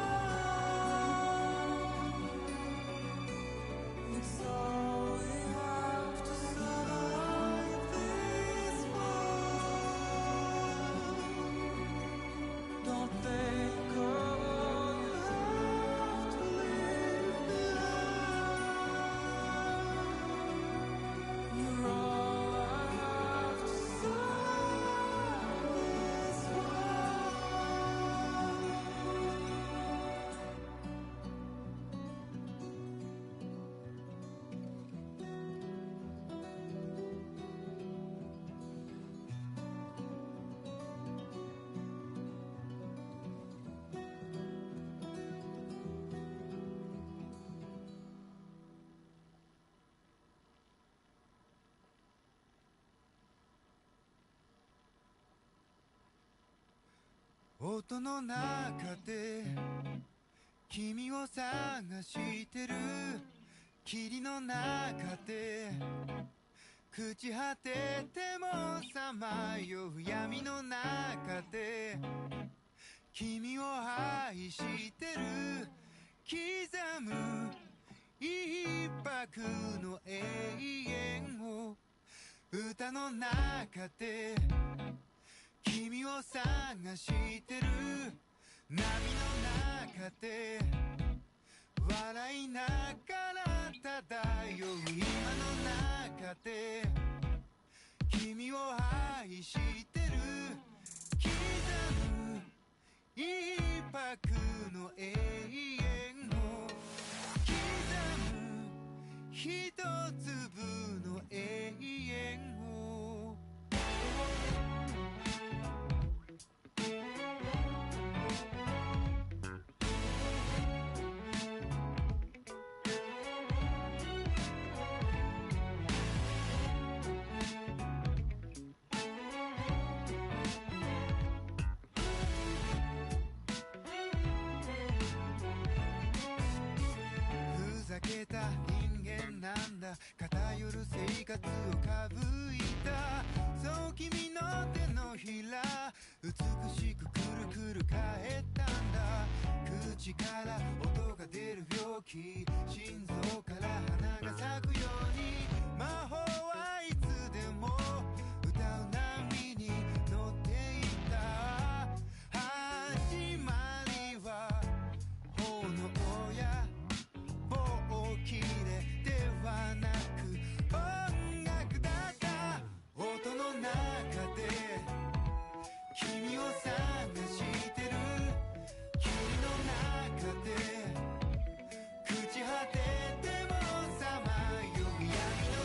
It's all we have to survive this world. Don't think of all you have to leave behind. You're all I have to survive this音の中で君を探してる、霧の中で朽ち果ててもさまよう闇の中で君を愛してる、刻む一拍の永遠を歌の中で君を探してる、波の中で笑いながら漂う今の中で君を愛してる、刻む一拍の永遠を刻む一粒の永遠を頼る生活をかぶいたそう君の手のひら美しくくるくる返ったんだ口から音が出る病気心臓から花が咲くように魔法はいつでも歌う波に乗っていた始まりは炎や棒切れではなく音楽だった音の中で君を探してる君の中で朽ち果ててもさまよう闇の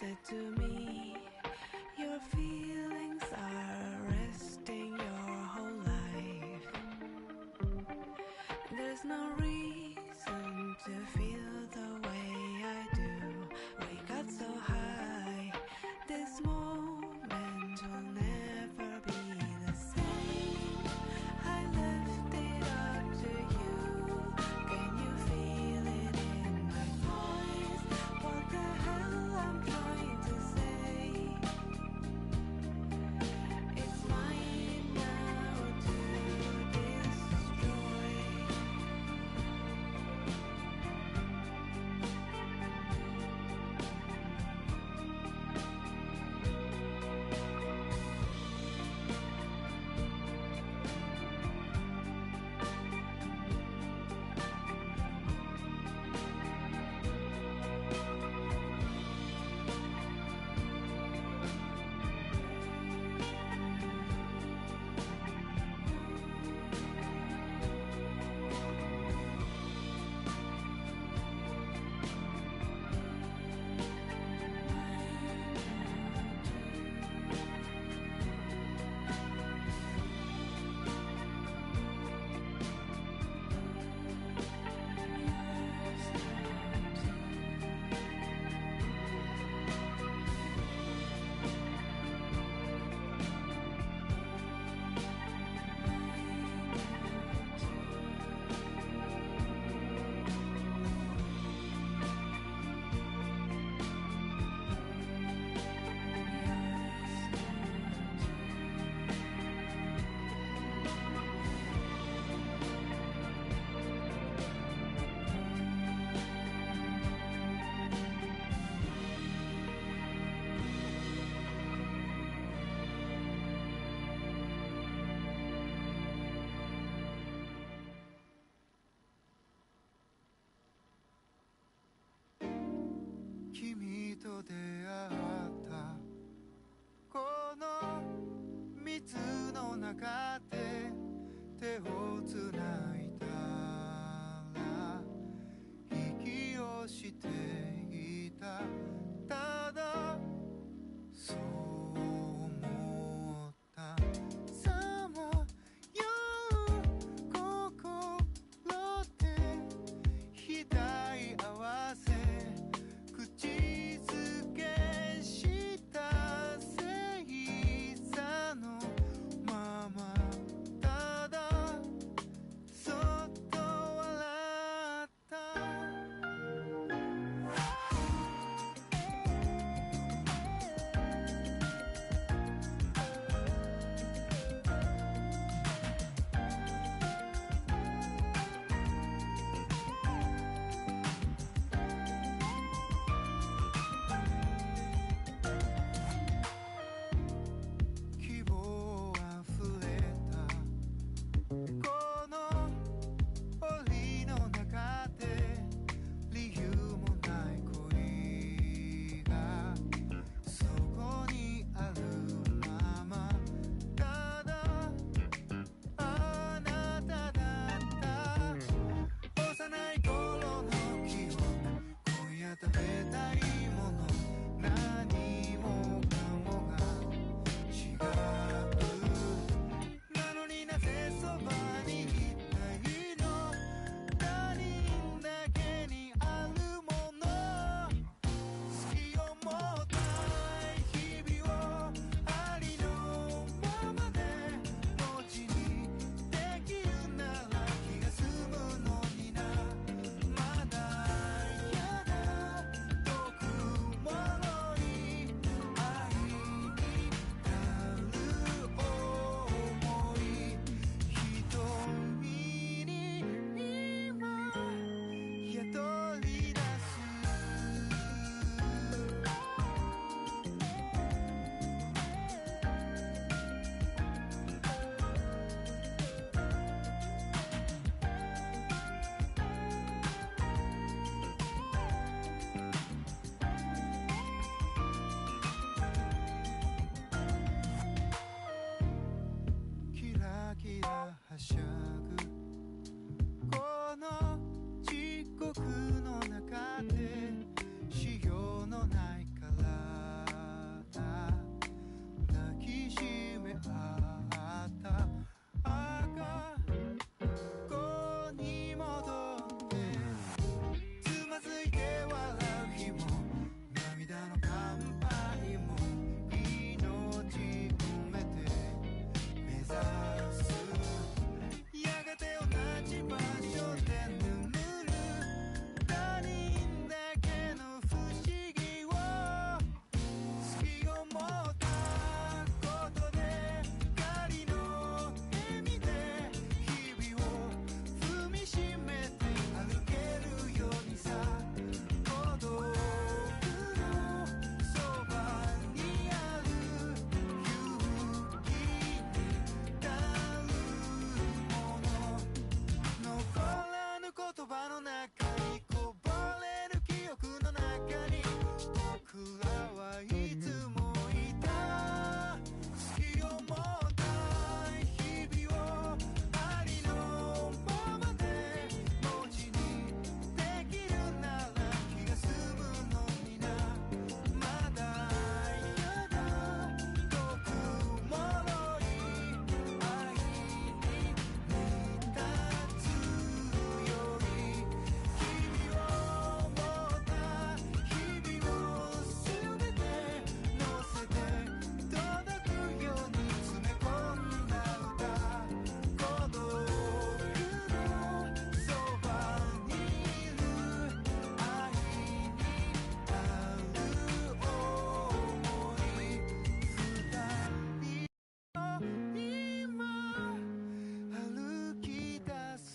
said to me, your feelings are arresting your whole life. There's no reason to feel the way I do. We got so high, this moment will never be the same. I left it up to you. Can you feel it in my voice? What the hell I'm trying to say?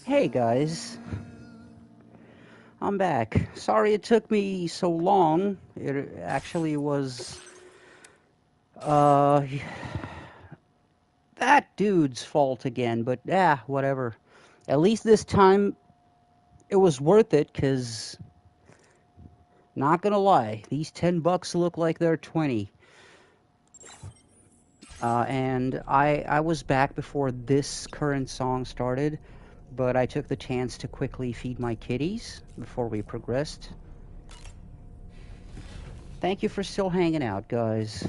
Hey guys, I'm back. Sorry it took me so long. It actually was that dude's fault again, but whatever. At least this time it was worth it, 'cause not gonna lie, these $10 look like they're 20. And I was back before this current song started, but I took the chance to quickly feed my kitties before we progressed. Thank you for still hanging out, guys.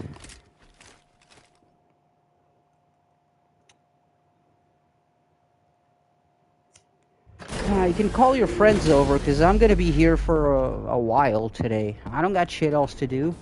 You can call your friends over, because I'm going to be here for a while today. I don't got shit else to do.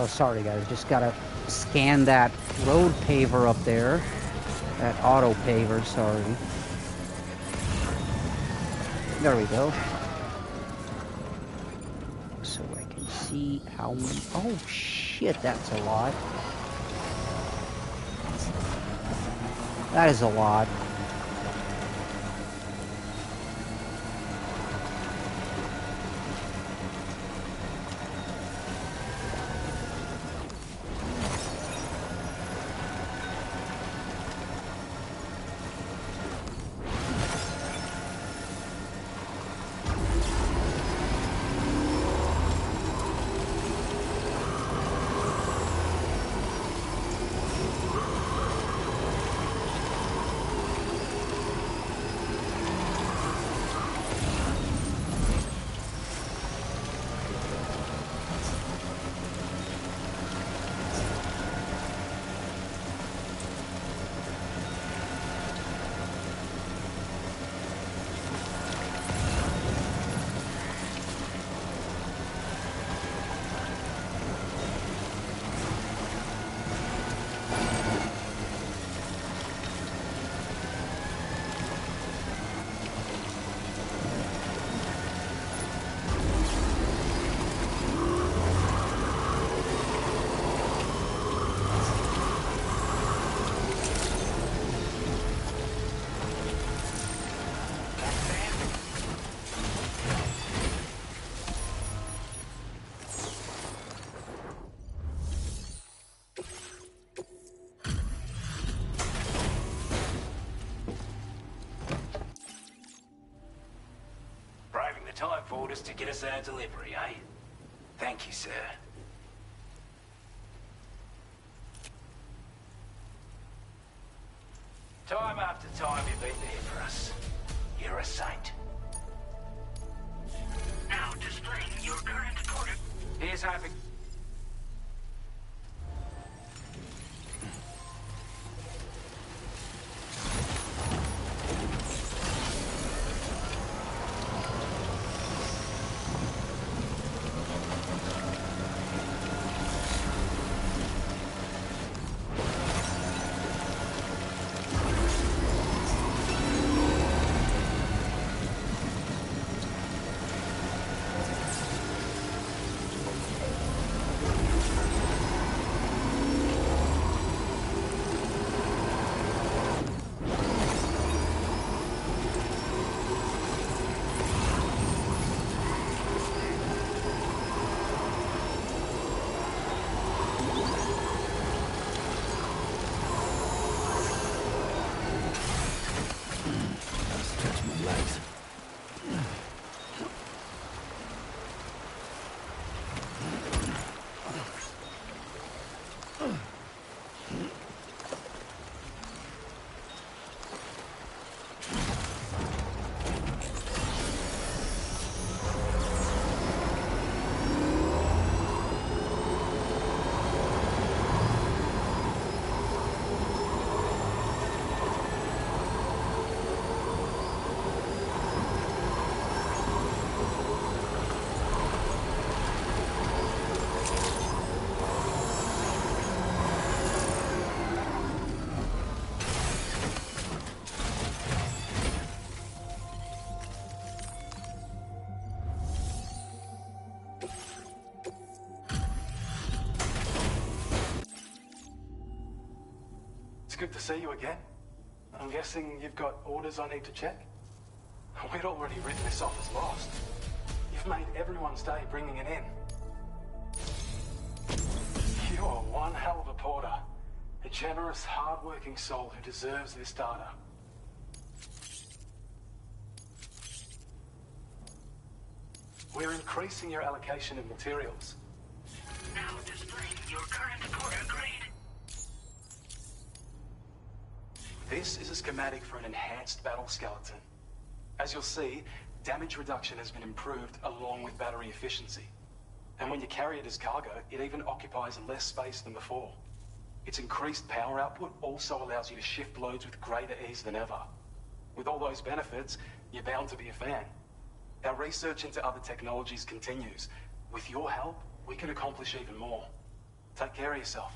Sorry guys, just gotta scan that road paver up there. That auto paver, sorry. There we go. So I can see how many... Oh shit, that's a lot. That is a lot. just to get us our delivery, eh? Thank you, sir. Time after time you've been there for us. You're a saint. Now displaying your current order. Here's hoping. Good to see you again. I'm guessing you've got orders I need to check? We'd already written this off as lost. You've made everyone's day bringing it in. You are one hell of a porter. A generous, hard-working soul who deserves this data. We're increasing your allocation of materials. Now displaying your current order grade. This is a schematic for an enhanced battle skeleton. As you'll see, damage reduction has been improved along with battery efficiency. And when you carry it as cargo, it even occupies less space than before. Its increased power output also allows you to shift loads with greater ease than ever. With all those benefits, you're bound to be a fan. Our research into other technologies continues. With your help, we can accomplish even more. Take care of yourself.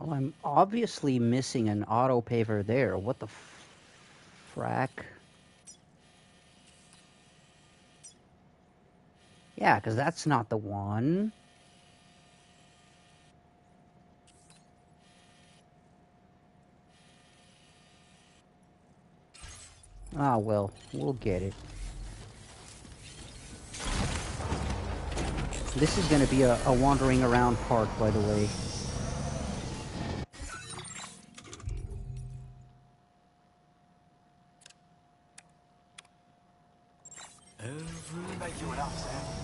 Well, I'm obviously missing an auto paver there. What the frack? Yeah, because that's not the one. Ah, well, we'll get it. This is going to be a wandering around part, by the way. Thank you enough, Sam.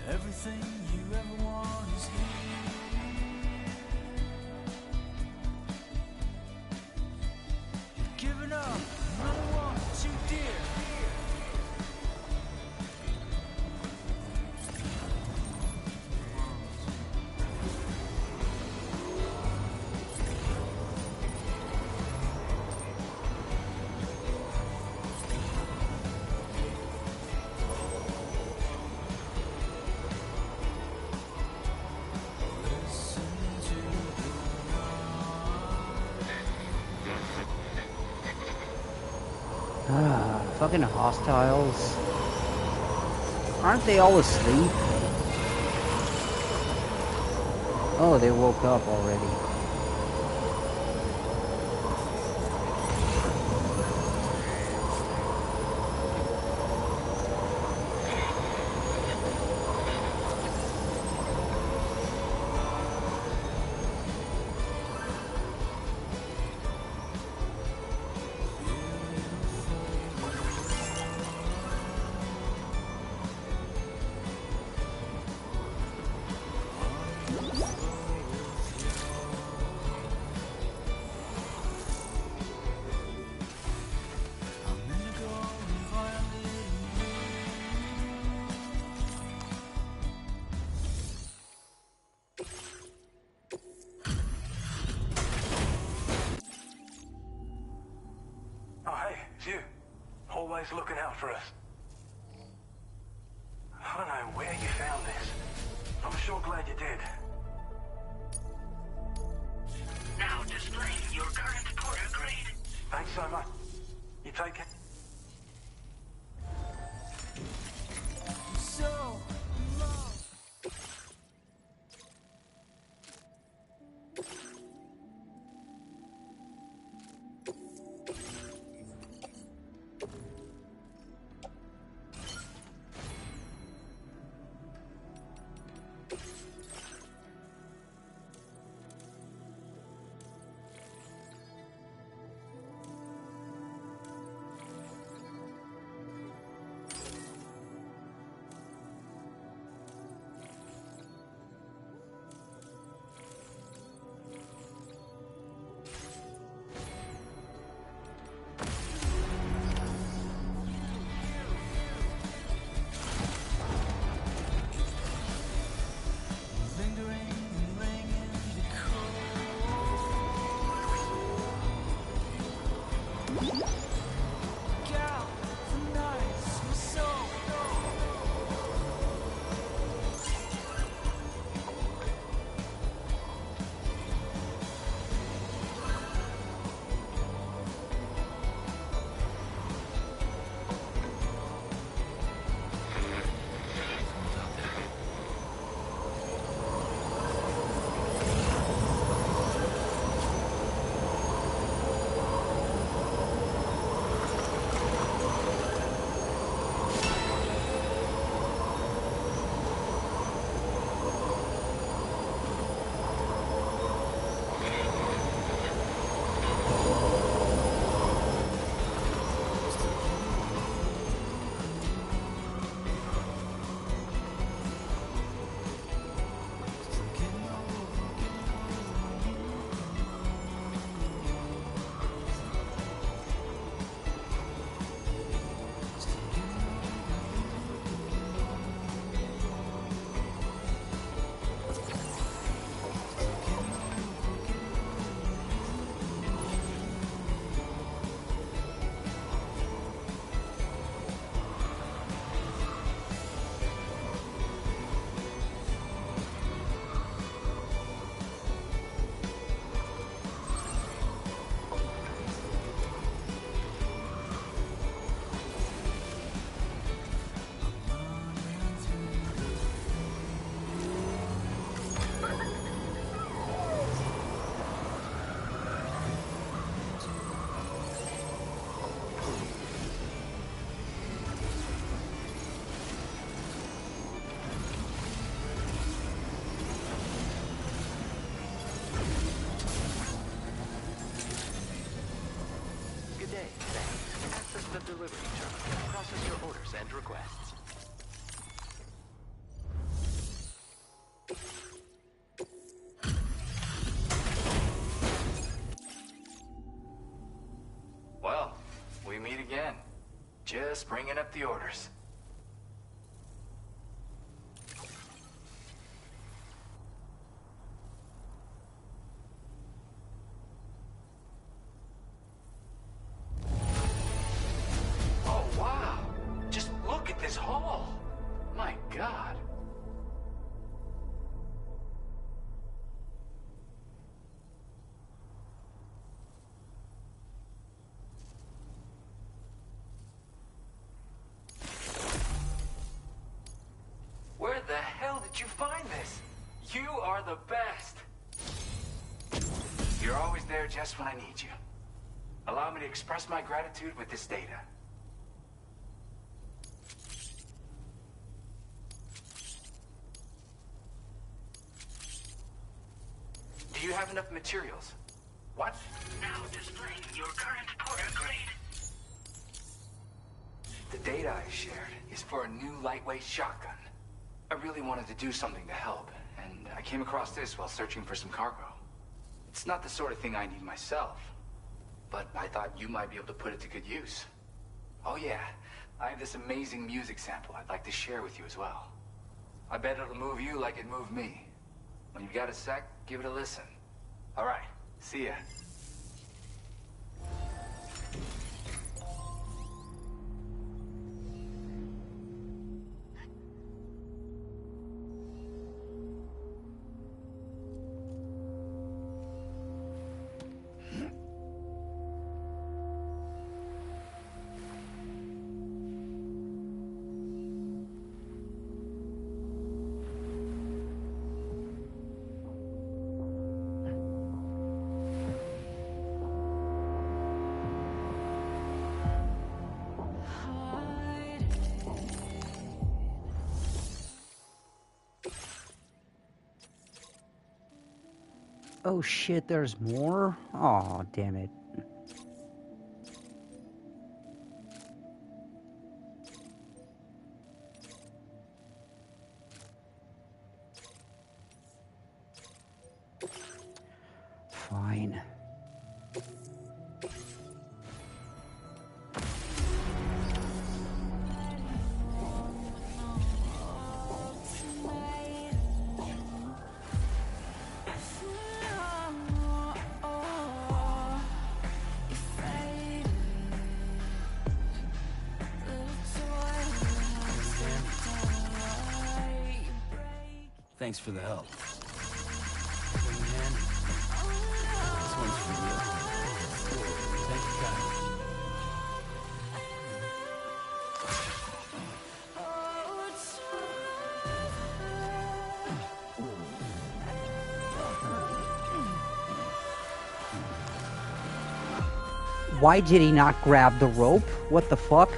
Everything you ever want is here. Giving up, no one too dear. Ah, fucking hostiles. Aren't they all asleep? Oh, they woke up already. Always looking out for us. I don't know where you found this. I'm sure glad you did. Now displaying your current porter grade. Thanks so much. You take care. So delivery terminal to process your orders and requests. Well, we meet again. Just bringing up the orders. Oh, wow! Just look at this hall! My God. Where the hell did you find this? You are the best. You're always there just when I need you. Allow me to express my gratitude with this data. Do you have enough materials? What? Now displaying your current Porter grade. The data I shared is for a new lightweight shotgun. I really wanted to do something to help, and I came across this while searching for some cargo. It's not the sort of thing I need myself, but I thought you might be able to put it to good use. Oh yeah, I have this amazing music sample I'd like to share with you as well. I bet it'll move you like it moved me. When you've got a sec, give it a listen. All right, see ya. Oh shit, there's more? Aw, damn it. Fine. Thanks for the help. Man, this one's for you. Thank you, Kyle. Why did he not grab the rope? What the fuck?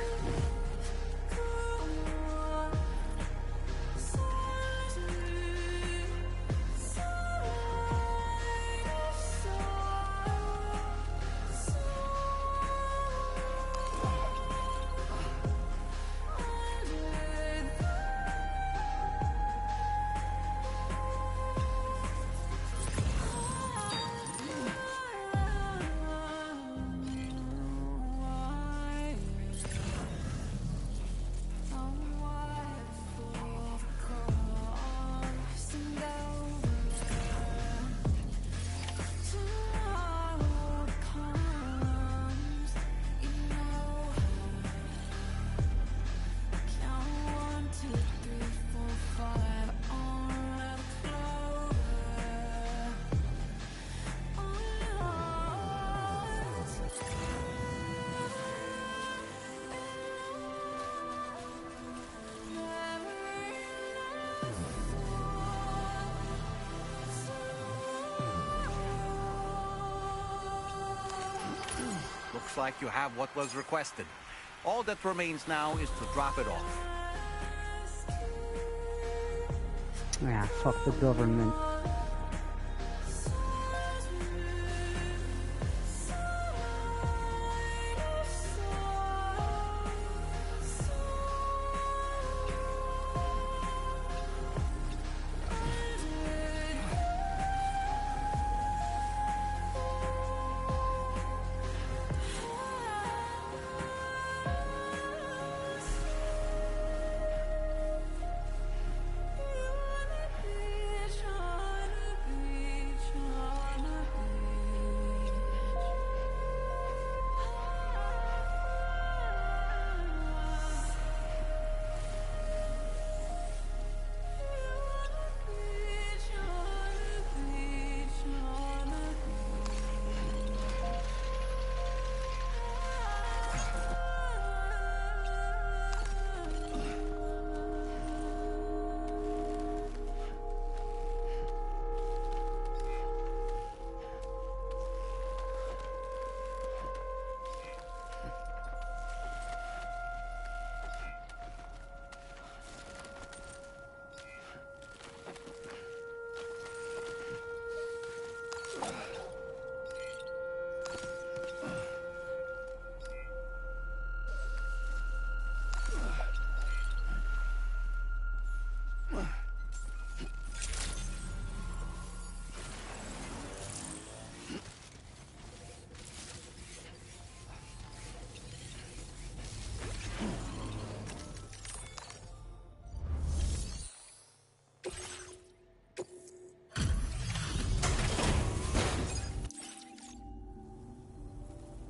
Looks like you have what was requested. All that remains now is to drop it off. Ah, fuck the government.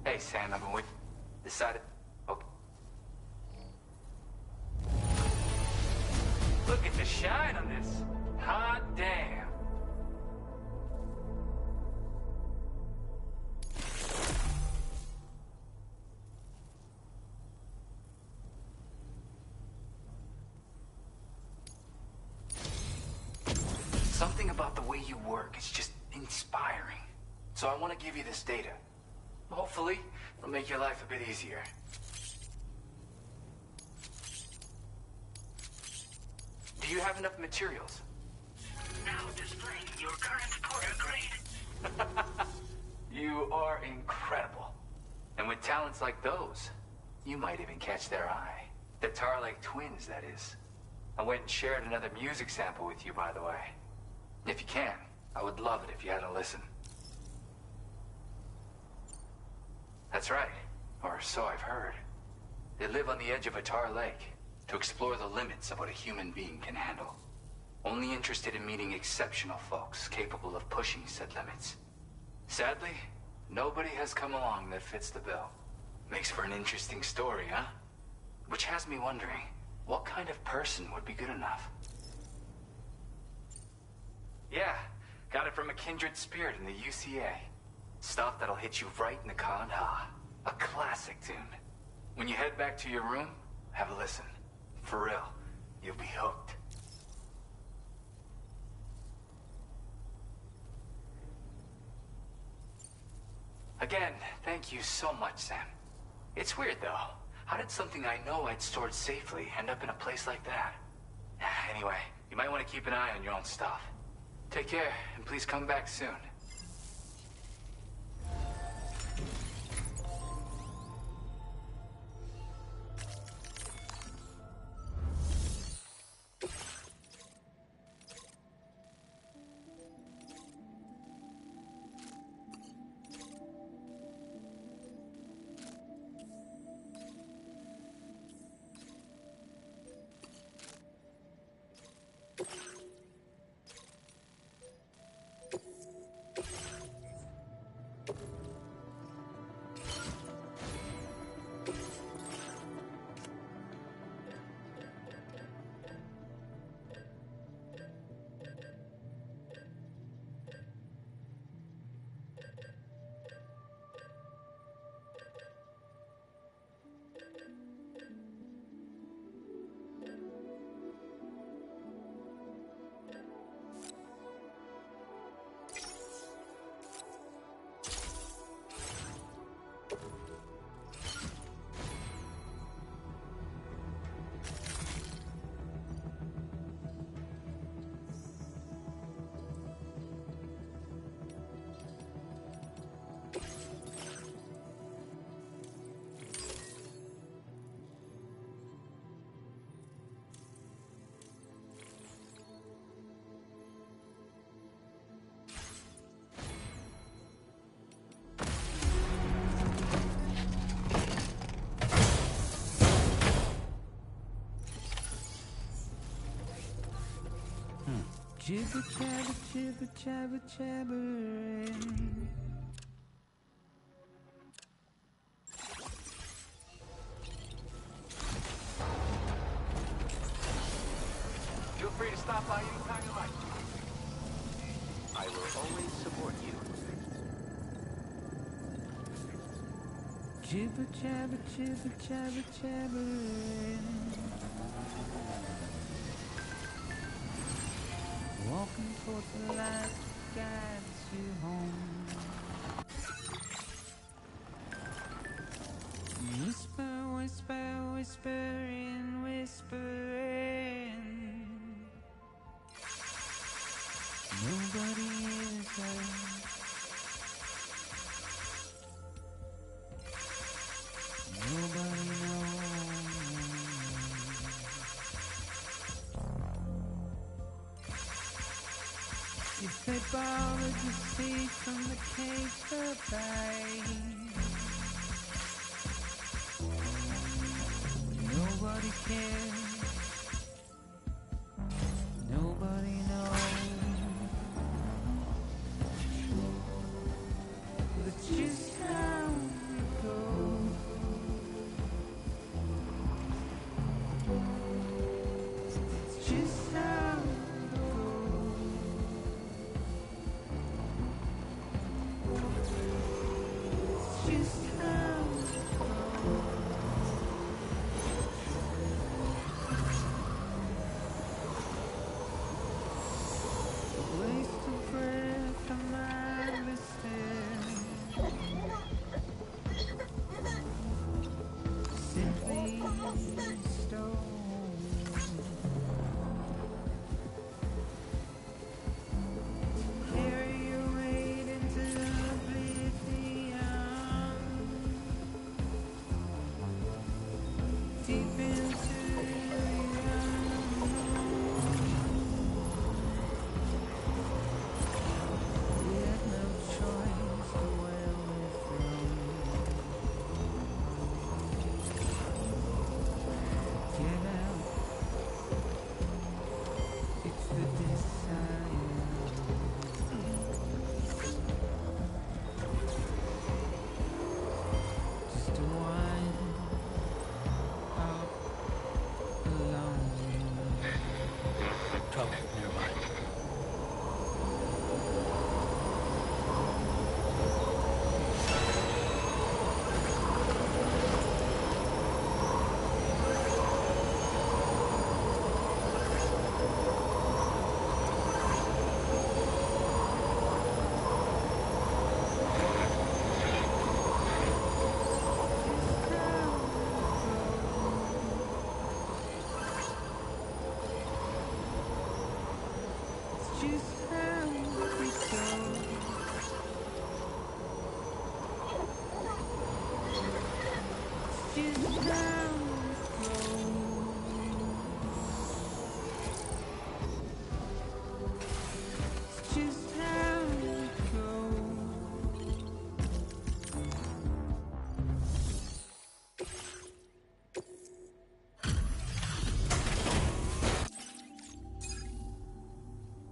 Hey, Sam, I've been waiting. Decided... Okay. Look at the shine on this. Hot damn. Something about the way you work is just inspiring. So I want to give you this data. Hopefully, it'll make your life a bit easier. Do you have enough materials? Now displaying your current Porter grade. You are incredible. And with talents like those, you might even catch their eye. The Tar Lake twins, that is. I went and shared another music sample with you, by the way. If you can, I would love it if you had a listen. That's right, or so I've heard. They live on the edge of a tar lake to explore the limits of what a human being can handle. Only interested in meeting exceptional folks capable of pushing said limits. Sadly, nobody has come along that fits the bill. Makes for an interesting story, huh? Which has me wondering, what kind of person would be good enough? Yeah, got it from a kindred spirit in the UCA. Stuff that'll hit you right in the Kandha. A classic tune. When you head back to your room, have a listen. For real, you'll be hooked. Again, thank you so much, Sam. It's weird, though. How did something I know I'd stored safely end up in a place like that? Anyway, you might want to keep an eye on your own stuff. Take care, and please come back soon. Jibber jabber, jibber jabber, jabbering. Feel free to stop by anytime you like. I will always support you. Jibber jabber, jibber jabber, jabbering. Walking towards the light guides you home. Whisper, whisper, whispering, whispering. Nobody is there. Nobody knows. If they borrowed the seed from the cage to buy, nobody cares. Nobody knows. But just how you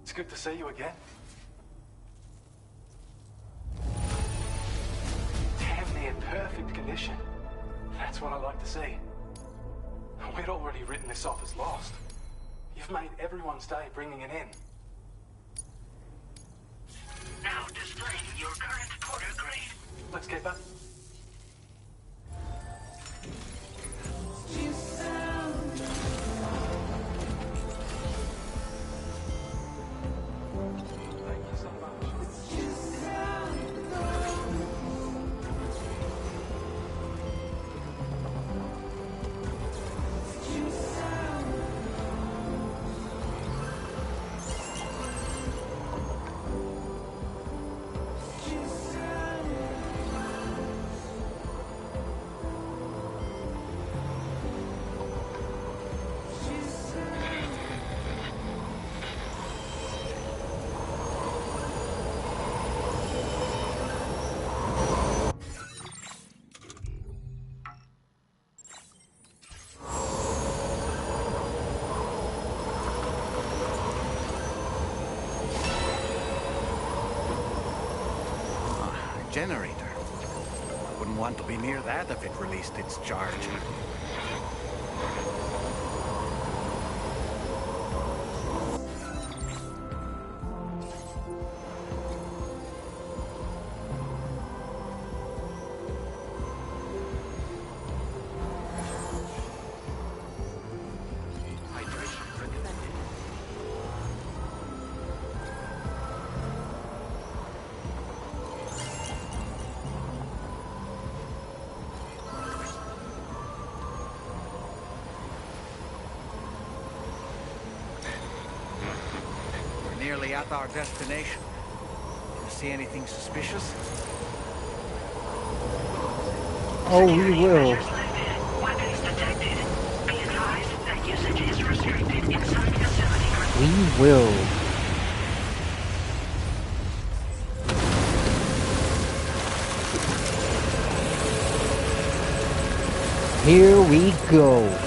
It's good to see you again. Damn near perfect condition. That's what I like to see. We'd already written this off as lost. You've made everyone's day bringing it in. Now displaying your current Porter grade. Let's get back. Generator. I wouldn't want to be near that if it released its charge. Nearly at our destination. You see anything suspicious? Oh, we will. Weapons detected. Be advised that usage is restricted inside facility. We will. Here we go.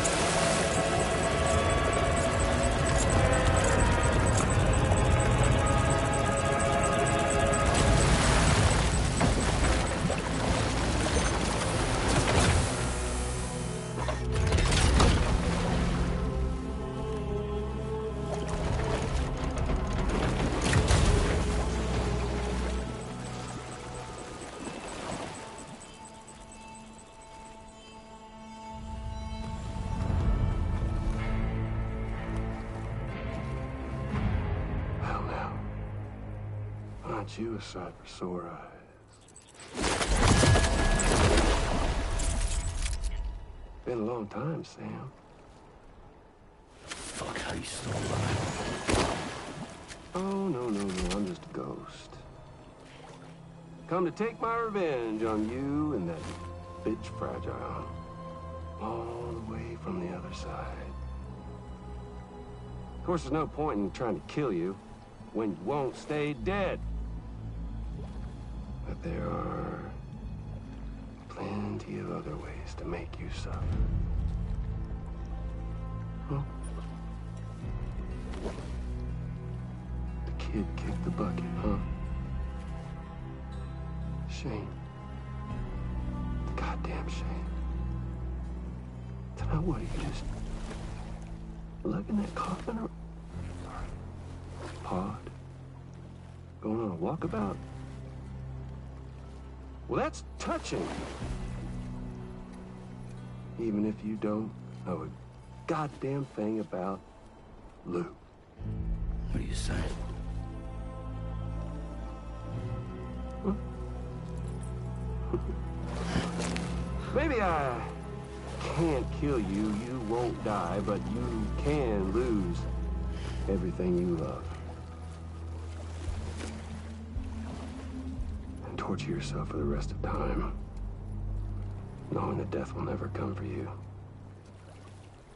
Aren't you a sight for sore eyes? been a long time, Sam. Fuck, how you still alive? Oh, no, I'm just a ghost. Come to take my revenge on you and that bitch Fragile. All the way from the other side. Of course, there's no point in trying to kill you when you won't stay dead. But there are plenty of other ways to make you suffer. Huh? The kid kicked the bucket, huh? Shame. Goddamn shame. Tonight, what, you just lugging that coffin around? Pod? Going on a walkabout? Well, that's touching. Even if you don't know a goddamn thing about Luke. What are you saying? Huh? Maybe I can't kill you, you won't die, but you can lose everything you love. And torture yourself for the rest of time, knowing that death will never come for you.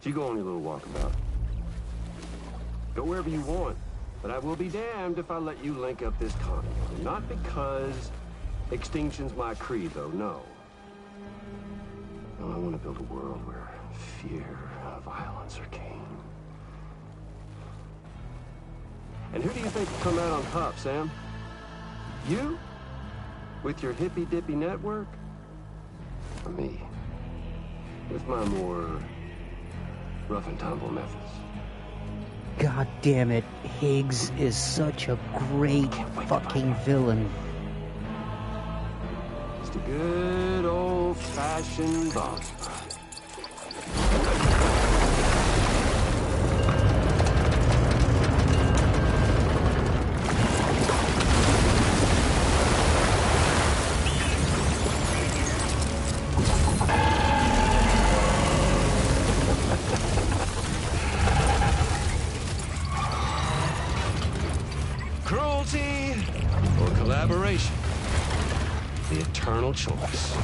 So you go on your little walkabout. Go wherever you want, but I will be damned if I let you link up this continuity. Not because extinction's my creed, though, no. No, I want to build a world where fear and violence are king. And who do you think will come out on top, Sam? You? With your hippy-dippy network? Or me? With my more rough-and-tumble methods? God damn it, Higgs is such a great fucking villain. Just a good old-fashioned boss fight. Cruelty or collaboration? The eternal choice.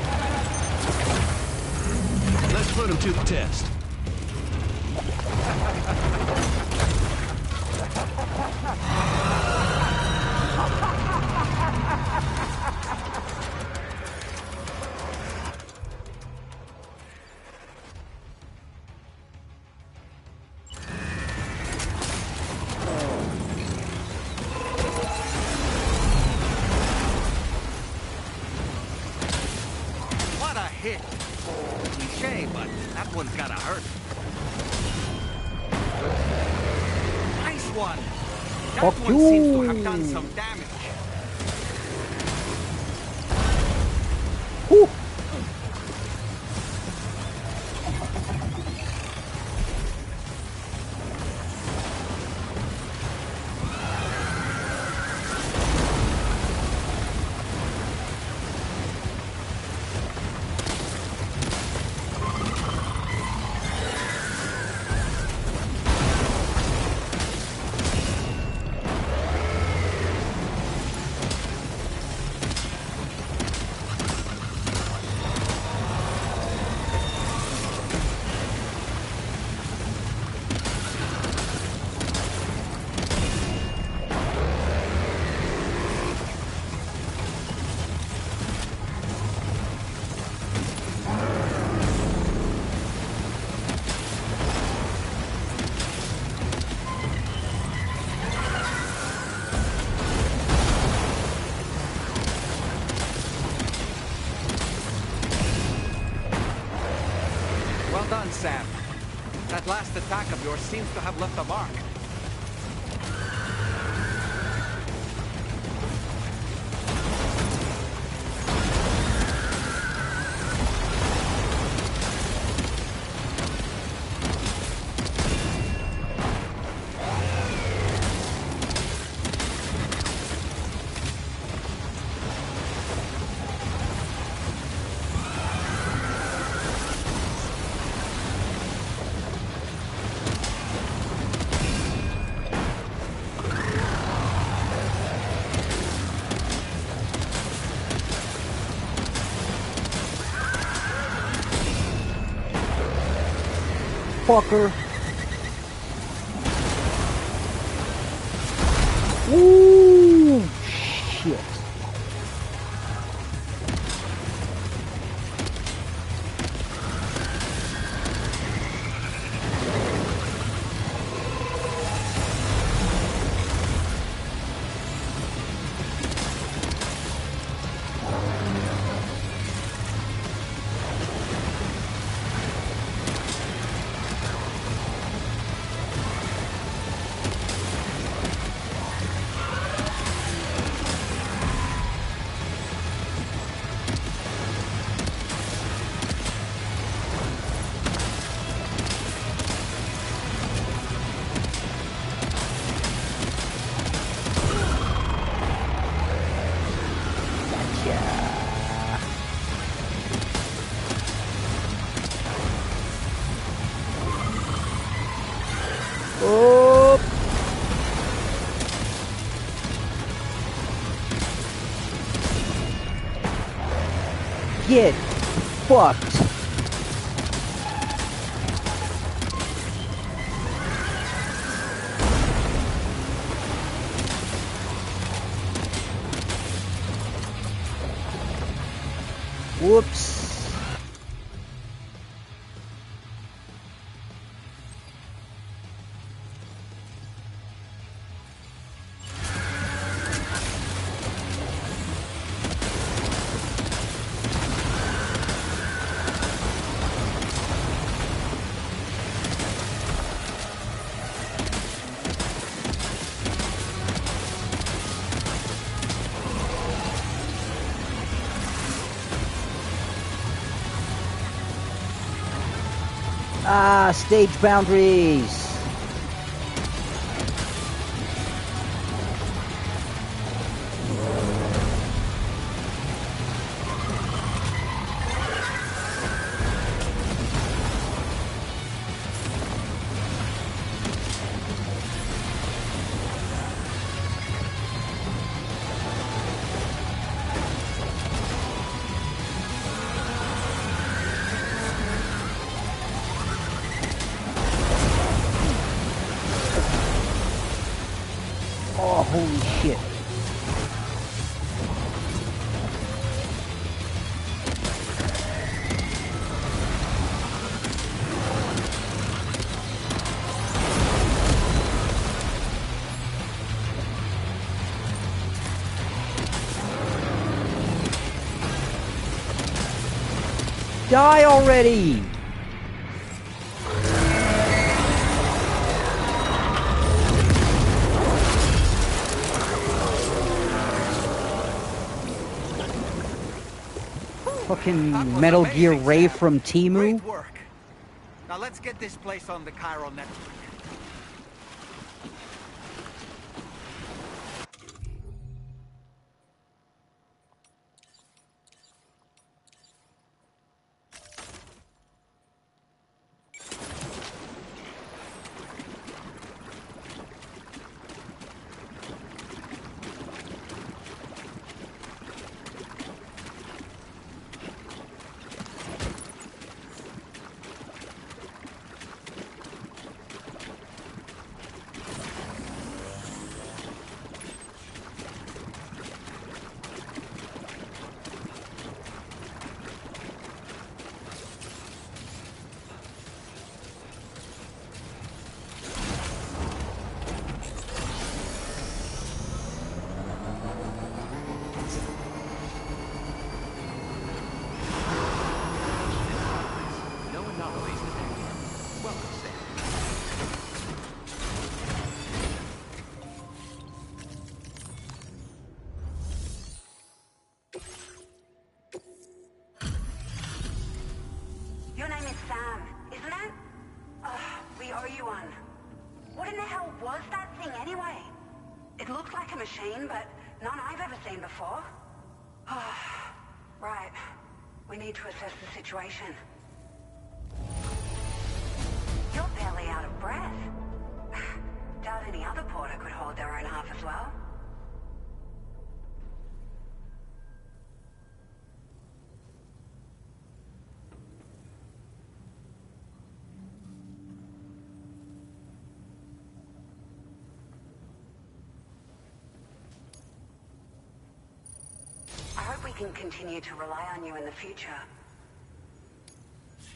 Let's put him to the test. What a hit! Cliche, but that one's gotta hurt. Nice one! That Fuck one you. seems to have done some damage. Whew. Well done, Sam. That last attack of yours seems to have left a mark. motherfucker. Ooh, shit. Oh. Get fucked. Whoops. Ah, stage boundaries. Oh, holy shit. Die already! Fucking Metal Gear Ray from Temu. Great work. Now let's get this place on the Chiral network. Your name is Sam, isn't it? We owe you one. What in the hell was that thing anyway? It looks like a machine, but none I've ever seen before. Right. We need to assess the situation. You're barely out of breath. Doubt any other porter could hold their own half as well. can continue to rely on you in the future.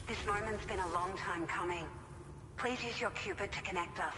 This moment's been a long time coming. Please use your Cupid to connect us.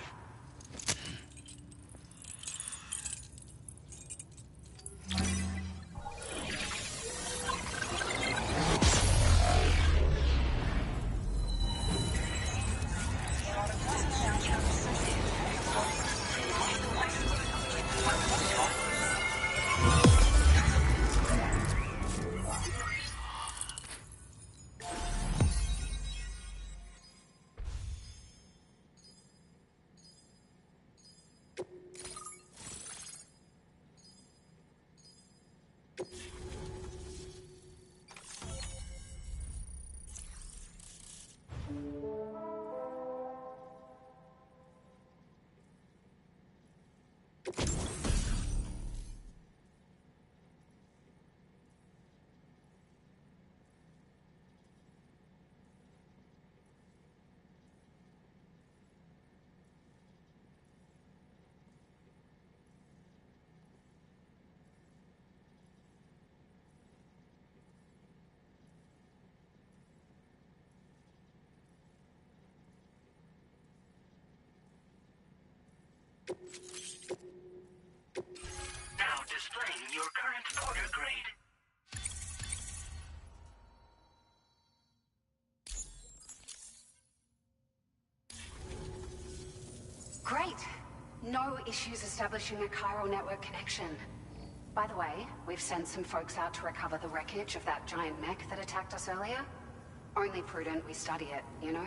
Now displaying your current porter grade. Great! No issues establishing a chiral network connection. By the way, we've sent some folks out to recover the wreckage of that giant mech that attacked us earlier. Only prudent we study it, you know?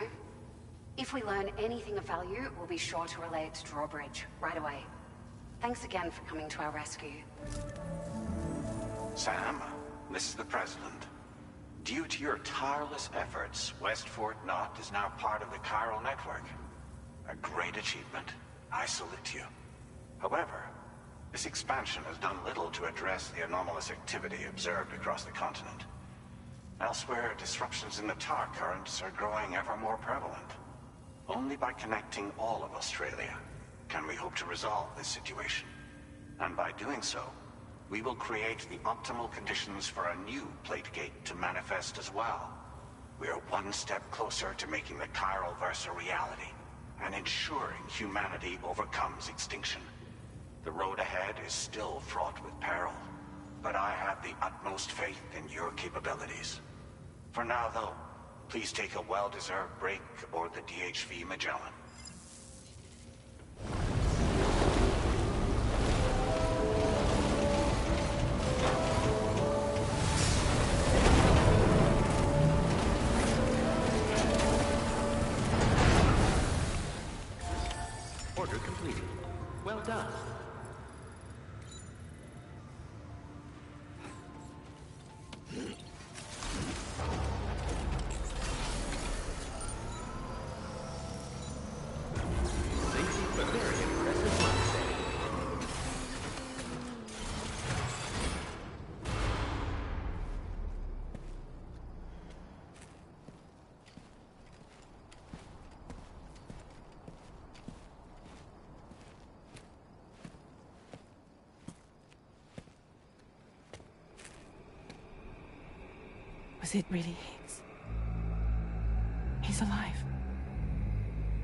If we learn anything of value, we'll be sure to relay it to Drawbridge right away. Thanks again for coming to our rescue. Sam, this is the President. Due to your tireless efforts, West Fort Knot is now part of the chiral network. A great achievement. I salute you. However, this expansion has done little to address the anomalous activity observed across the continent. Elsewhere, disruptions in the tar currents are growing ever more prevalent. Only by connecting all of Australia can we hope to resolve this situation. And by doing so, we will create the optimal conditions for a new Plategate to manifest as well. We are one step closer to making the chiral verse a reality, and ensuring humanity overcomes extinction. The road ahead is still fraught with peril, but I have the utmost faith in your capabilities. For now, though, please take a well-deserved break aboard the DHV Magellan. Order completed. Well done. Was it really Higgs? He's alive.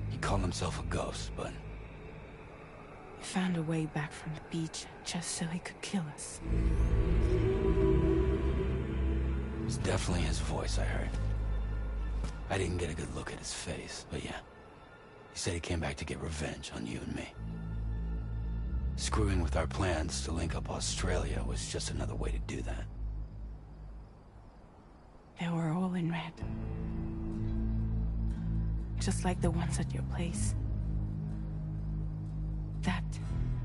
He called himself a ghost, but... He found a way back from the beach just so he could kill us. It was definitely his voice I heard. I didn't get a good look at his face, but yeah. He said he came back to get revenge on you and me. Screwing with our plans to link up Australia was just another way to do that. They were all in red. Just like the ones at your place. That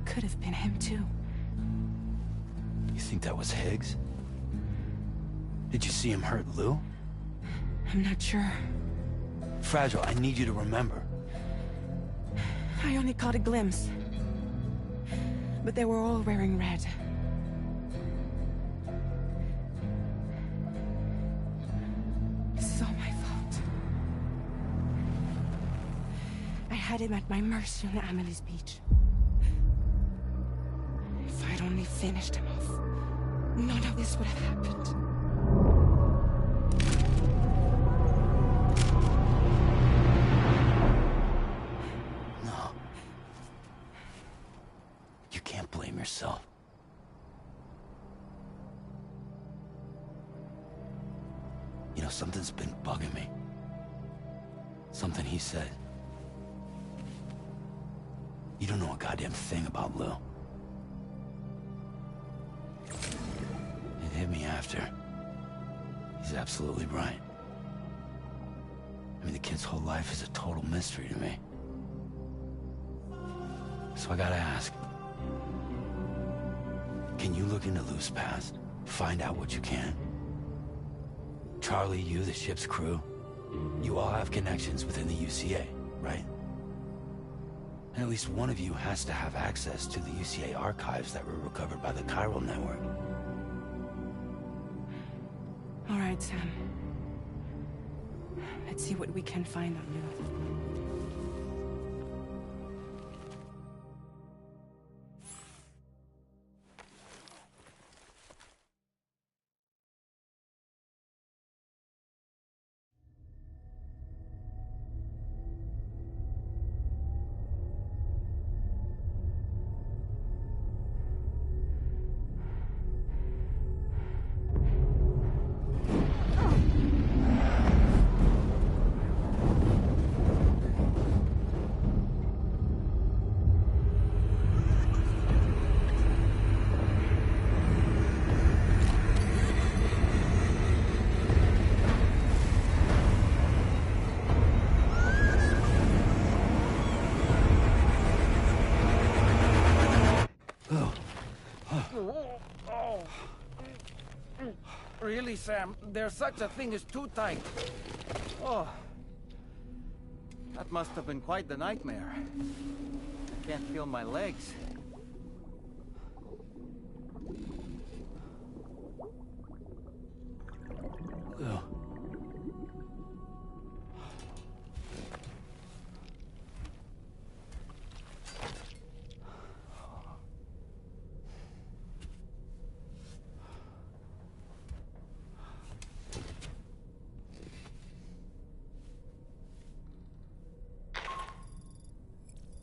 could have been him too. You think that was Higgs? Did you see him hurt Lou? I'm not sure. Fragile, I need you to remember. I only caught a glimpse. But they were all wearing red. This is all my fault. I had him at my mercy on Amelie's beach. If I'd only finished him off. none of this would have happened. No. You can't blame yourself. You know, something's been bugging me. Something he said. You don't know a goddamn thing about Lou. It hit me after. He's absolutely right. I mean, the kid's whole life is a total mystery to me. So I gotta ask. Can you look into Lou's past? Find out what you can? Charlie, you, the ship's crew, you all have connections within the UCA, right? And at least one of you has to have access to the UCA archives that were recovered by the chiral network. All right, Sam. Let's see what we can find on Lou. Really, Sam? There's such a thing as too tight. Oh. That must have been quite the nightmare. I can't feel my legs. Lou.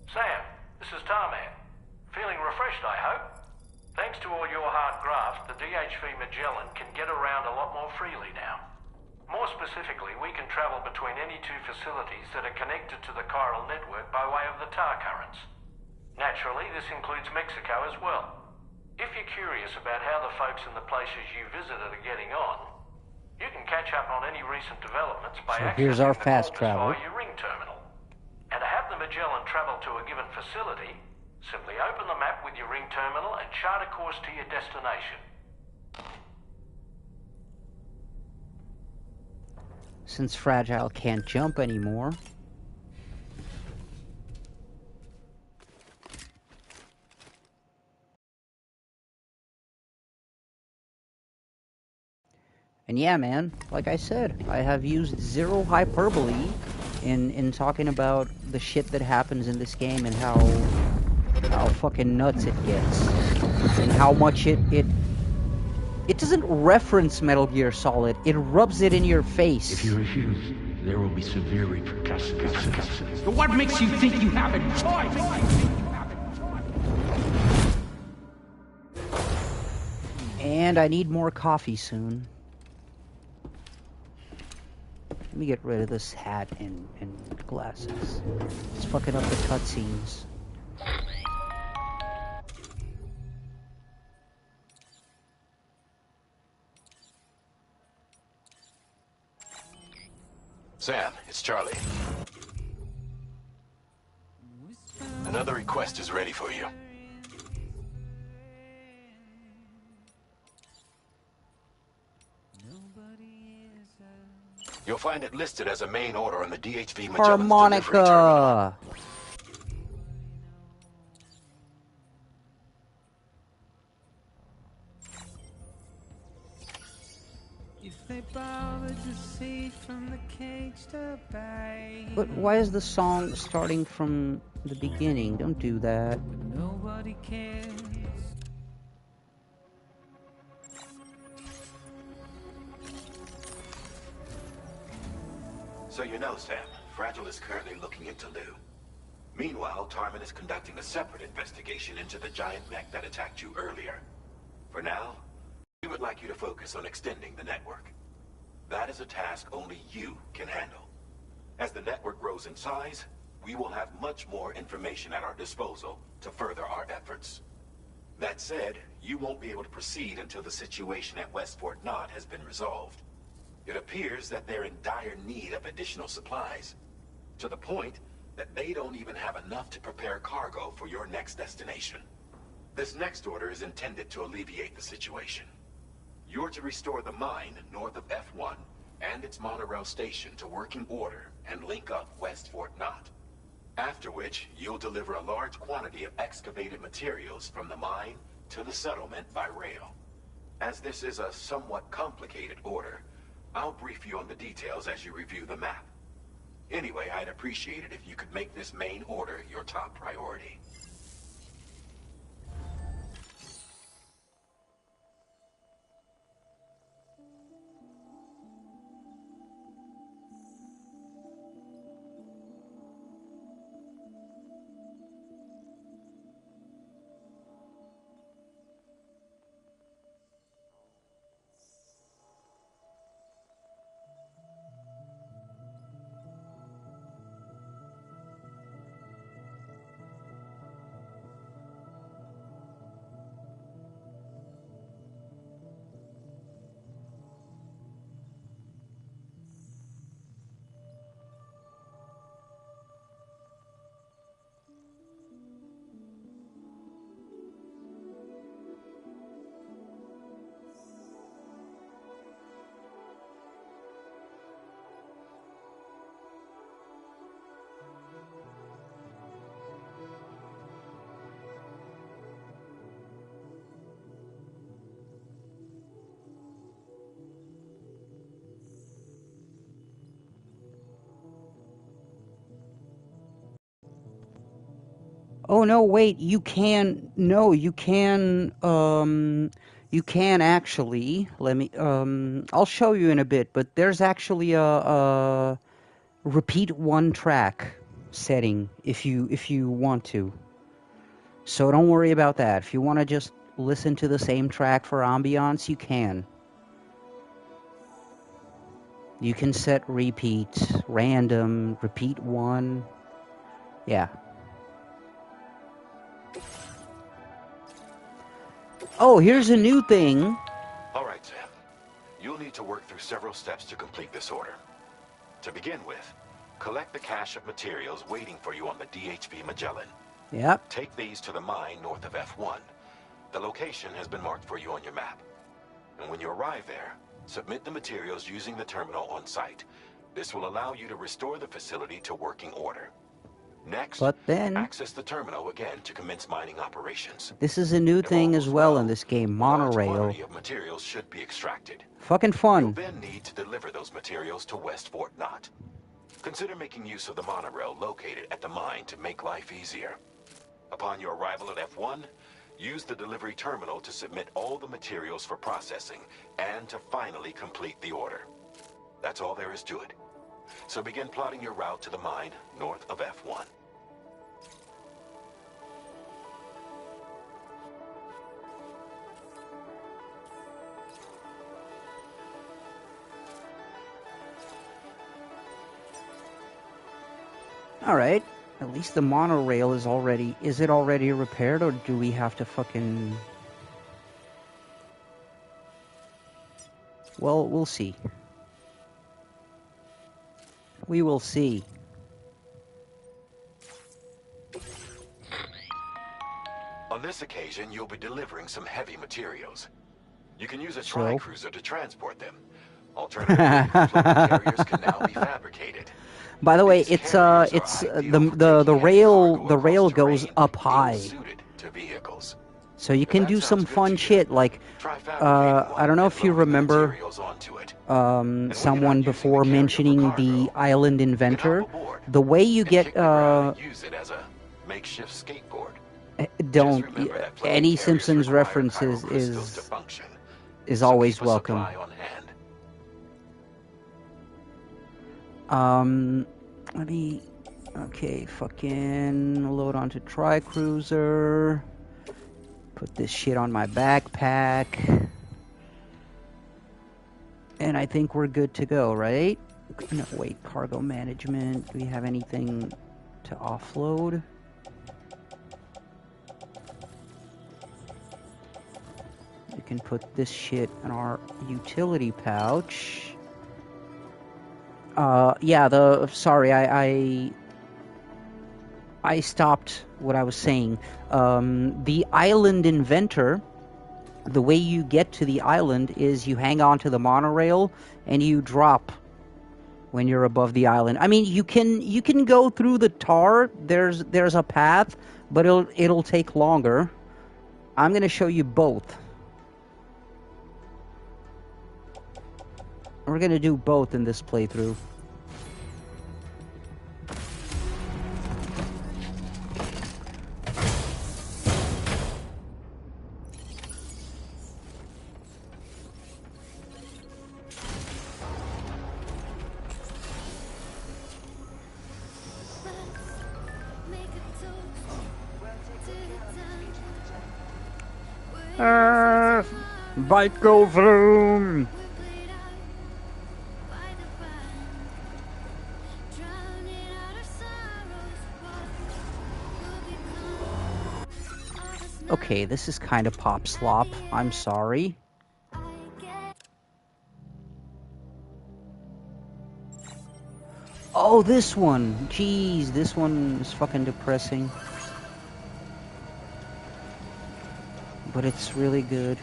Sam, this is Tarman. Feeling refreshed, I hope? Thanks to all your hard graft, the DHV Magellan can get around a lot more freely now. More specifically, we can travel between any two facilities that are connected to the chiral network by way of the tar currents. Naturally, this includes Mexico as well. If you're curious about how the folks in the places you visited are getting on, you can catch up on any recent developments by So here's our accessing the fast compass travel. via your ring terminal. And to have the Magellan travel to a given facility, simply open the map with your ring terminal and chart a course to your destination. Since Fragile can't jump anymore. And yeah, man, like I said, I have used zero hyperbole in talking about the shit that happens in this game and how fucking nuts it gets. And how much it doesn't reference Metal Gear Solid, it rubs it in your face. If you refuse, there will be severe repercussions. But what makes you think you have a choice? And I need more coffee soon. Let me get rid of this hat and glasses. It's fucking up the cutscenes. Sam, it's Charlie. Another request is ready for you. You'll find it listed as a main order on the DHV Magellan's delivery terminal. Harmonica! If they bothered to see from the cage to bay. But why is the song starting from the beginning? Don't do that. Nobody cares. So you know, Sam, Fragile is currently looking into Lou. Meanwhile, Tarman is conducting a separate investigation into the giant mech that attacked you earlier. For now, we would like you to focus on extending the network. That is a task only you can handle. As the network grows in size, we will have much more information at our disposal to further our efforts. That said, you won't be able to proceed until the situation at West Fort Knott has been resolved. It appears that they're in dire need of additional supplies, to the point that they don't even have enough to prepare cargo for your next destination. This next order is intended to alleviate the situation. You're to restore the mine north of F1 and its monorail station to working order and link up West Fort Knott. After which, you'll deliver a large quantity of excavated materials from the mine to the settlement by rail. As this is a somewhat complicated order, I'll brief you on the details as you review the map. Anyway, I'd appreciate it if you could make this main order your top priority. Oh, no, wait, you can actually, I'll show you in a bit, but there's actually a repeat one track setting if you want to. So don't worry about that. If you want to just listen to the same track for ambiance, you can. You can set repeat, random, repeat one. Yeah. Oh, here's a new thing. All right, Sam. You'll need to work through several steps to complete this order. To begin with, collect the cache of materials waiting for you on the DHV Magellan. Yep. Take these to the mine north of F1. The location has been marked for you on your map. And when you arrive there, submit the materials using the terminal on site. This will allow you to restore the facility to working order. Next, but then access the terminal again to commence mining operations. This is a new thing as well in this game, monorail. A large quantity of materials should be extracted. Fucking fun. You'll then need to deliver those materials to West Fort Knott. Consider making use of the monorail located at the mine to make life easier. Upon your arrival at F1, use the delivery terminal to submit all the materials for processing and to finally complete the order. That's all there is to it. So begin plotting your route to the mine north of F1. Alright. At least the monorail is already... Is it already repaired, or do we have to fucking... Well, we'll see. We will see. On this occasion, you'll be delivering some heavy materials. You can use a tri-cruiser to transport them. Alternatively, floating carriers can now be fabricated. By the way, the rail goes up high. So you can do some fun shit, like, I don't know if you remember someone before mentioning the island inventor. The way you get, use it as a makeshift skateboard. Don't, any Simpsons references is always welcome. Let me... Okay, fucking load onto Tri-Cruiser. Put this shit on my backpack. And I think we're good to go, right? No, wait, cargo management. Do we have anything to offload? We can put this shit in our utility pouch. Yeah, sorry, I stopped what I was saying. The island inventor, the way you get to the island is you hang on to the monorail and you drop when you're above the island. I mean, you can go through the tar. There's a path, but it'll take longer. I'm gonna show you both. We're gonna do both in this playthrough. Bike go through. Okay, this is kind of pop slop. I'm sorry. Oh, this one. Jeez, this one is fucking depressing. But it's really good.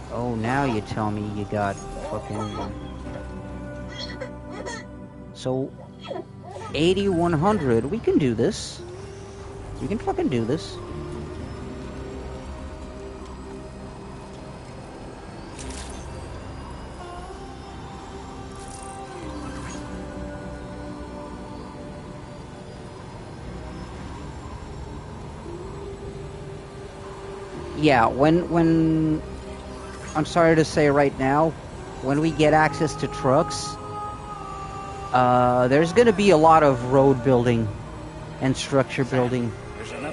Oh, now you tell me you got fucking... So, 8100, we can do this. We can fucking do this. Yeah, when I'm sorry to say right now, when we get access to trucks, there's going to be a lot of road building and structure building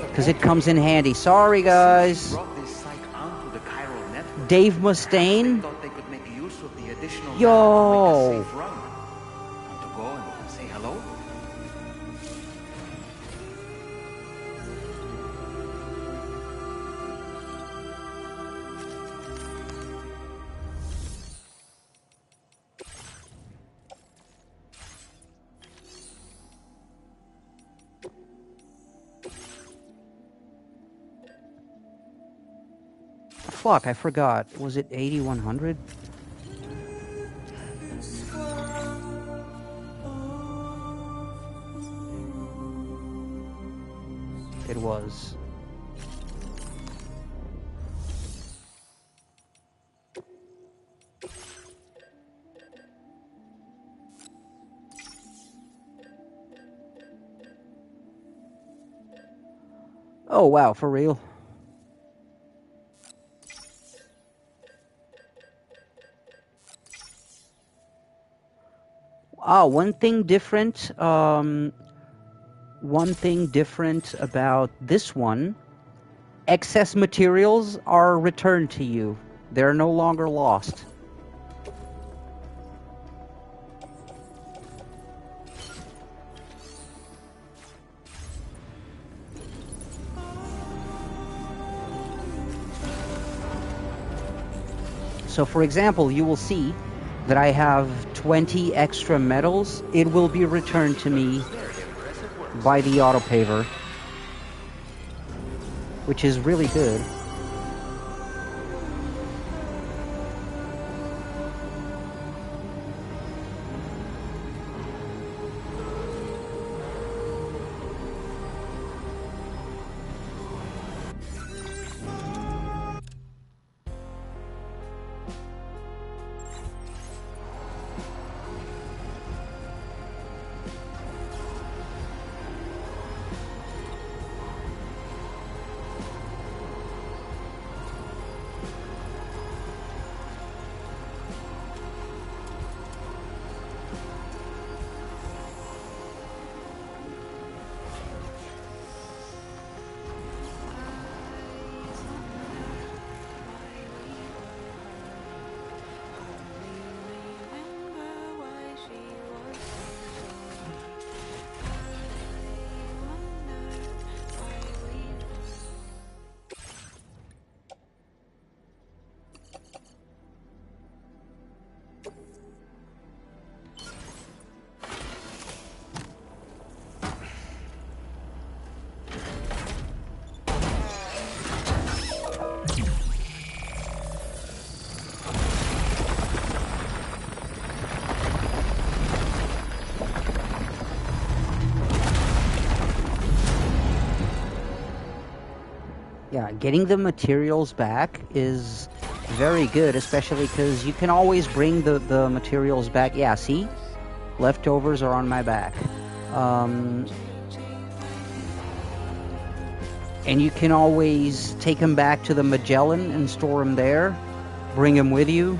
because it comes in handy. Sorry, guys. Dave Mustaine. Yo. Fuck, I forgot. Was it 8100? It was. Oh, wow, for real? One thing different about this one, excess materials are returned to you. They're no longer lost. So, for example, you will see that I have 20 extra metals. It will be returned to me by the autopaver, which is really good. Yeah, getting the materials back is very good, especially because you can always bring the materials back. Yeah, see? Leftovers are on my back. And you can always take them back to the Magellan and store them there. Bring them with you.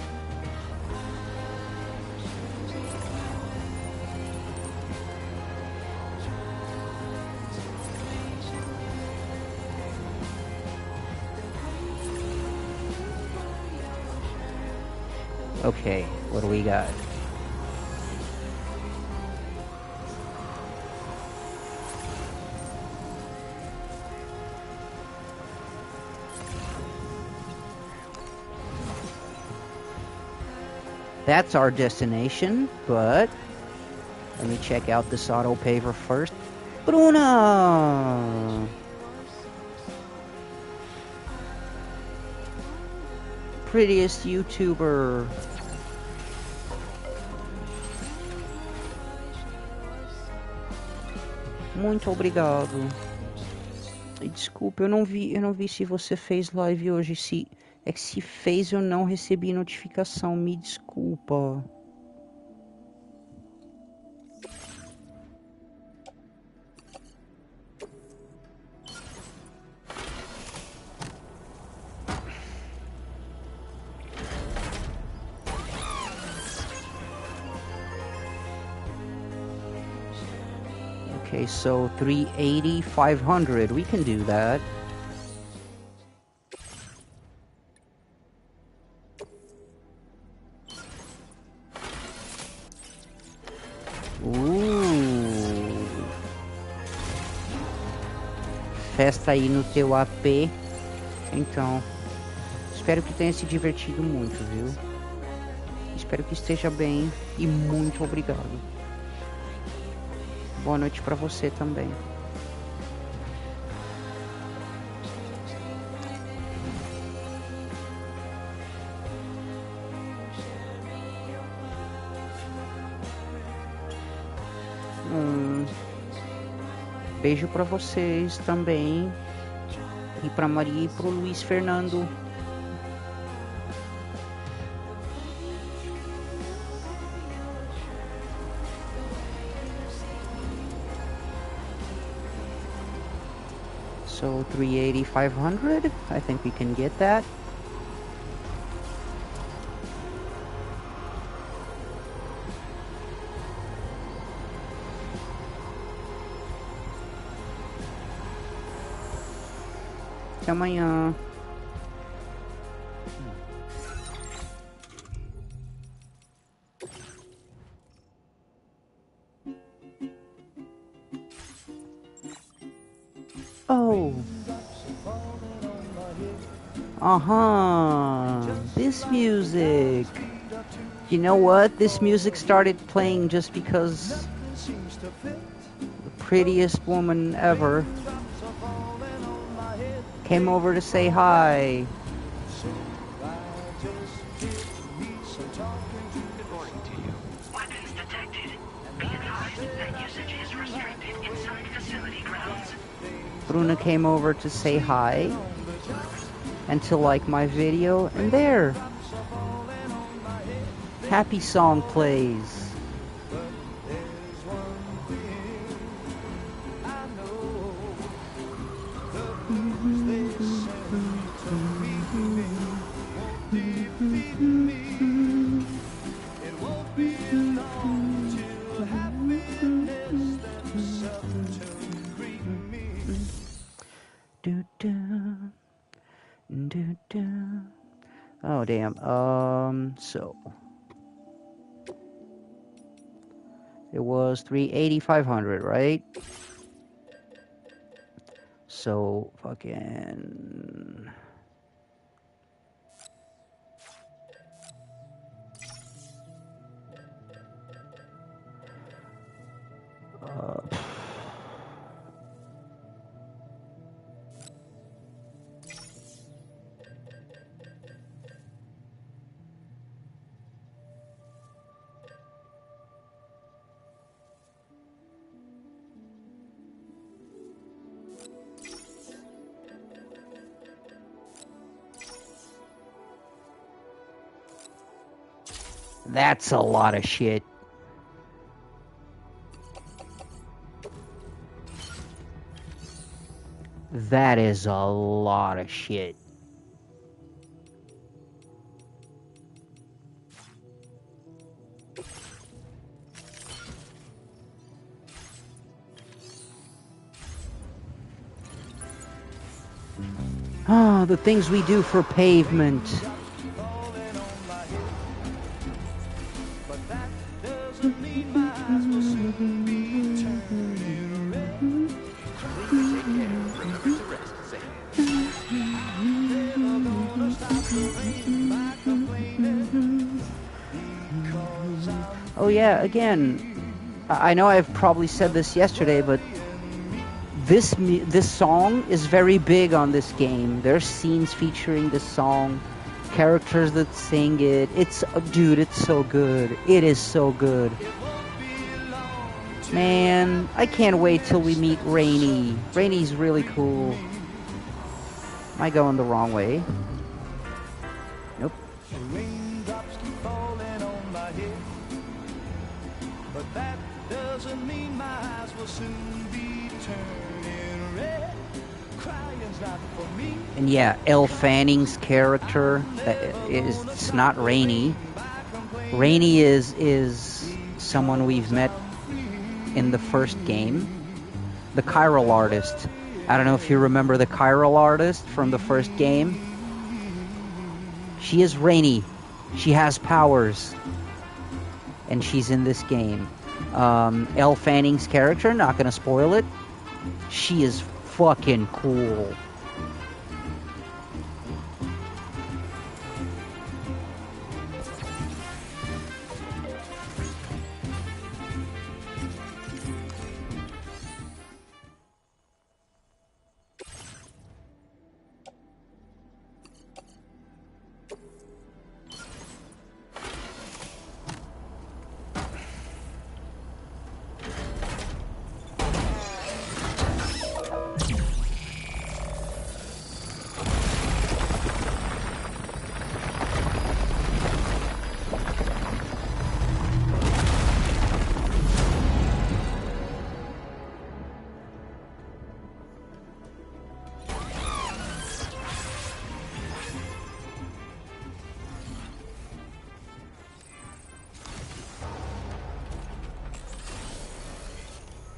Okay, what do we got? That's our destination, but let me check out this auto paver first. Bruna! Prettiest YouTuber. Muito obrigado. Desculpa, eu não vi se você fez live hoje. É que se fez eu não recebi notificação, me desculpa. Okay, so 380, 500, we can do that. Festa aí no teu AP. Então, espero que tenha se divertido muito, viu? Espero que esteja bem e muito obrigado. Boa noite pra você também. Beijo pra vocês também. E pra Maria e pro Luiz Fernando. So 380, 500. I think we can get that. Até amanhã. Oh. This music. You know what? This music started playing just because the prettiest woman ever came over to say hi. Good morning to you. Weapons detected. Be advised that usage is restricted inside facility grounds. Bruna came over to say hi and to like my video, and there, happy song plays. Oh damn. So it was 380, 500, right? So fucking. That's a lot of shit. That is a lot of shit. Ah, the things we do for pavement. Oh yeah, again, I know I've probably said this yesterday, but this song is very big on this game. There's scenes featuring this song, characters that sing it. Dude, it's so good. It is so good. Man, I can't wait till we meet Rainy. Rainy's really cool. Am I going the wrong way? Nope. Raindrops keep falling on my head, but that doesn't mean my eyes will soon be turning red. Crying's not for me. And yeah, Elle Fanning's character, it's not Rainy. Rainy is someone we've met in the first game. The chiral artist. I don't know if you remember the chiral artist from the first game. She is Rainy. She has powers. And she's in this game. Elle Fanning's character, not gonna spoil it. She is fucking cool.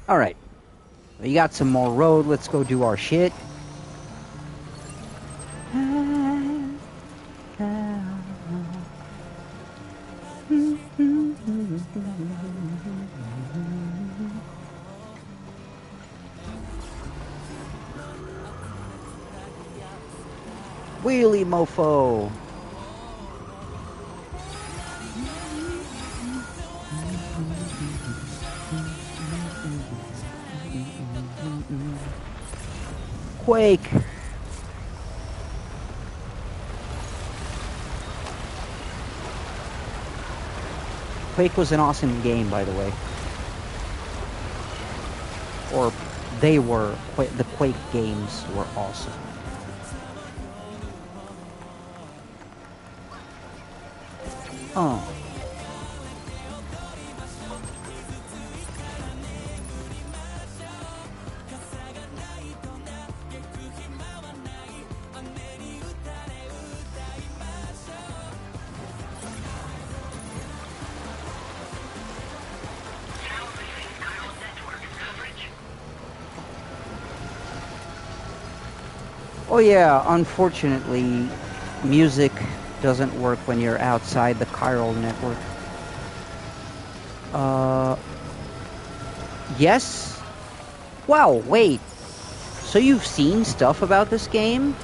Alright. We got some more road. Let's go do our shit. Wheelie mofo. Quake. Quake was an awesome game, by the way. Or they were. The Quake games were awesome. Oh. Oh yeah, unfortunately, music doesn't work when you're outside the chiral network. Yes? Wow, wait. So you've seen stuff about this game?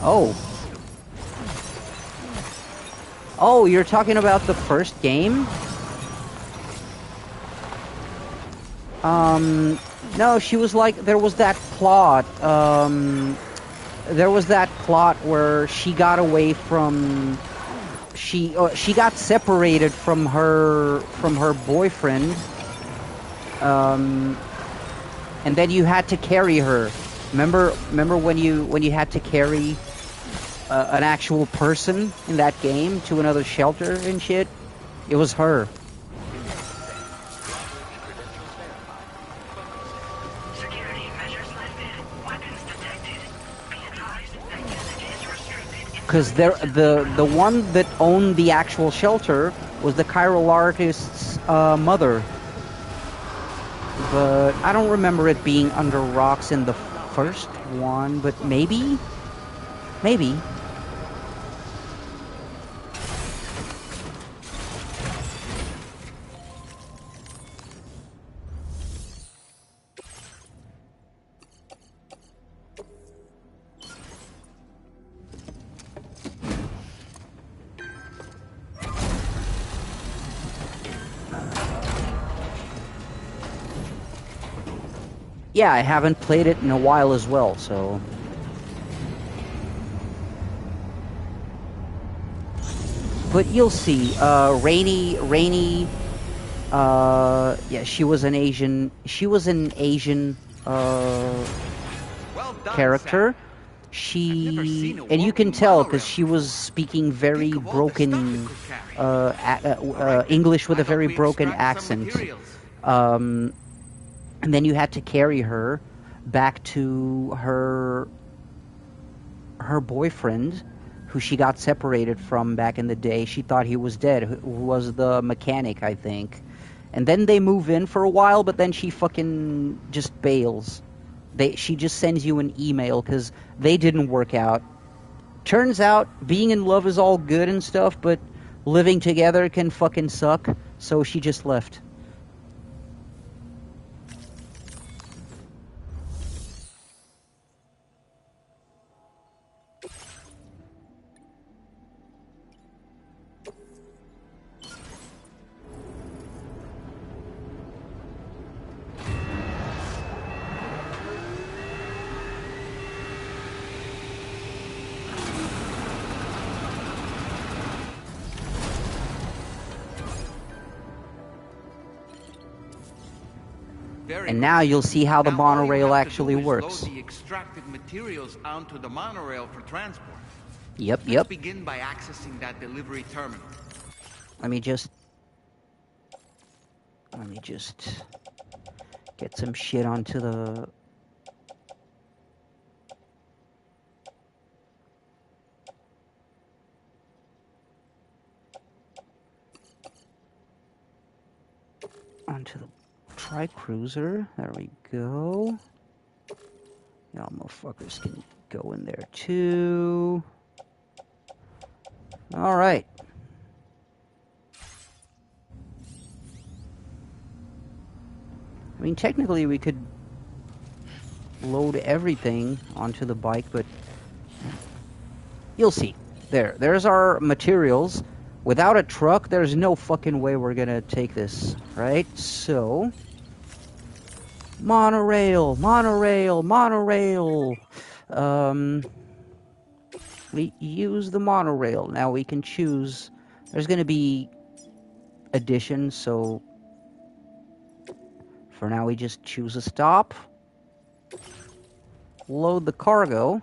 Oh. Oh, you're talking about the first game? No, she was like, there was that plot, where she got away from, she got separated from her boyfriend, and then you had to carry her. Remember when you had to carry an actual person in that game to another shelter and shit? It was her. Because the one that owned the actual shelter was the chiral artist's mother. But I don't remember it being under rocks in the first one, but maybe? Maybe. Yeah, I haven't played it in a while as well, so... But you'll see, Rainy, yeah, she was an Asian, Well done, character. Sam. And you can tell, because she was speaking very broken, English with a very broken accent. And then you had to carry her back to her boyfriend, who she got separated from back in the day. She thought he was dead, who was the mechanic, I think. And then they move in for a while, but then she fucking just bails. She just sends you an email because they didn't work out. Turns out being in love is all good and stuff, but living together can fucking suck. So she just left. And now you'll see how the monorail actually works. Load the extracted materials onto the monorail for transport. Yep. Let's begin by accessing that delivery terminal. Let me just get some shit onto the... onto the tri-cruiser. There we go. Y'all motherfuckers can go in there too. All right. I mean, technically we could load everything onto the bike, but you'll see. There's our materials. Without a truck, there's no fucking way we're gonna take this, right? So, monorail. We use the monorail. Now we can choose. There's gonna be additions, so for now we just choose a stop. Load the cargo.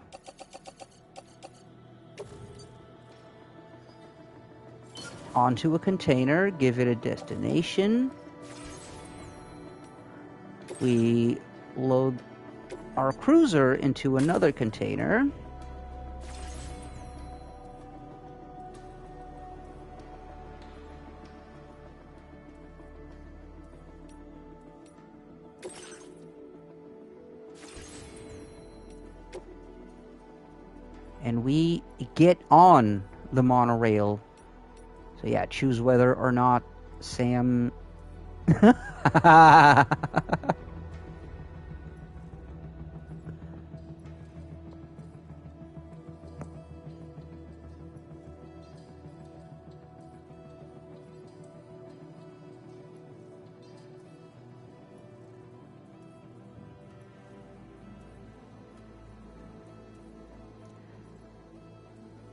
Onto a container, give it a destination. We load our cruiser into another container. And we get on the monorail. So yeah, choose whether or not Sam...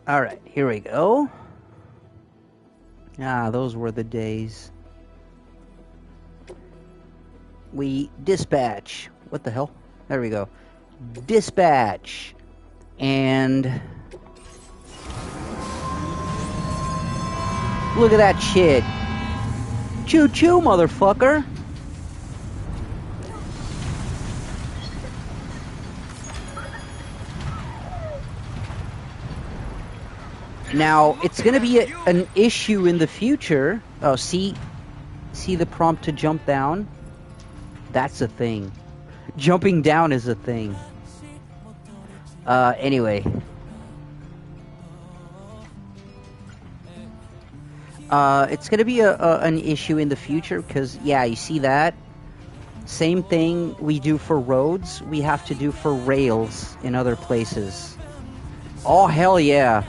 Alright, here we go. Ah, those were the days. We dispatch. What the hell? There we go. Dispatch. And look at that shit. Choo-choo, motherfucker. Now, it's going to be an issue in the future. Oh, see the prompt to jump down? That's a thing. Jumping down is a thing. Anyway. It's going to be an issue in the future because, yeah, you see that? Same thing we do for roads, we have to do for rails in other places. Oh, hell yeah.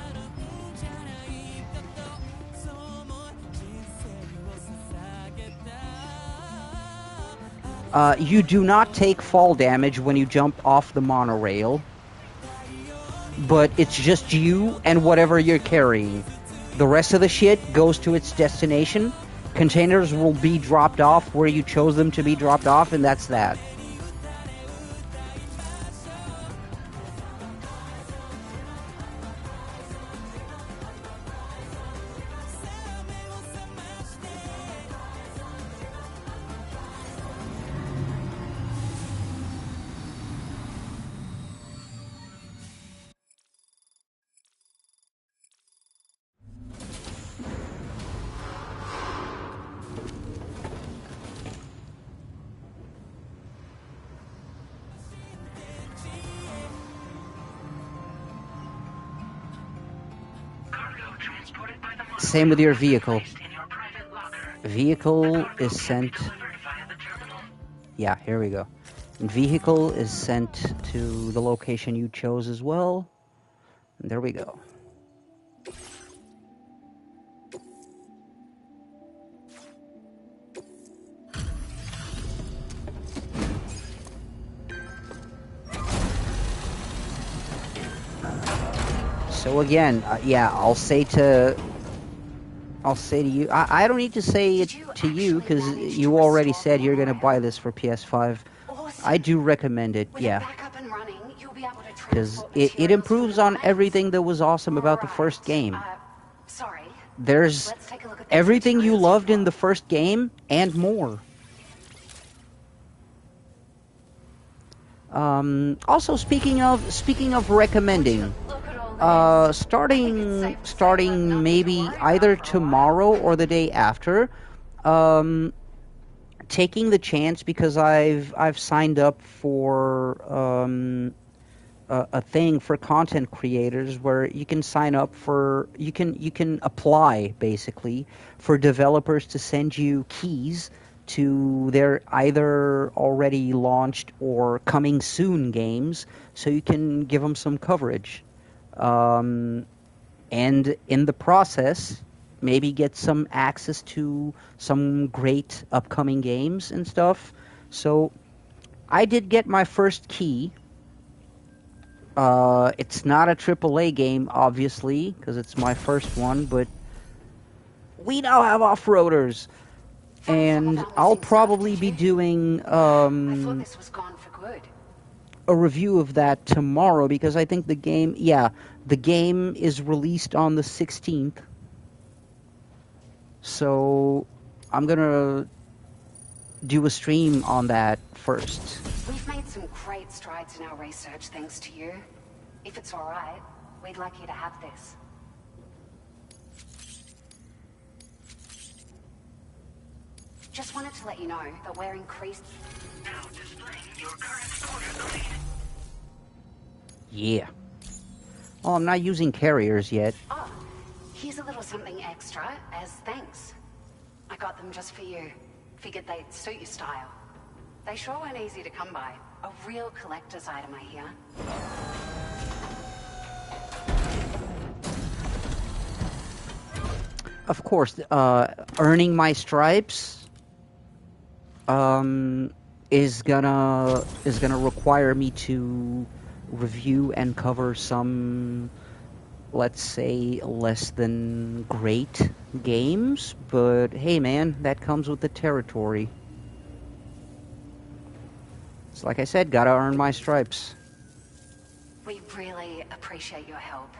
You do not take fall damage when you jump off the monorail, but it's just you and whatever you're carrying. The rest of the shit goes to its destination. Containers will be dropped off where you chose them to be dropped off, and that's that. Same with your vehicle. Vehicle is sent... Yeah, here we go. Vehicle is sent to the location you chose as well. And there we go. So again, yeah, I'll say to you, I don't need to say it to you because you already said you're going to buy this for PS5. I do recommend it, yeah. Because it improves on everything that was awesome about the first game. There's everything you loved in the first game and more. Also, speaking of recommending, starting maybe either tomorrow or the day after, taking the chance because I've signed up for a thing for content creators where you can sign up for you can apply basically for developers to send you keys to their either already launched or coming soon games so you can give them some coverage. And in the process, maybe get some access to some great upcoming games and stuff. So, I did get my first key. It's not a AAA game, obviously, because it's my first one, but we now have off-roaders. And I'll probably be doing a review of that tomorrow because I think the game is released on the 16th. So I'm gonna do a stream on that first. We've made some great strides in our research thanks to you. If it's alright, we'd like you to have this. Just wanted to let you know that we're increased... Now displaying your current order grade. Yeah. Well, I'm not using carriers yet. Oh, here's a little something extra as thanks. I got them just for you. Figured they'd suit your style. They sure weren't easy to come by. A real collector's item, I hear. Of course, earning my stripes is gonna require me to review and cover some let's say, less than great games, but hey man, that comes with the territory. It's like I said, gotta earn my stripes. We really appreciate your help.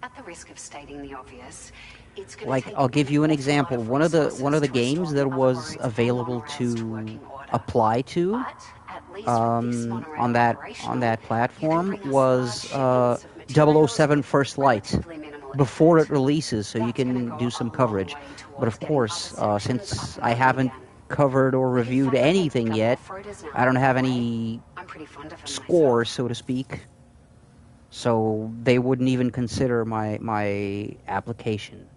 At the risk of stating the obvious, it's going to Like, take I'll give you an awful lot example. of One of the resources to games restore that the was other roads available and monorails to working order. apply to But at least with this monorail on that operational, platform you can bring us was large shipments of materials 007 with First Light relatively minimal before effort. it releases, so you That's gonna can go do a some long coverage. way But of towards getting other course, sections since up and I running haven't again. covered or reviewed anything yet, I don't have any I'm pretty fond of him score, so to speak. So they wouldn't even consider my application.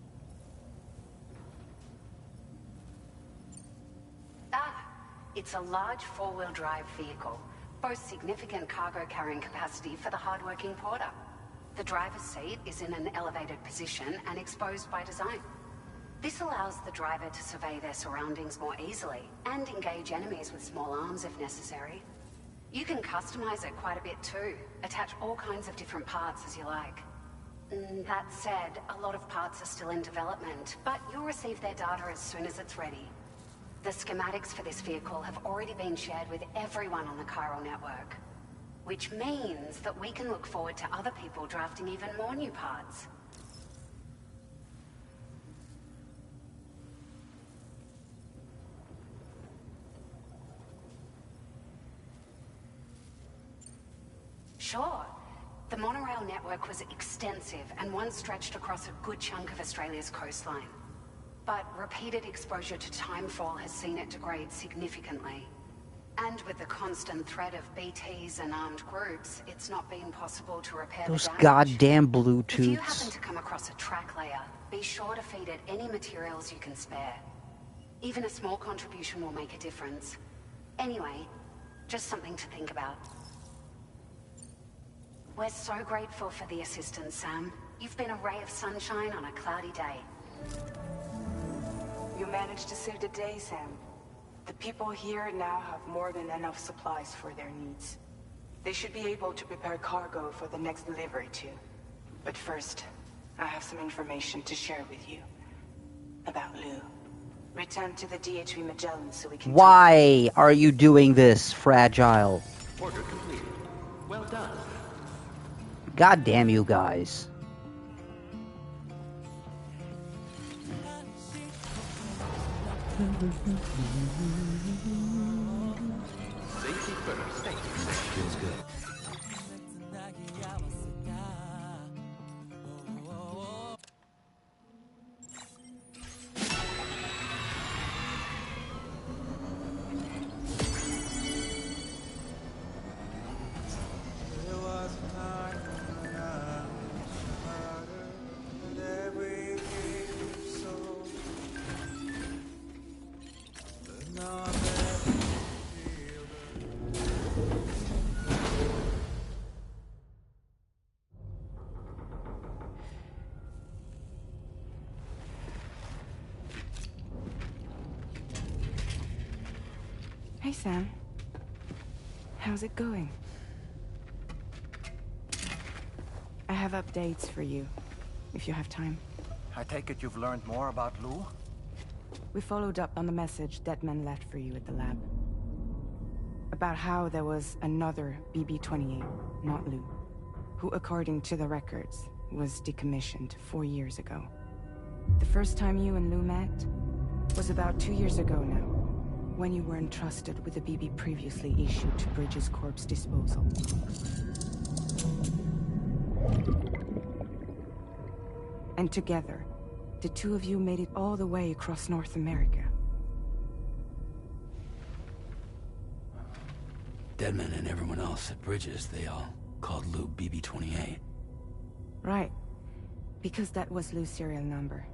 It's a large four-wheel drive vehicle, boasts significant cargo carrying capacity for the hard-working porter. The driver's seat is in an elevated position and exposed by design. This allows the driver to survey their surroundings more easily and engage enemies with small arms if necessary. You can customize it quite a bit too, attach all kinds of different parts as you like. That said, a lot of parts are still in development, but you'll receive their data as soon as it's ready. The schematics for this vehicle have already been shared with everyone on the chiral network, which means that we can look forward to other people drafting even more new parts. Sure. The monorail network was extensive and once stretched across a good chunk of Australia's coastline. But repeated exposure to timefall has seen it degrade significantly. And with the constant threat of BTs and armed groups, it's not been possible to repair Those the damage. goddamn If you Bluetooths. happen to come across a track layer, be sure to feed it any materials you can spare. Even a small contribution will make a difference. Anyway, just something to think about. We're so grateful for the assistance, Sam. You've been a ray of sunshine on a cloudy day. You managed to save the day, Sam. The people here now have more than enough supplies for their needs. They should be able to prepare cargo for the next delivery too. But first, I have some information to share with you. About Lou. Return to the DHV Magellan so we can... Why are you doing this, Fragile? Order completed. Well done. God damn you guys. Safety first. Thank you, Sam. Feels good. There was a time when I was harder and every gave so. But now I'm ready to feel Hey, Sam. How's it going? I have updates for you, if you have time. I take it you've learned more about Lou? We followed up on the message Deadman left for you at the lab. About how there was another BB-28, not Lou, who, according to the records, was decommissioned 4 years ago. The first time you and Lou met was about 2 years ago now, when you were entrusted with the BB previously issued to Bridges Corp's disposal. And together, the two of you made it all the way across North America. Deadman and everyone else at Bridges, they all called Lou BB-28. Right. Because that was Lou's serial number.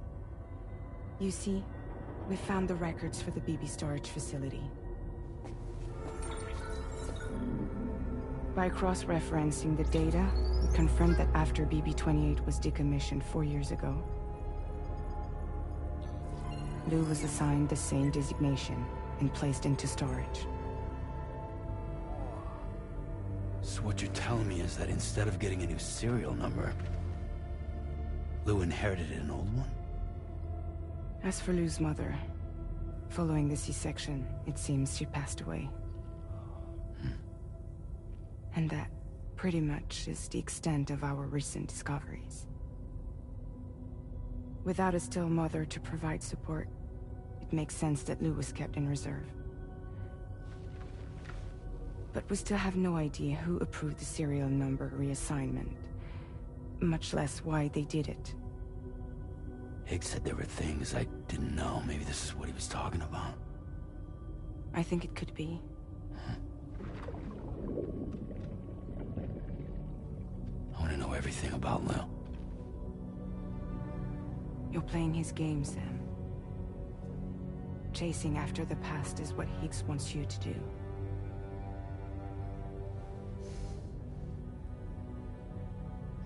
You see, we found the records for the BB storage facility. By cross-referencing the data, we confirmed that after BB-28 was decommissioned 4 years ago, Lou was assigned the same designation and placed into storage. So what you're telling me is that instead of getting a new serial number, Lou inherited an old one? As for Lou's mother, following the C-section, it seems she passed away. And that, pretty much, is the extent of our recent discoveries. Without a still mother to provide support, it makes sense that Lou was kept in reserve. But we still have no idea who approved the serial number reassignment, much less why they did it. Higgs said there were things I didn't know. Maybe this is what he was talking about. I think it could be. I want to know everything about Lou. You're playing his game, Sam. Chasing after the past is what Higgs wants you to do.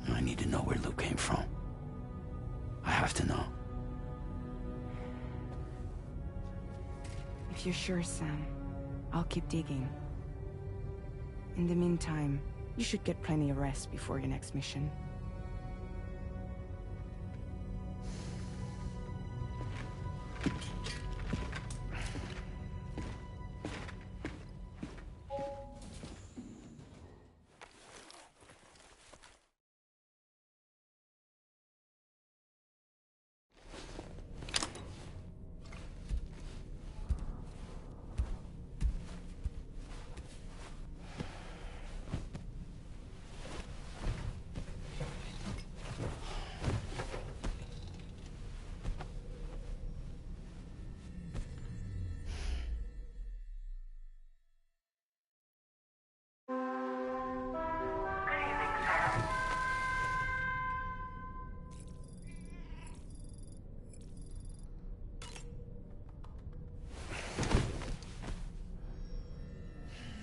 I need to know where Lou came from. I have to know. If you're sure, Sam, I'll keep digging. In the meantime, you should get plenty of rest before your next mission.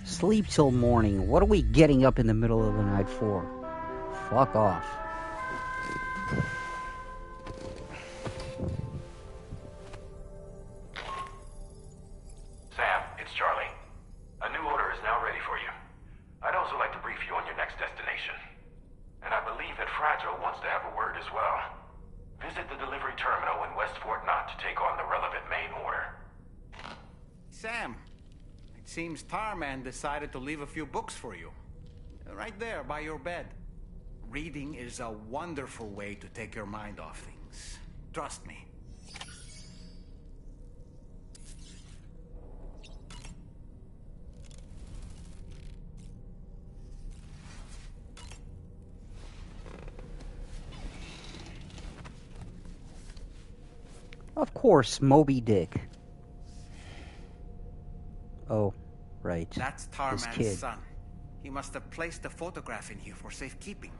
Sleep till morning. What are we getting up in the middle of the night for? Fuck off. Sam, it's Charlie. A new order is now ready for you. I'd also like to brief you on your next destination. And I believe that Fragile wants to have a word as well. Visit the delivery terminal in West Fort Knott to take on the relevant main order. Sam, it seems Tarman decided to leave a few books for you. Right there, by your bed. Reading is a wonderful way to take your mind off things. Trust me. Of course, Moby Dick. Oh, right. That's This Tarman's kid. son. He must have placed the photograph in here for safekeeping.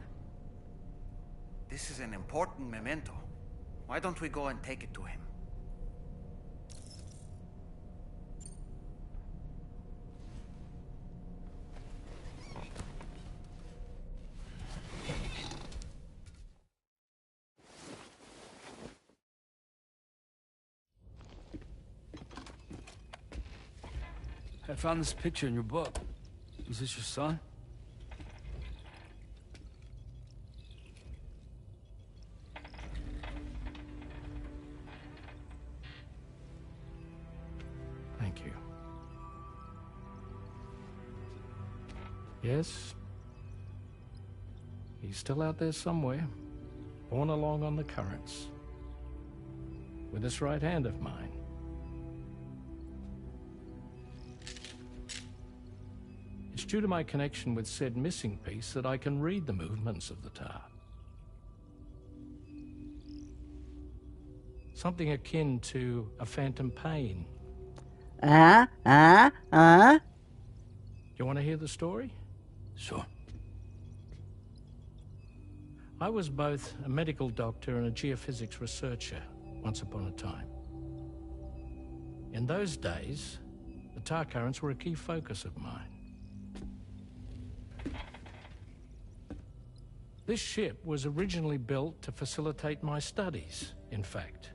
This is an important memento. Why don't we go and take it to him? I found this picture in your book. Is this your son? Thank you. Yes. He's still out there somewhere, borne along on the currents, with this right hand of mine. It's due to my connection with said missing piece that I can read the movements of the tar. Something akin to a phantom pain. You want to hear the story? Sure. I was both a medical doctor and a geophysics researcher once upon a time. In those days, the tar currents were a key focus of mine. This ship was originally built to facilitate my studies, in fact.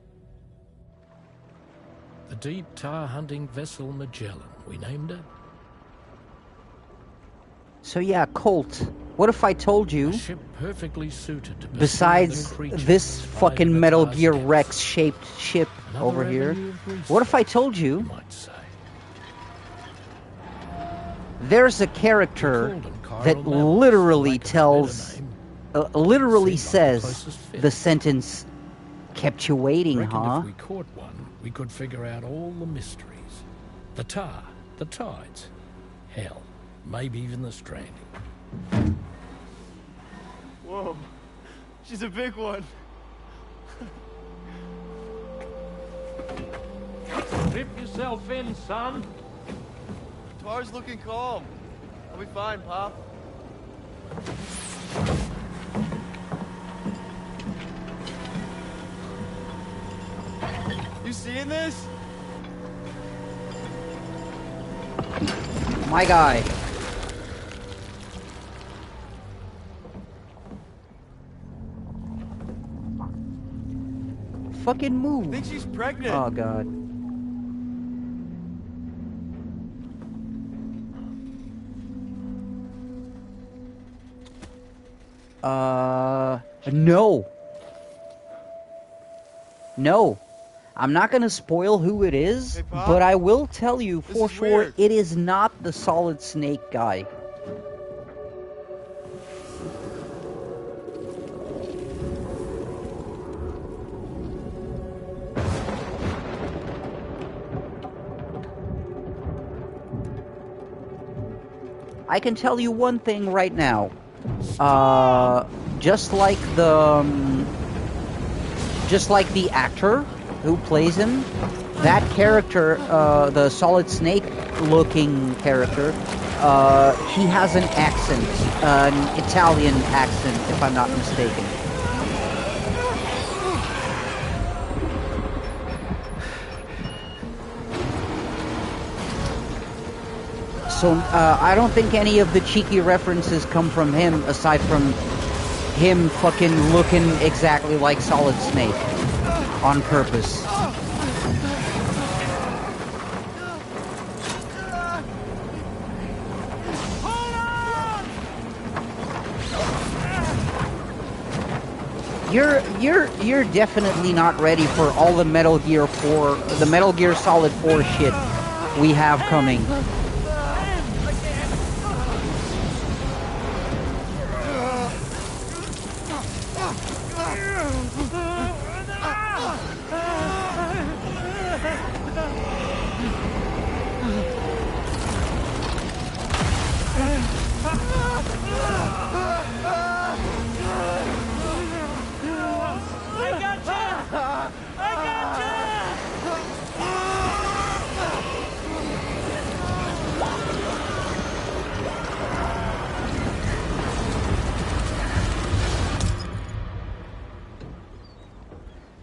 The deep tar hunting vessel Magellan, we named it. So yeah, Colt, What if I told you, A ship perfectly suited to pursue besides the creatures this that fucking bide Metal at Gear Tar's Rex-shaped ship Another over here, avenue of research, what if I told you there's a character that literally tells, literally says the sentence, kept you waiting, Reckoned huh? if we caught one, we could figure out all the mysteries. The tar, the tides, hell, maybe even the stranding. Whoa, she's a big one. Strip yourself in, son. Tar's looking calm. I'll be fine, Pop. You seeing this? My guy. Fucking move. I think she's pregnant. Oh, God. No. No. I'm not gonna spoil who it is, Hey, Pop? but I will tell you This for is sure weird. it is not the Solid Snake guy. I can tell you one thing right now. Just like the actor who plays him, that character, the Solid Snake-looking character, he has an accent, an Italian accent, if I'm not mistaken. So I don't think any of the cheeky references come from him, aside from him fucking looking exactly like Solid Snake on purpose. You're definitely not ready for all the Metal Gear 4, the Metal Gear Solid 4 shit we have coming.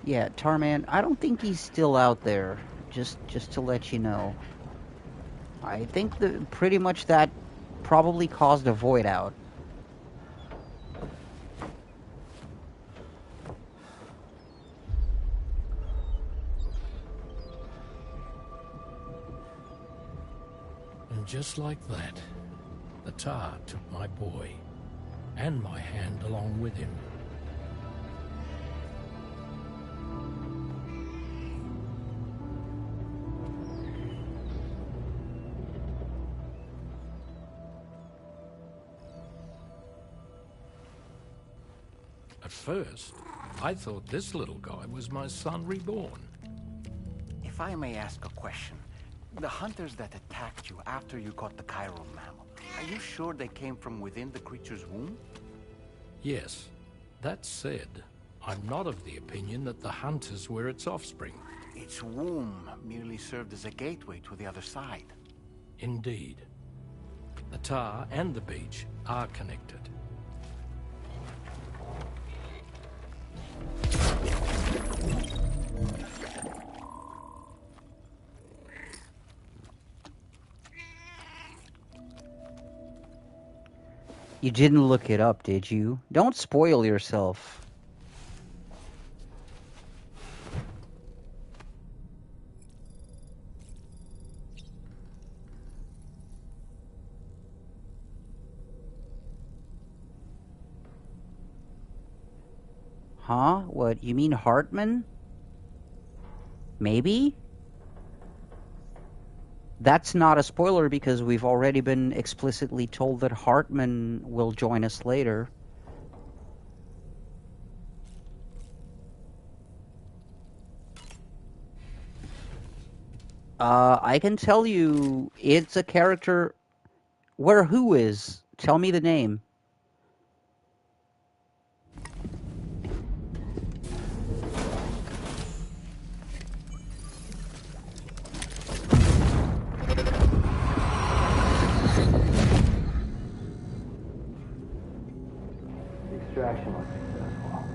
Yeah, Tarman, I don't think he's still out there. Just to let you know. I think that pretty much that probably caused a void out. And just like that, the tar took my boy, and my hand along with him. At first, I thought this little guy was my son reborn. If I may ask a question, the hunters that attacked you after you caught the chiral mammal, are you sure they came from within the creature's womb? Yes. That said, I'm not of the opinion that the hunters were its offspring. Its womb merely served as a gateway to the other side. Indeed. The tar and the beach are connected. You didn't look it up, did you? Don't spoil yourself. Huh? What, you mean Hartman? Maybe? That's not a spoiler because we've already been explicitly told that Hartman will join us later. I can tell you it's a character where who is? Tell me the name. The extraction was successful.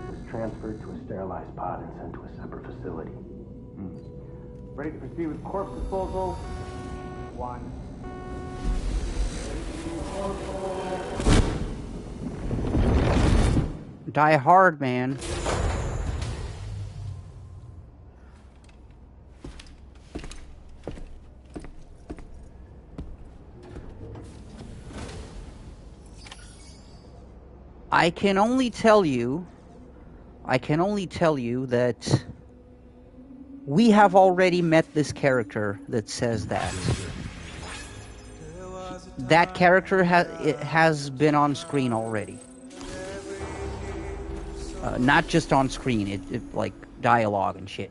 It was transferred to a sterilized pod and sent to a separate facility. Ready to proceed with corpse disposal? 1. Die Hard, man. I can only tell you that we have already met this character that says that. That character has been on screen already. Not just on screen, it like dialogue and shit.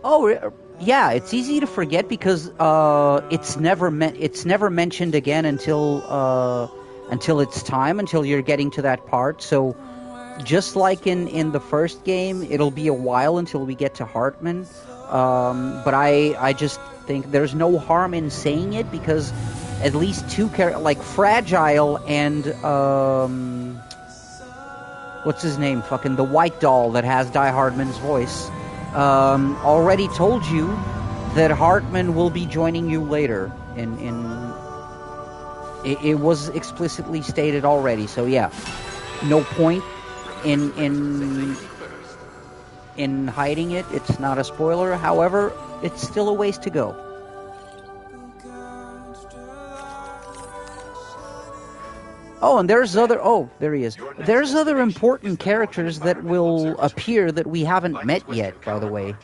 Oh, yeah, it's easy to forget because it's never mentioned again until it's time, until you're getting to that part. So just like in the first game, it'll be a while until we get to Hartman. But I just think there's no harm in saying it because at least two characters, like Fragile and what's his name? Fucking the white doll that has Die Hardman's voice. Already told you that Hartman will be joining you later. It was explicitly stated already. So yeah, no point in hiding it. It's not a spoiler. However, it's still a ways to go. Oh, and there's other... Oh, there he is. There's other important characters that will appear that we haven't met yet, by the way.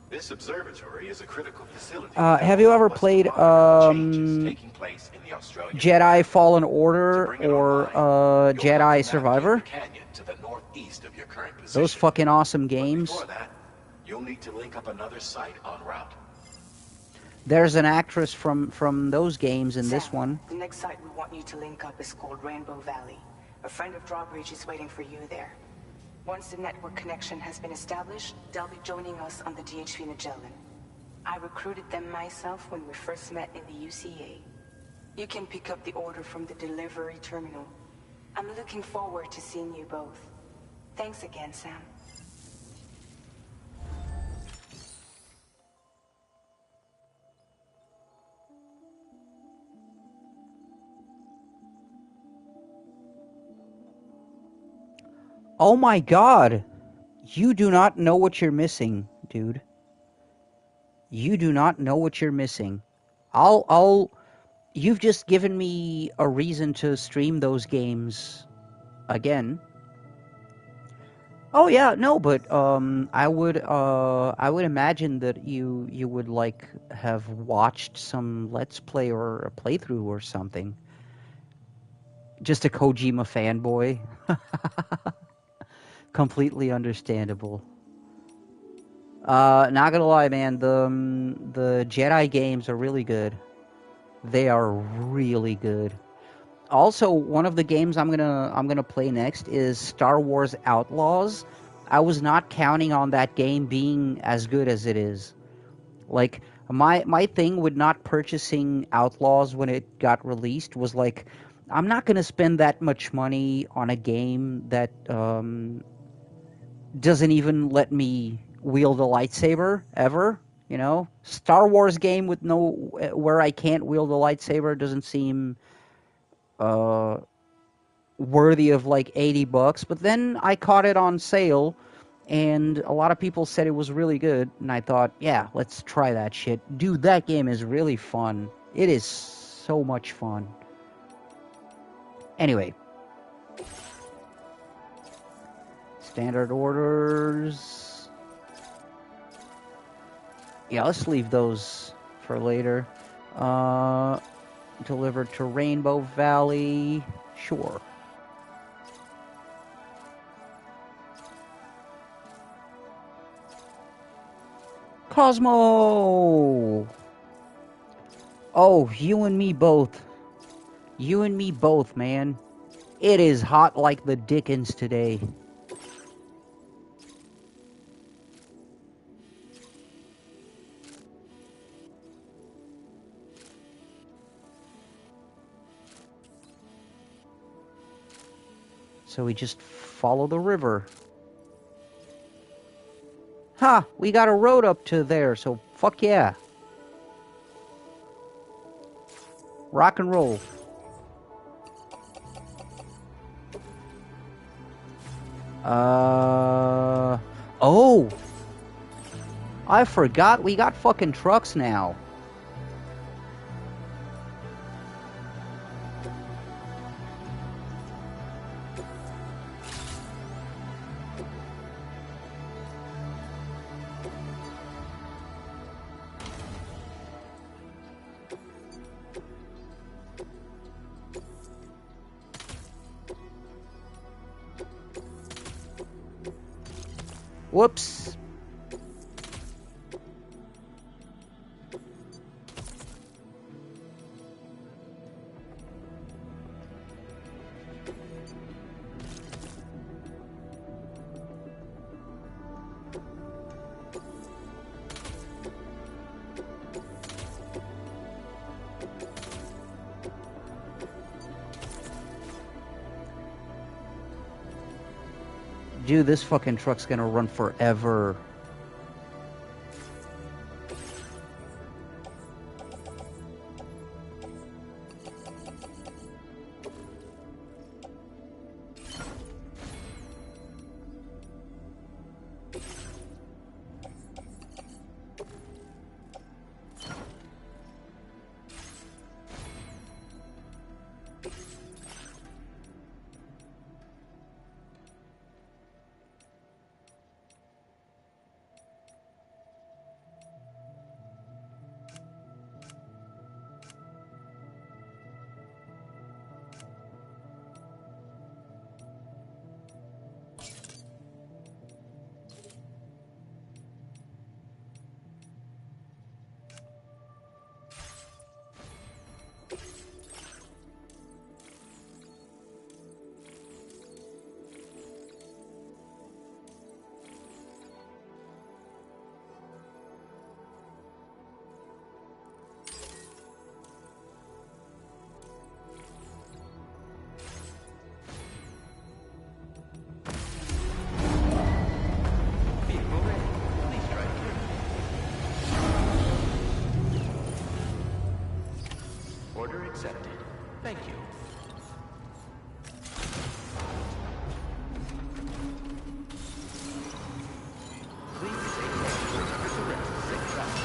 This observatory is a critical facility. Have you ever played Jedi Fallen Order or Jedi Survivor? Those fucking awesome games. Before that, you'll need to link up another site en route. There's an actress from those games in this one. The next site we want you to link up is called Rainbow Valley. A friend of Drawbridge is waiting for you there. Once the network connection has been established, they'll be joining us on the DHV Magellan. I recruited them myself when we first met in the UCA. You can pick up the order from the delivery terminal. I'm looking forward to seeing you both. Thanks again, Sam. Oh my god! You do not know what you're missing, dude. You do not know what you're missing. You've just given me a reason to stream those games again. Oh yeah, no, but I would imagine that you would like have watched some Let's Play or a playthrough or something. Just a Kojima fanboy. Completely understandable. Not gonna lie, man, the Jedi games are really good. They are really good. Also, one of the games I'm gonna play next is Star Wars Outlaws. I was not counting on that game being as good as it is. Like my thing with not purchasing Outlaws when it got released was like, I'm not gonna spend that much money on a game that doesn't even let me wield a lightsaber ever. You know, Star Wars game with where I can't wield a lightsaber doesn't seem worthy of like $80, but then I caught it on sale, and a lot of people said it was really good, and I thought, yeah, let's try that shit. Dude, that game is really fun. It is so much fun. Anyway. Standard orders. Yeah, let's leave those for later. Delivered to Rainbow Valley. Sure. Cosmo! Oh, you and me both. You and me both, man. It is hot like the dickens today. So we just follow the river. Ha! We got a road up to there, so fuck yeah. Rock and roll. Oh! I forgot we got fucking trucks now. Whoops. Dude, this fucking truck's gonna run forever. Order accepted. Thank you. Please take care of the rest. Safe travel.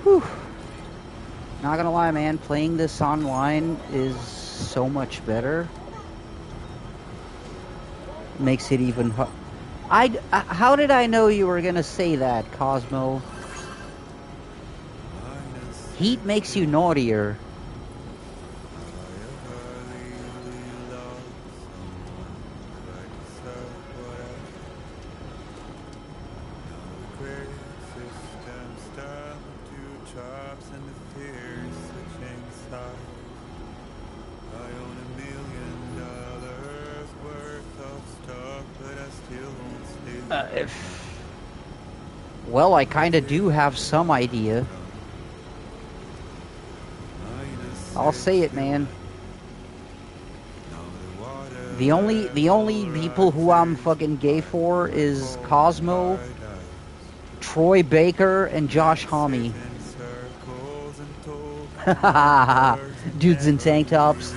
Whew. Not gonna lie, man, playing this online is so much better. Makes it even how did I know you were gonna say that, Cosmo? Heat makes you naughtier. Well, I kind of do have some idea. I'll say it, man. The only people who I'm fucking gay for is Cosmo, Troy Baker, and Josh Homme. Dudes in tank tops.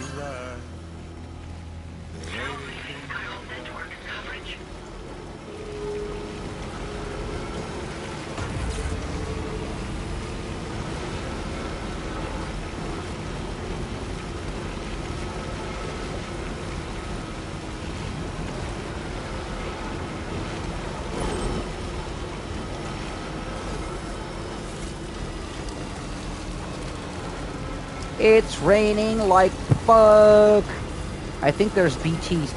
It's raining like fuck. I think there's BTs.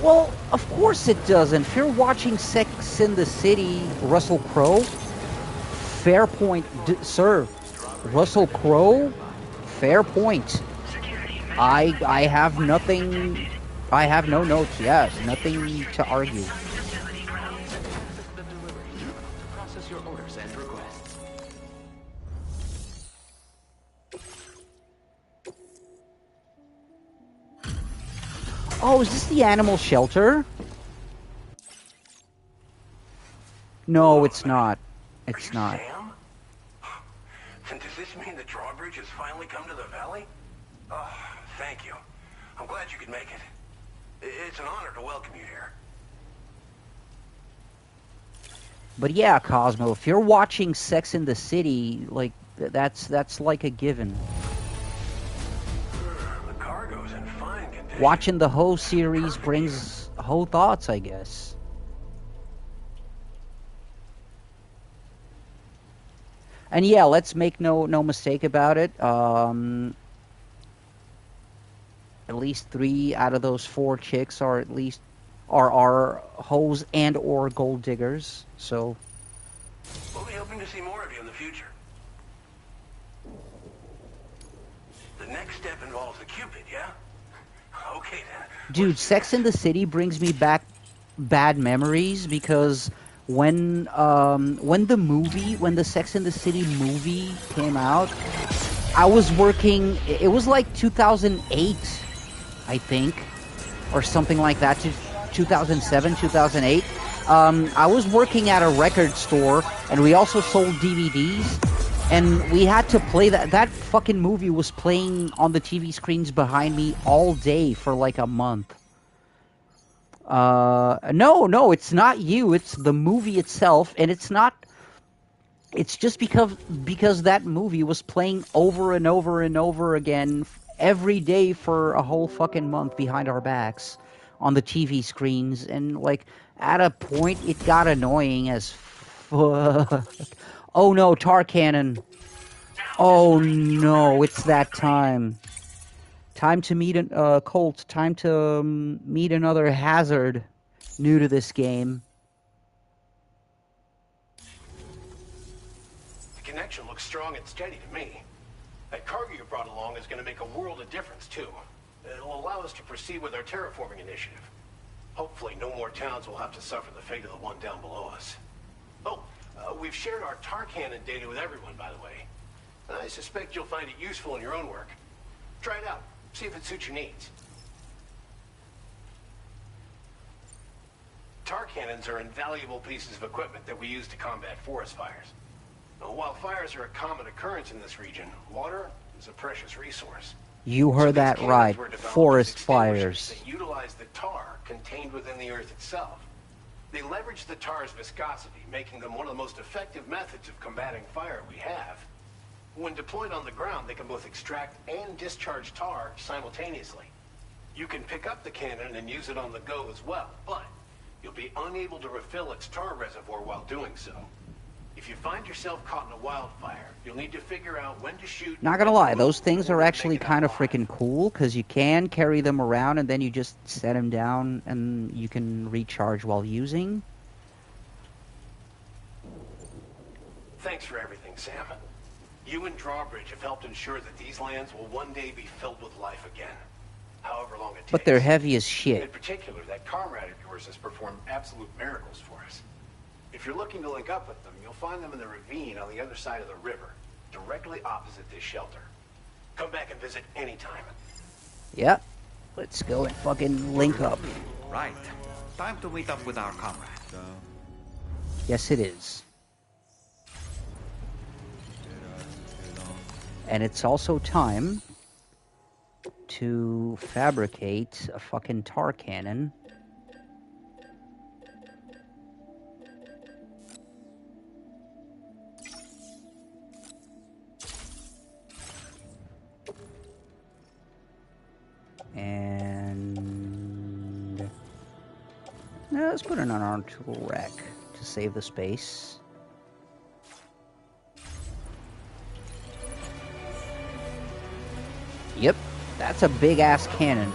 Well, of course it doesn't. If you're watching Sex in the City, Russell Crowe, fair point, sir. Russell Crowe, fair point. I have nothing. I have no notes. Yes, nothing to argue. Process your orders and requests. Oh, is this the animal shelter? No, it's not. It's not. Sam? And does this mean the drawbridge has finally come to the valley? Oh, thank you. I'm glad you could make it. It's an honor to welcome you here. But yeah, Cosmo, if you're watching Sex in the City, like that's like a given. The cargo's in fine condition. Watching the whole series brings whole thoughts, I guess. And yeah, let's make no mistake about it. At least 3 out of those 4 chicks are are hoes and or gold diggers. So We'll be hoping to see more of you in the future. The next step involves the Cupid, yeah? Okay then. dude, Sex in the City brings me back bad memories because when the Sex in the City movie came out, I was working. It was like 2008, I think, or something like that. 2007, 2008. I was working at a record store, and we also sold DVDs. And we had to play that fucking movie was playing on the TV screens behind me all day for like a month. No, it's not you. It's the movie itself, and it's not. It's just because that movie was playing over and over and over again every day for a whole fucking month behind our backs on the TV screens, and like at a point it got annoying as fuck. Oh no, tar cannon. Oh no, it's that time. Time to meet a Colt. Time to meet another hazard new to this game. The connection looks strong and steady to me. That cargo you brought along is going to make a world of difference, too. It'll allow us to proceed with our terraforming initiative. Hopefully no more towns will have to suffer the fate of the one down below us. Oh, we've shared our tar cannon data with everyone, by the way. I suspect you'll find it useful in your own work. Try it out. See if it suits your needs. Tar cannons are invaluable pieces of equipment that we use to combat forest fires. Now, while fires are a common occurrence in this region, water is a precious resource. You heard that right. Forest fires. That utilize the tar contained within the earth itself. They leverage the tar's viscosity, making them one of the most effective methods of combating fire we have. When deployed on the ground, they can both extract and discharge tar simultaneously. You can pick up the cannon and use it on the go as well, but you'll be unable to refill its tar reservoir while doing so. If you find yourself caught in a wildfire, you'll need to figure out when to shoot. Not gonna lie, those things are actually kind of freaking cool because you can carry them around and then you just set them down and you can recharge while using. Thanks for everything, Sam. You and Drawbridge have helped ensure that these lands will one day be filled with life again, however long it takes. But they're heavy as shit. In particular, that comrade of yours has performed absolute miracles for us. If you're looking to link up with them, you'll find them in the ravine on the other side of the river, directly opposite this shelter. Come back and visit anytime. Yep. Let's go and fucking link up. Right. Time to meet up with our comrade. Yes, it is. And it's also time to fabricate a fucking tar cannon. And let's put it on our tool rack to save the space. Yep, that's a big ass cannon.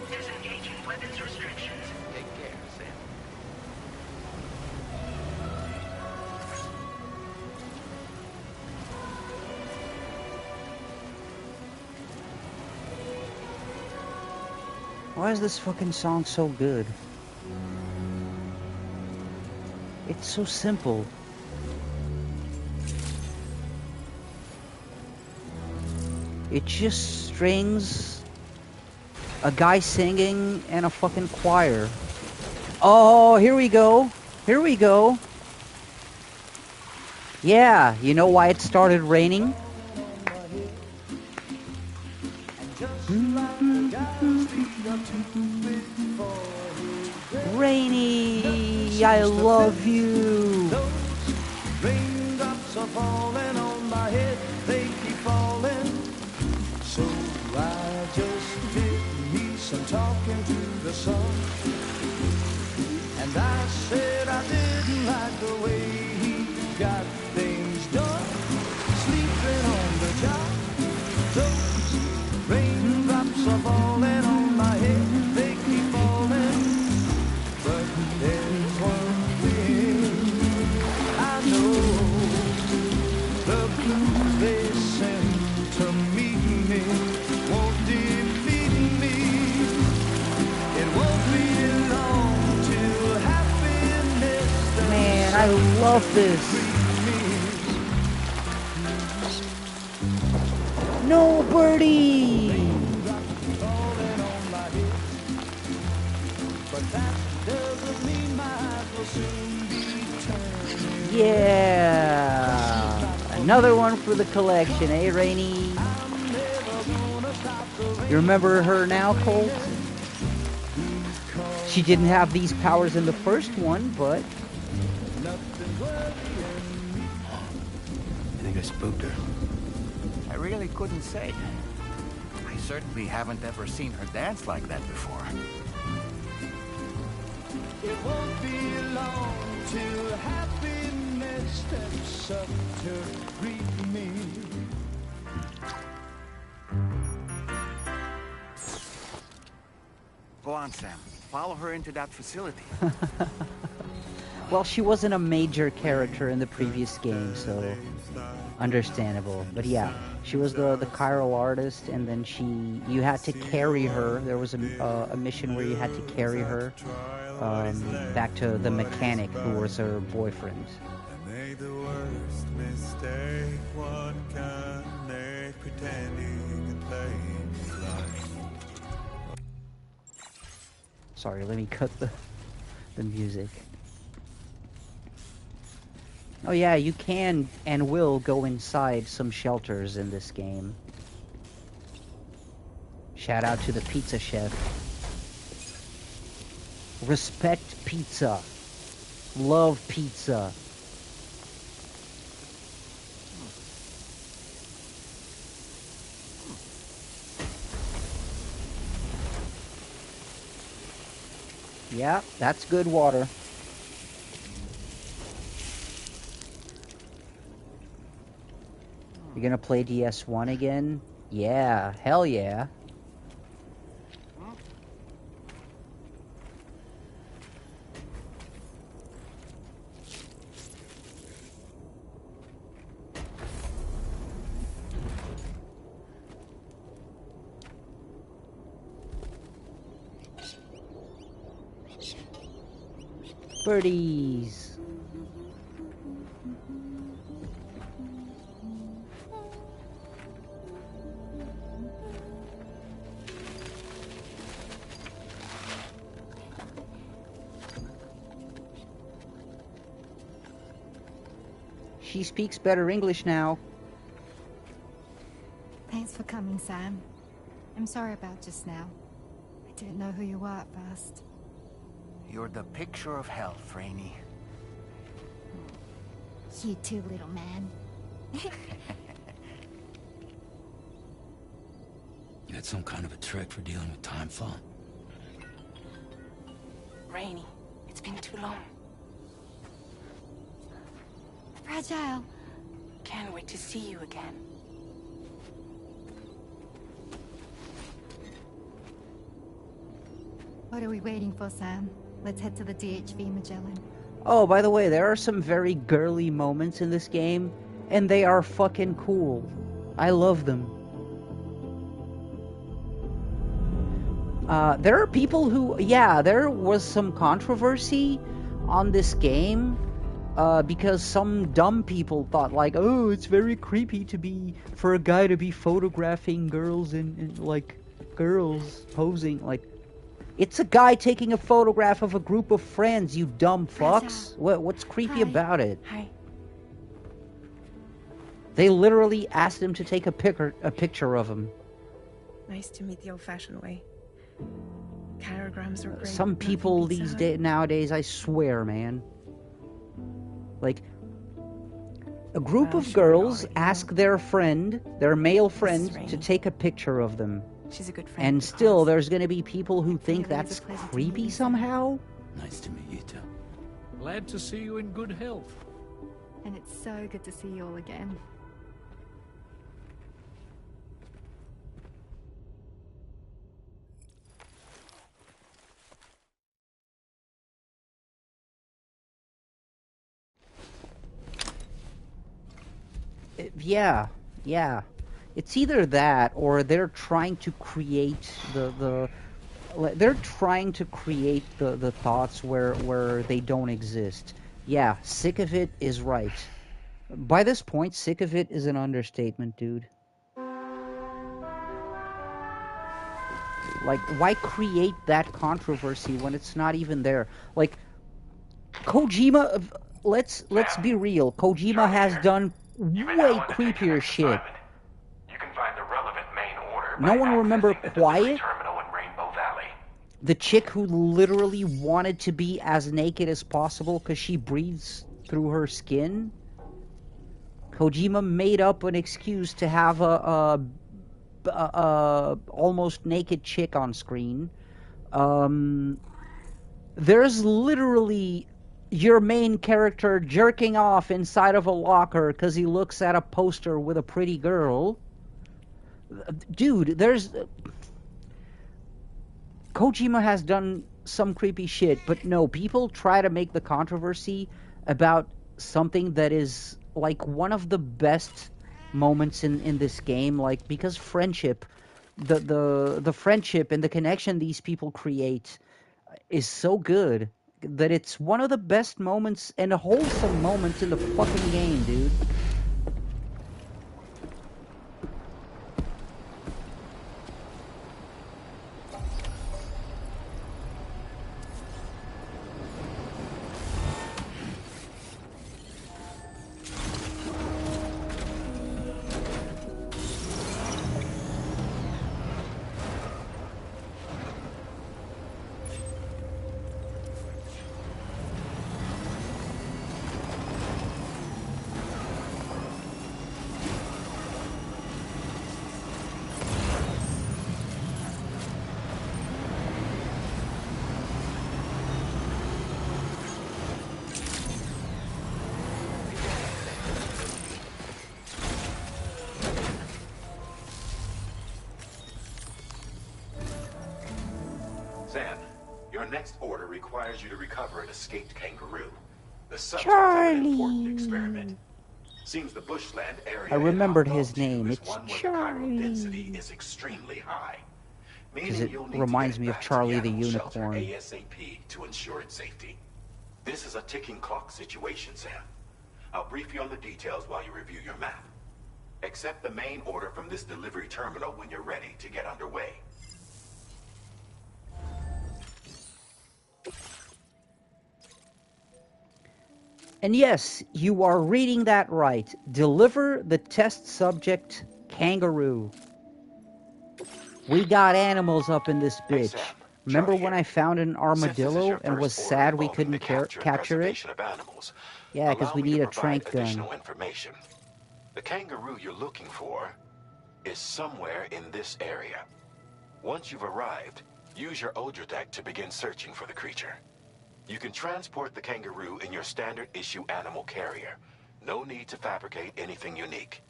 Disengaging weapons restrictions. Take care, Sam. Why is this fucking song so good? It's so simple. It just strings, a guy singing, and a fucking choir. Oh, here we go. Here we go. Yeah, you know why it started raining? Rainy, I love you. Those raindrops are falling on my head, they keep falling. So I just did me some talking to the sun. And I said I didn't like the way he got things done. Sleeping on the job. Those raindrops are falling on my head, they keep falling. But there's one thing I know. The blues they send to meet me won't defeat me. It won't be long till happiness. Man, I love this. No, birdie! Yeah! Another one for the collection, eh, Rainy? You remember her now, Colt? She didn't have these powers in the first one, but... I think I spooked her. I really couldn't say. I certainly haven't ever seen her dance like that before. It won't be long till happiness steps up to greet me. Go on, Sam. Follow her into that facility. Well, she wasn't a major character in the previous game, so understandable. But yeah, she was the chiral artist, and then you had to carry her. There was a mission where you had to carry her back to the mechanic who was her boyfriend. I made the worst mistake one can make, pretending and playing life. Sorry, let me cut the music. Oh yeah, you can and will go inside some shelters in this game. Shout out to the pizza chef. Respect pizza. Love pizza. Yeah, that's good water. You're gonna play DS1 again? Yeah, hell yeah. Birdies. She speaks better English now. Thanks for coming, Sam. I'm sorry about just now. I didn't know who you were at first. You're the picture of health, Rainey. You too, little man. That's some kind of a trick for dealing with time fall. Rainey, it's been too long. Fragile. Can't wait to see you again. What are we waiting for, Sam? Let's head to the DHV Magellan. Oh, by the way, there are some very girly moments in this game, and they are fucking cool. I love them. There are people who, yeah, there was some controversy on this game, because some dumb people thought, like, oh, it's very creepy for a guy to be photographing girls and like, girls posing, like, it's a guy taking a photograph of a group of friends, you dumb fucks. What's creepy about it? Hi. They literally asked him to take a picture of him. Nice to meet the old-fashioned way. Carograms are great. Some people these nowadays, I swear, man. Like, a group of girls ask their friend, their male friend, to take a picture of them. She's a good friend. And still, there's going to be people who think that's creepy somehow. Nice to meet you too. Glad to see you in good health. And it's so good to see you all again. Yeah. It's either that or they're trying to create they're trying to create the thoughts where they don't exist. Yeah, sick of it is right. By this point, sick of it is an understatement, dude. Like, why create that controversy when it's not even there? Like, Kojima, let's be real. Kojima has done way creepier shit. You can find the relevant main order. No one remember Quiet? Terminal in Rainbow Valley. The chick who literally wanted to be as naked as possible because she breathes through her skin? Kojima made up an excuse to have a almost naked chick on screen. There's literally your main character jerking off inside of a locker because he looks at a poster with a pretty girl. Dude, Kojima has done some creepy shit, but no, people try to make the controversy about something that is like one of the best moments in this game, like, because friendship, the friendship and the connection these people create is so good that it's one of the best moments and wholesome moments in the fucking game, dude. Sam, your next order requires you to recover an escaped kangaroo. The subject Charlie. of an important experiment. Seems the bushland area I remembered his involved name. is It's one where the chiral Charlie. density is extremely high. Because Meaning it you'll need reminds to me get of back to Charlie the animal shelter Unicorn. ASAP to ensure its safety. This is a ticking clock situation, Sam. I'll brief you on the details while you review your map. Accept the main order from this delivery terminal when you're ready to get underway. And yes, you are reading that right. Deliver the test subject kangaroo. We got animals up in this bitch. Hey, Sam. Remember Charlie when here. I found an armadillo and was sad we couldn't capture it? Of animals. Yeah, because we need a trank gun. Additional information. The kangaroo you're looking for is somewhere in this area. Once you've arrived, use your Odra deck to begin searching for the creature. You can transport the kangaroo in your standard issue animal carrier. No need to fabricate anything unique.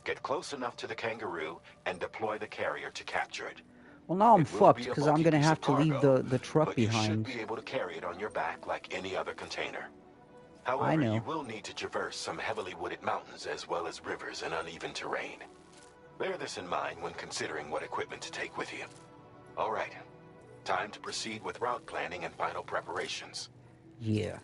Get close enough to the kangaroo and deploy the carrier to capture it. Well, now I'm fucked because I'm going to have to leave the truck behind. You should be able to carry it on your back like any other container. However, you will need to traverse some heavily wooded mountains as well as rivers and uneven terrain. Bear this in mind when considering what equipment to take with you. All right. Time to proceed with route planning and final preparations. Yeah.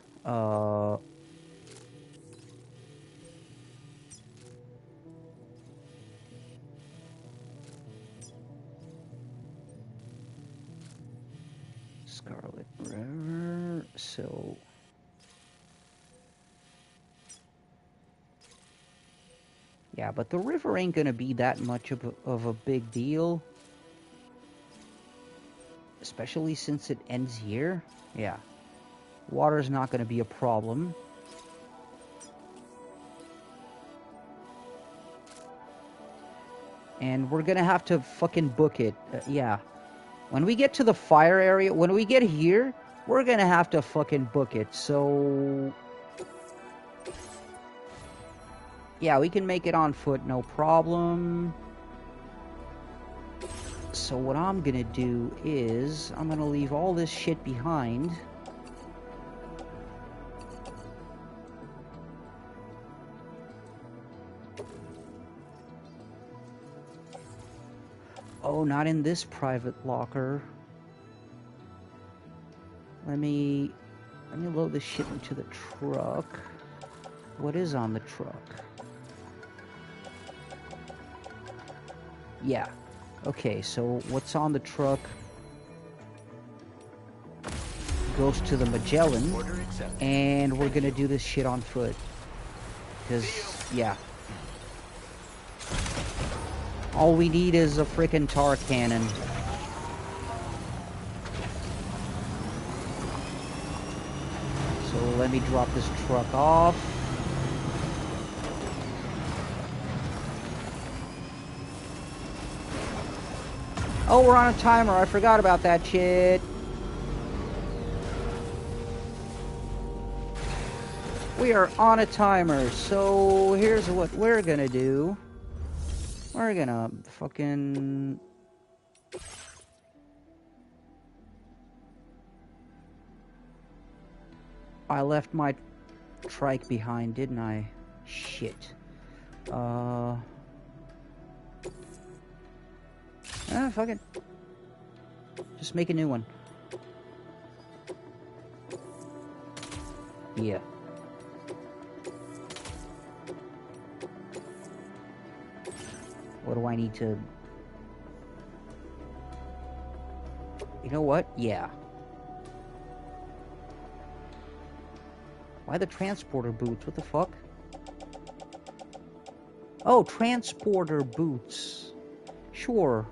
Scarlet River. So. Yeah, but the river ain't gonna be that much of a big deal. Especially since it ends here. Yeah. Water's not gonna be a problem. And we're gonna have to fucking book it. Yeah. When we get to the fire area, when we get here, we're gonna have to fucking book it. So... yeah, we can make it on foot, no problem. So what I'm gonna do is, I'm gonna leave all this shit behind. Oh, not in this private locker. Let me load this shit into the truck. What is on the truck? Yeah. Okay, so what's on the truck goes to the Magellan, and we're gonna do this shit on foot. Because, yeah. All we need is a frickin' tar cannon. So let me drop this truck off. Oh, we're on a timer. I forgot about that shit. We are on a timer. So here's what we're gonna do. We're gonna fucking... I left my trike behind, didn't I? Shit. Fuck it. Just make a new one. Yeah. What do I need to... You know what? Yeah. Why the transporter boots? What the fuck? Oh, transporter boots. Sure.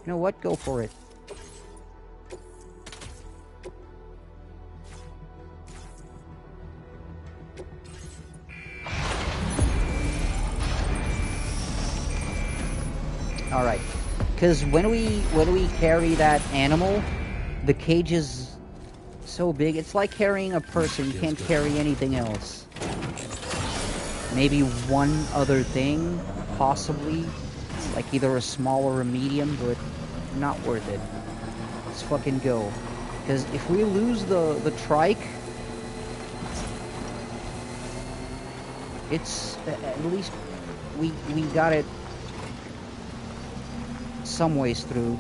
You know what? Go for it. All right. Because when we carry that animal, the cage is so big. It's like carrying a person. You can't carry anything else. Maybe one other thing, possibly. Like either a small or a medium, but not worth it. Let's fucking go. Because if we lose the trike, it's at least we got it some ways through.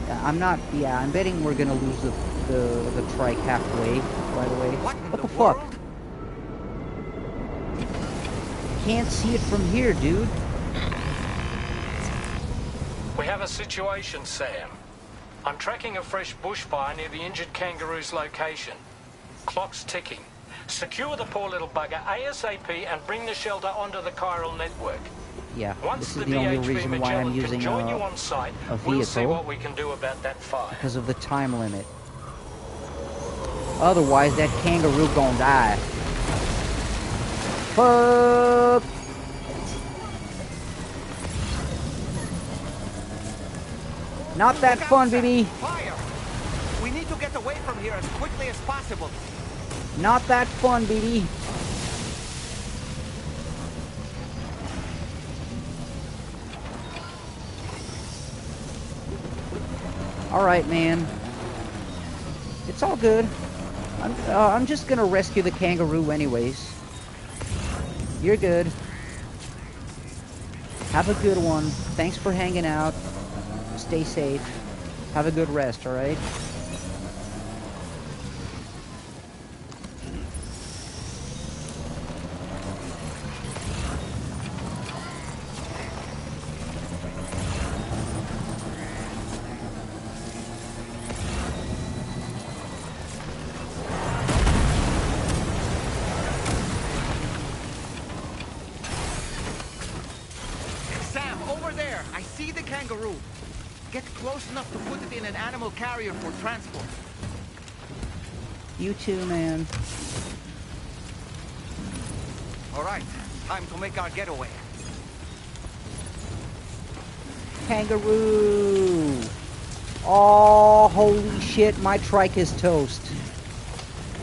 I'm not... Yeah, I'm betting we're gonna lose the trike halfway, by the way. What the fuck? Can't see it from here, dude. We have a situation, Sam. I'm tracking a fresh bushfire near the injured kangaroo's location. Clock's ticking. Secure the poor little bugger ASAP and bring the shelter onto the chiral network. Yeah, Once this is the only reason why I'm using a we'll see vehicle. what we can do about that fire. Because of the time limit. Otherwise, that kangaroo gonna die. Fuck! Not that fun, baby. Fire! We need to get away from here as quickly as possible. Not that fun, baby. Alright, man. It's all good. I'm just gonna rescue the kangaroo anyways. You're good. Have a good one. Thanks for hanging out. Stay safe. Have a good rest, alright? Sam, over there! I see the kangaroo! Get close enough to put it in an animal carrier for transport. You too, man. Alright, time to make our getaway. Kangaroo! Oh, holy shit, my trike is toast.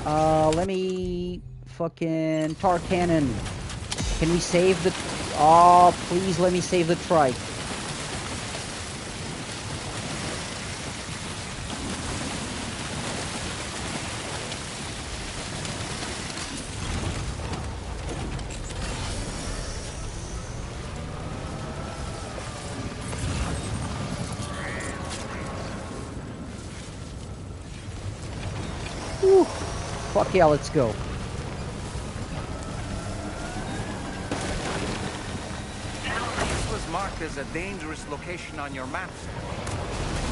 Let me... fucking... tar cannon. Can we save the... Oh, please let me save the trike. Whew. Fuck yeah, let's go. This was marked as a dangerous location on your maps.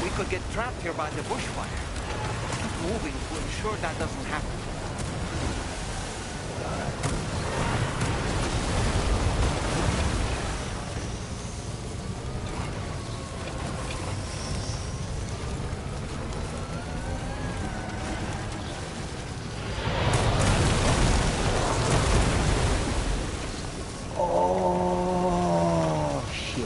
We could get trapped here by the bushfire. Keep moving to ensure that doesn't happen. Oh, shit.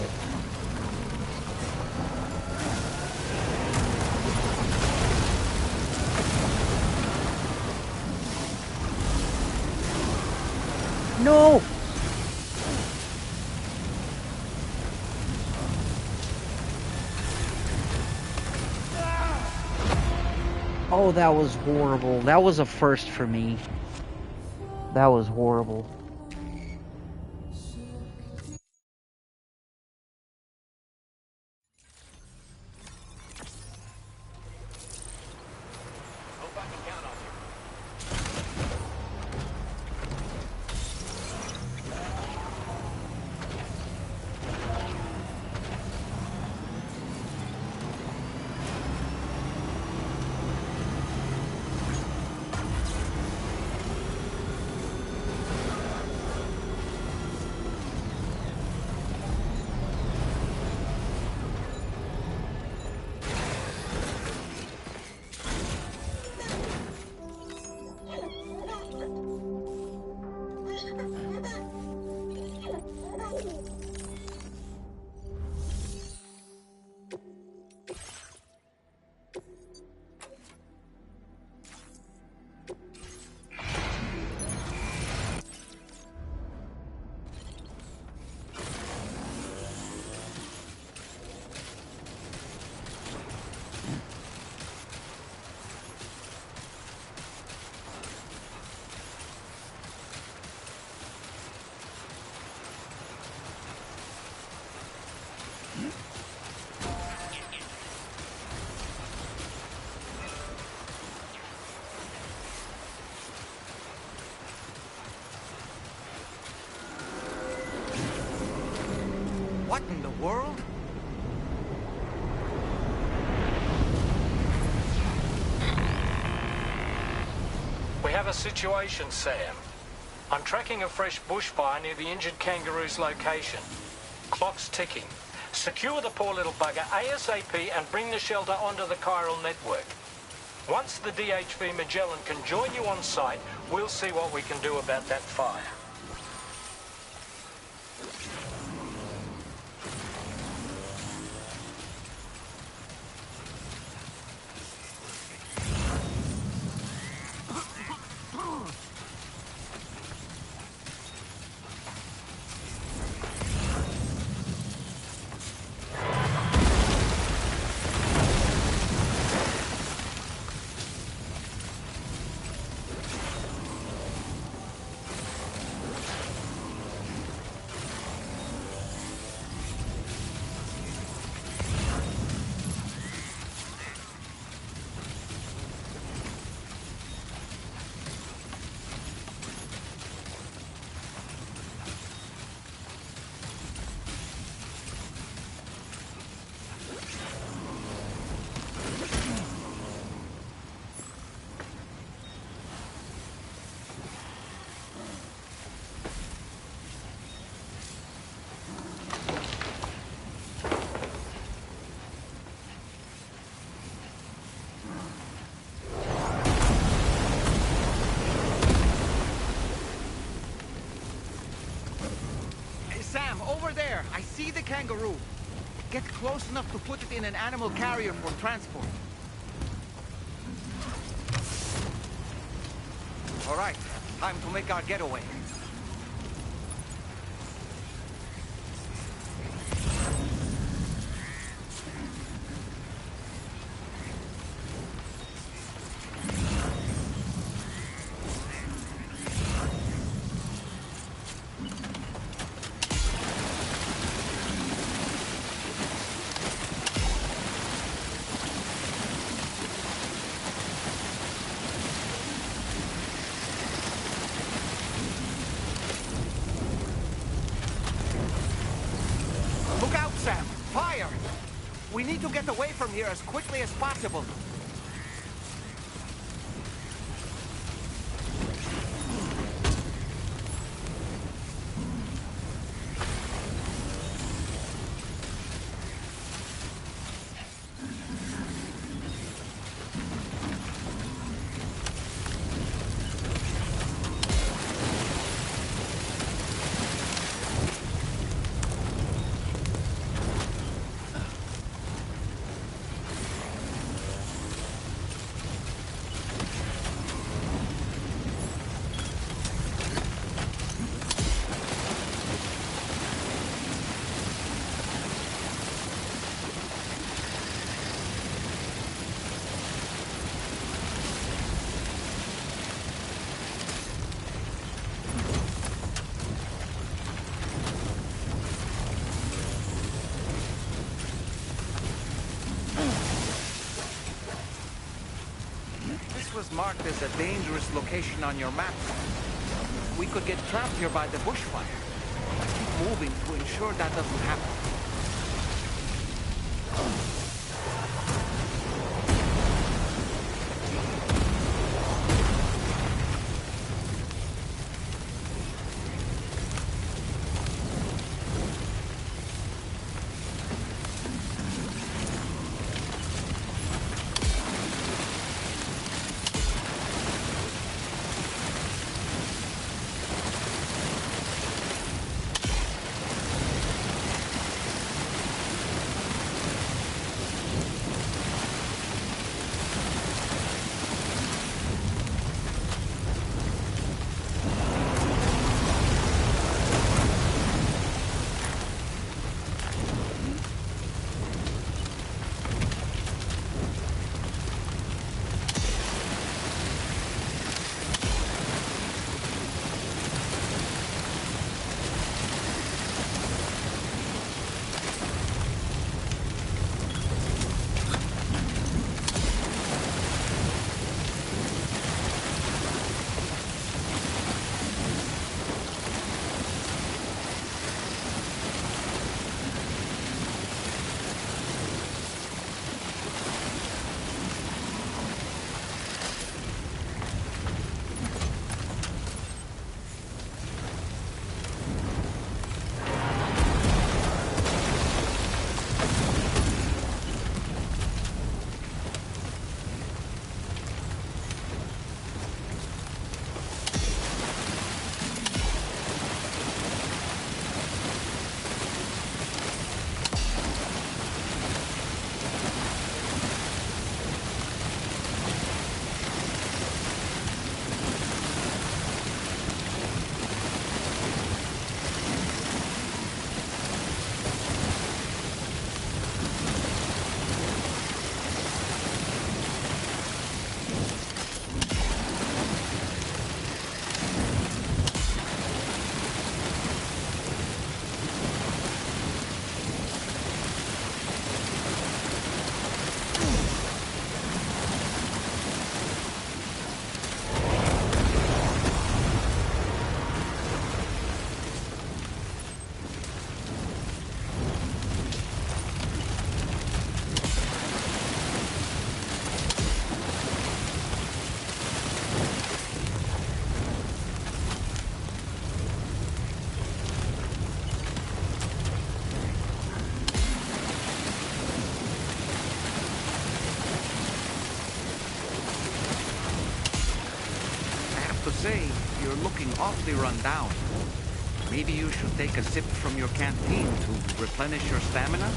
No! Oh, that was horrible. That was a first for me. That was horrible. have a situation, Sam. I'm tracking a fresh bushfire near the injured kangaroo's location. Clock's ticking. Secure the poor little bugger ASAP and bring the shelter onto the chiral network. Once the DHV Magellan can join you on site, we'll see what we can do about that fire. Sam, over there! I see the kangaroo! Get close enough to put it in an animal carrier for transport. All right, time to make our getaway. We need to get away from here as quickly as possible. Was marked as a dangerous location on your map. We could get trapped here by the bushfire. Keep moving to ensure that doesn't happen. looking awfully run down. Maybe you should take a sip from your canteen to replenish your stamina?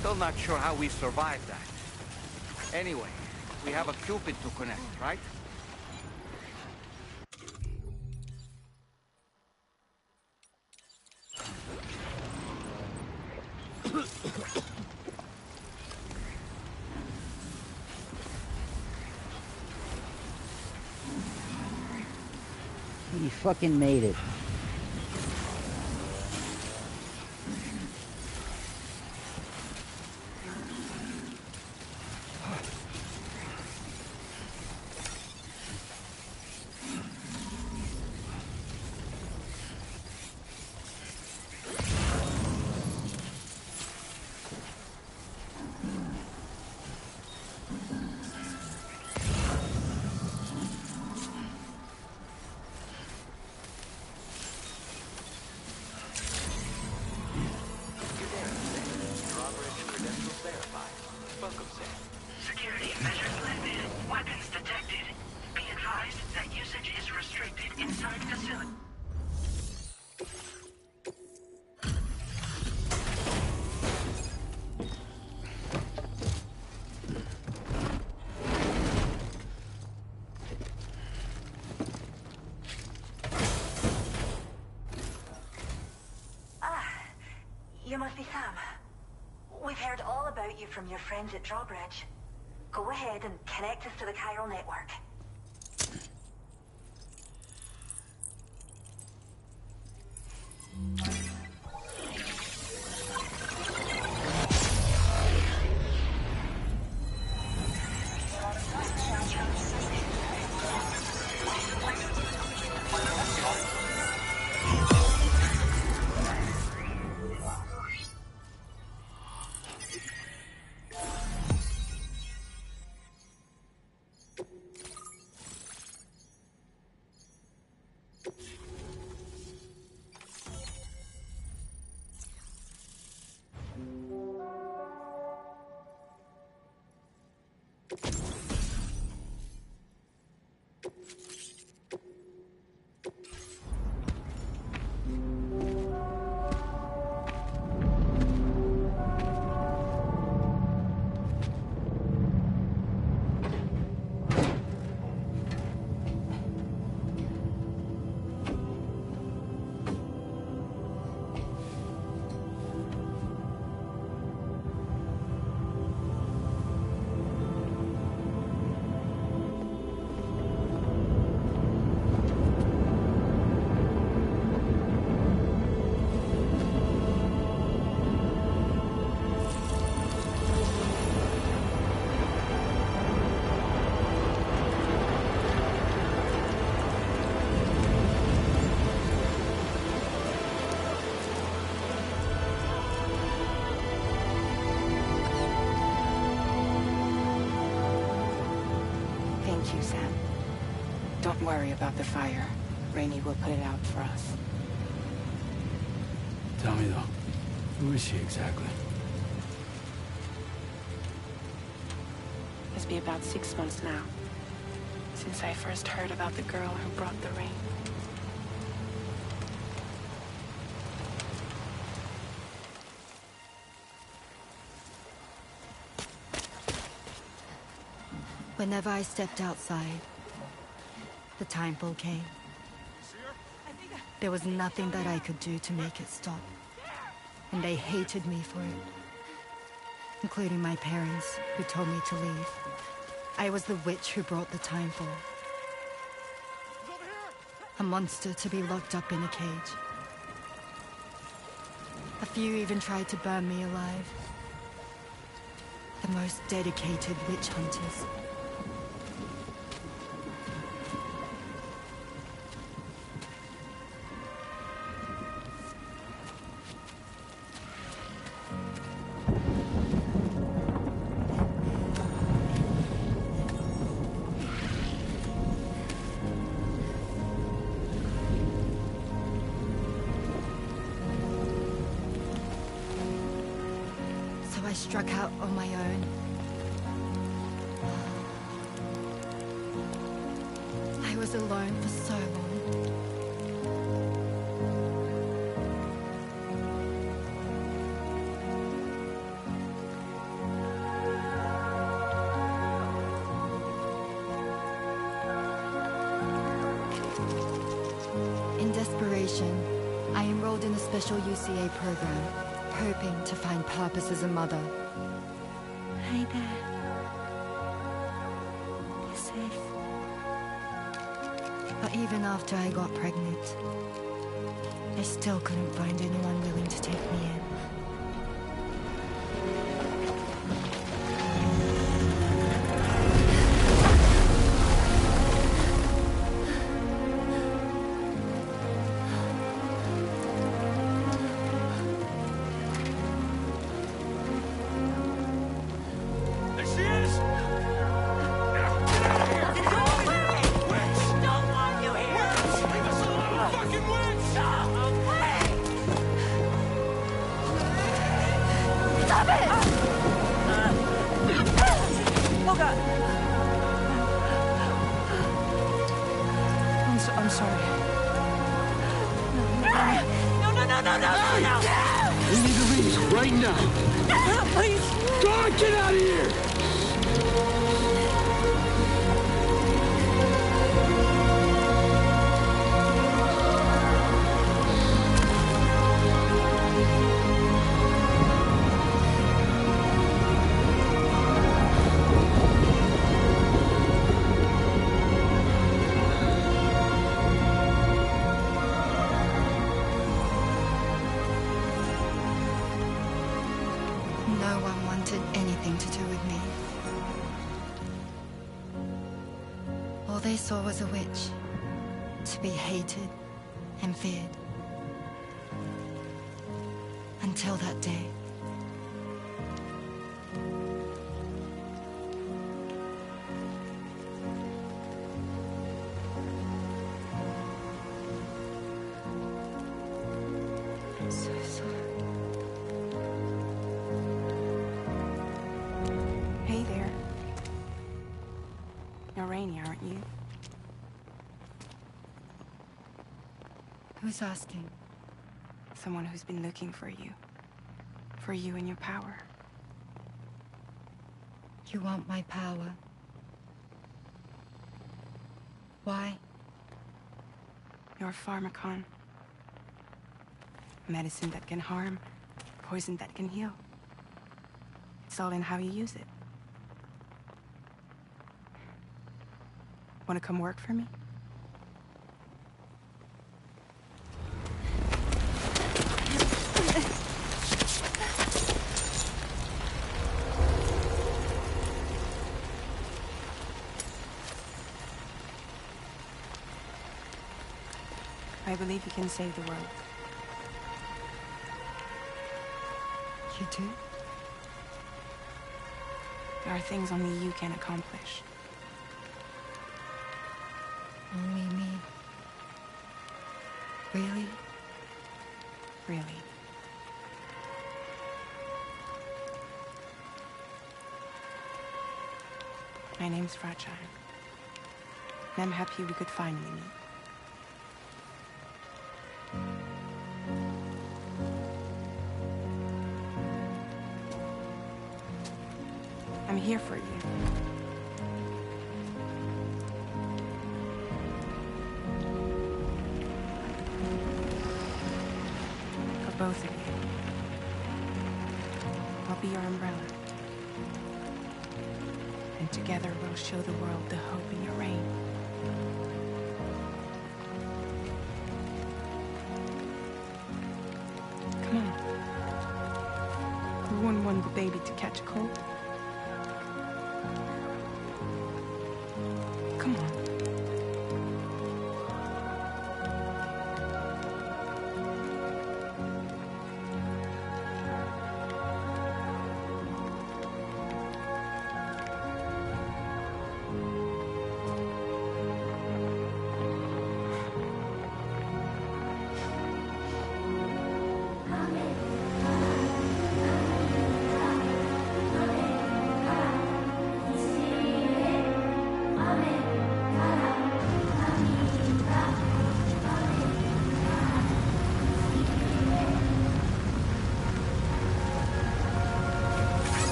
Still not sure how we survived that. Anyway, we have a Cupid to connect, right? You fucking made it. Security measures lifted. Weapons detected. Be advised that usage is restricted inside facility. You must be Sam. We've heard all about you from your friends at Drawbridge. Go ahead and connect us to the chiral network. Thank you, Sam. Don't worry about the fire. Rainey will put it out for us. Tell me though, who is she exactly? It's been about 6 months now, since I first heard about the girl who brought the rain. Whenever I stepped outside, the timefall came. There was nothing that I could do to make it stop. And they hated me for it. Including my parents, who told me to leave. I was the witch who brought the timefall. A monster to be locked up in a cage. A few even tried to burn me alive. The most dedicated witch hunters. I struck out on my own. I was alone for so long. In desperation, I enrolled in a special UCA program, hoping to find purpose as a mother. Hi there. You're safe. But even after I got pregnant, I still couldn't find anyone willing to take me in. I'm sorry. No. We need to leave right now. Please. Go on, get out of here! No one wanted anything to do with me. All they saw was a witch, to be hated and feared. Until that day. I'm so sorry. Hey there. You're Rainy, aren't you? Who's asking? Someone who's been looking for you. For you and your power. You want my power? Why? You're a pharmacon. Medicine that can harm, poison that can heal. It's all in how you use it. Want to come work for me? I believe you can save the world. You do? There are things only you can accomplish. Only me. Really? Really. My name's Fragile. And I'm happy we could finally meet. I'm here for you. For both of you. I'll be your umbrella. And together we'll show the world the hope in your reign. Come on. We wouldn't want the baby to catch a cold. Come on.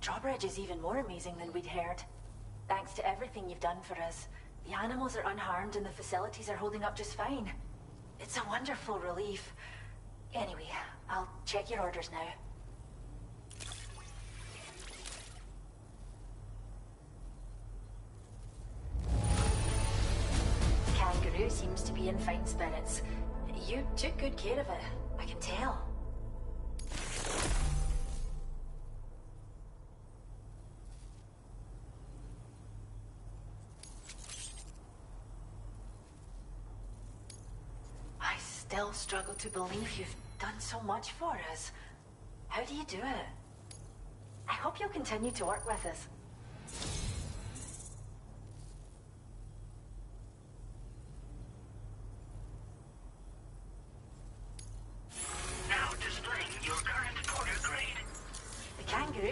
Drawbridge is even more amazing than we'd heard. Thanks to everything you've done for us, the animals are unharmed and the facilities are holding up just fine. It's a wonderful relief. Anyway, I'll check your orders now. Kangaroo seems to be in fine spirits. You took good care of it, I can tell. I still struggle to believe you've done so much for us. How do you do it? I hope you'll continue to work with us.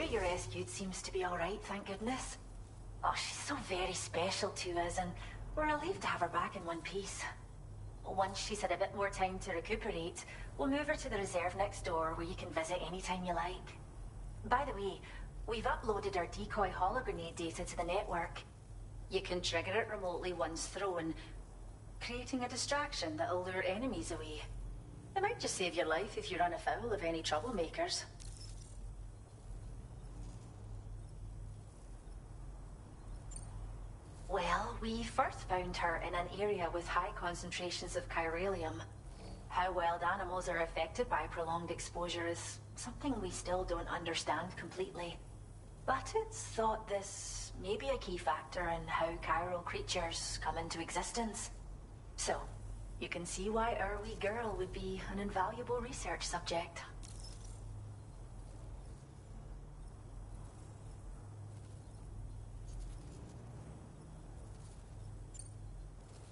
You rescued seems to be all right, thank goodness. Oh, she's so very special to us, and we're relieved to have her back in one piece. Once she's had a bit more time to recuperate, we'll move her to the reserve next door where you can visit anytime you like. By the way, we've uploaded our decoy hologrenade data to the network. You can trigger it remotely once thrown, creating a distraction that'll lure enemies away. It might just save your life if you run afoul of any troublemakers. Well, we first found her in an area with high concentrations of chiralium. How wild animals are affected by prolonged exposure is something we still don't understand completely. But it's thought this may be a key factor in how chiral creatures come into existence. So, you can see why our wee girl would be an invaluable research subject.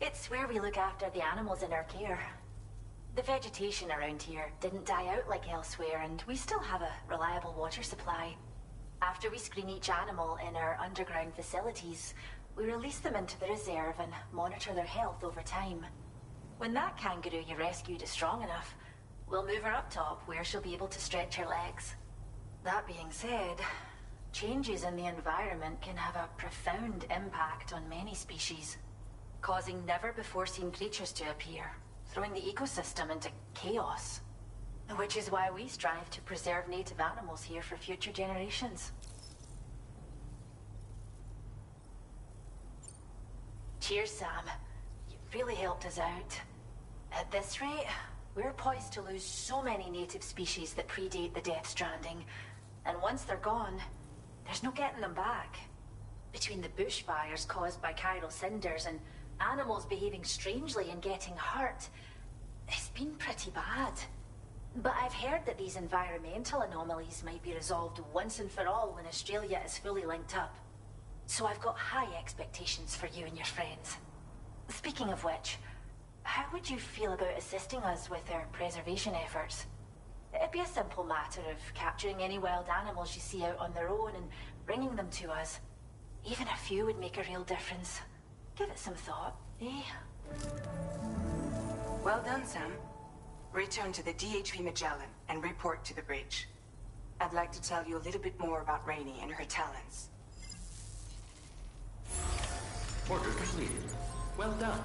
It's where we look after the animals in our care. The vegetation around here didn't die out like elsewhere, and we still have a reliable water supply. After we screen each animal in our underground facilities, we release them into the reserve and monitor their health over time. When that kangaroo you rescued is strong enough, we'll move her up top where she'll be able to stretch her legs. That being said, changes in the environment can have a profound impact on many species, causing never-before-seen creatures to appear, throwing the ecosystem into chaos. Which is why we strive to preserve native animals here for future generations. Cheers, Sam. You really helped us out. At this rate, we're poised to lose so many native species that predate the Death Stranding. And once they're gone, there's no getting them back. Between the bushfires caused by chiral cinders and animals behaving strangely and getting hurt, it's been pretty bad. But I've heard that these environmental anomalies might be resolved once and for all when Australia is fully linked up. So I've got high expectations for you and your friends. Speaking of which, how would you feel about assisting us with our preservation efforts? It'd be a simple matter of capturing any wild animals you see out on their own and bringing them to us. Even a few would make a real difference. Give it some thought, eh? Well done, Sam. Return to the DHV Magellan and report to the bridge. I'd like to tell you a little bit more about Rainey and her talents. Order completed. Well done.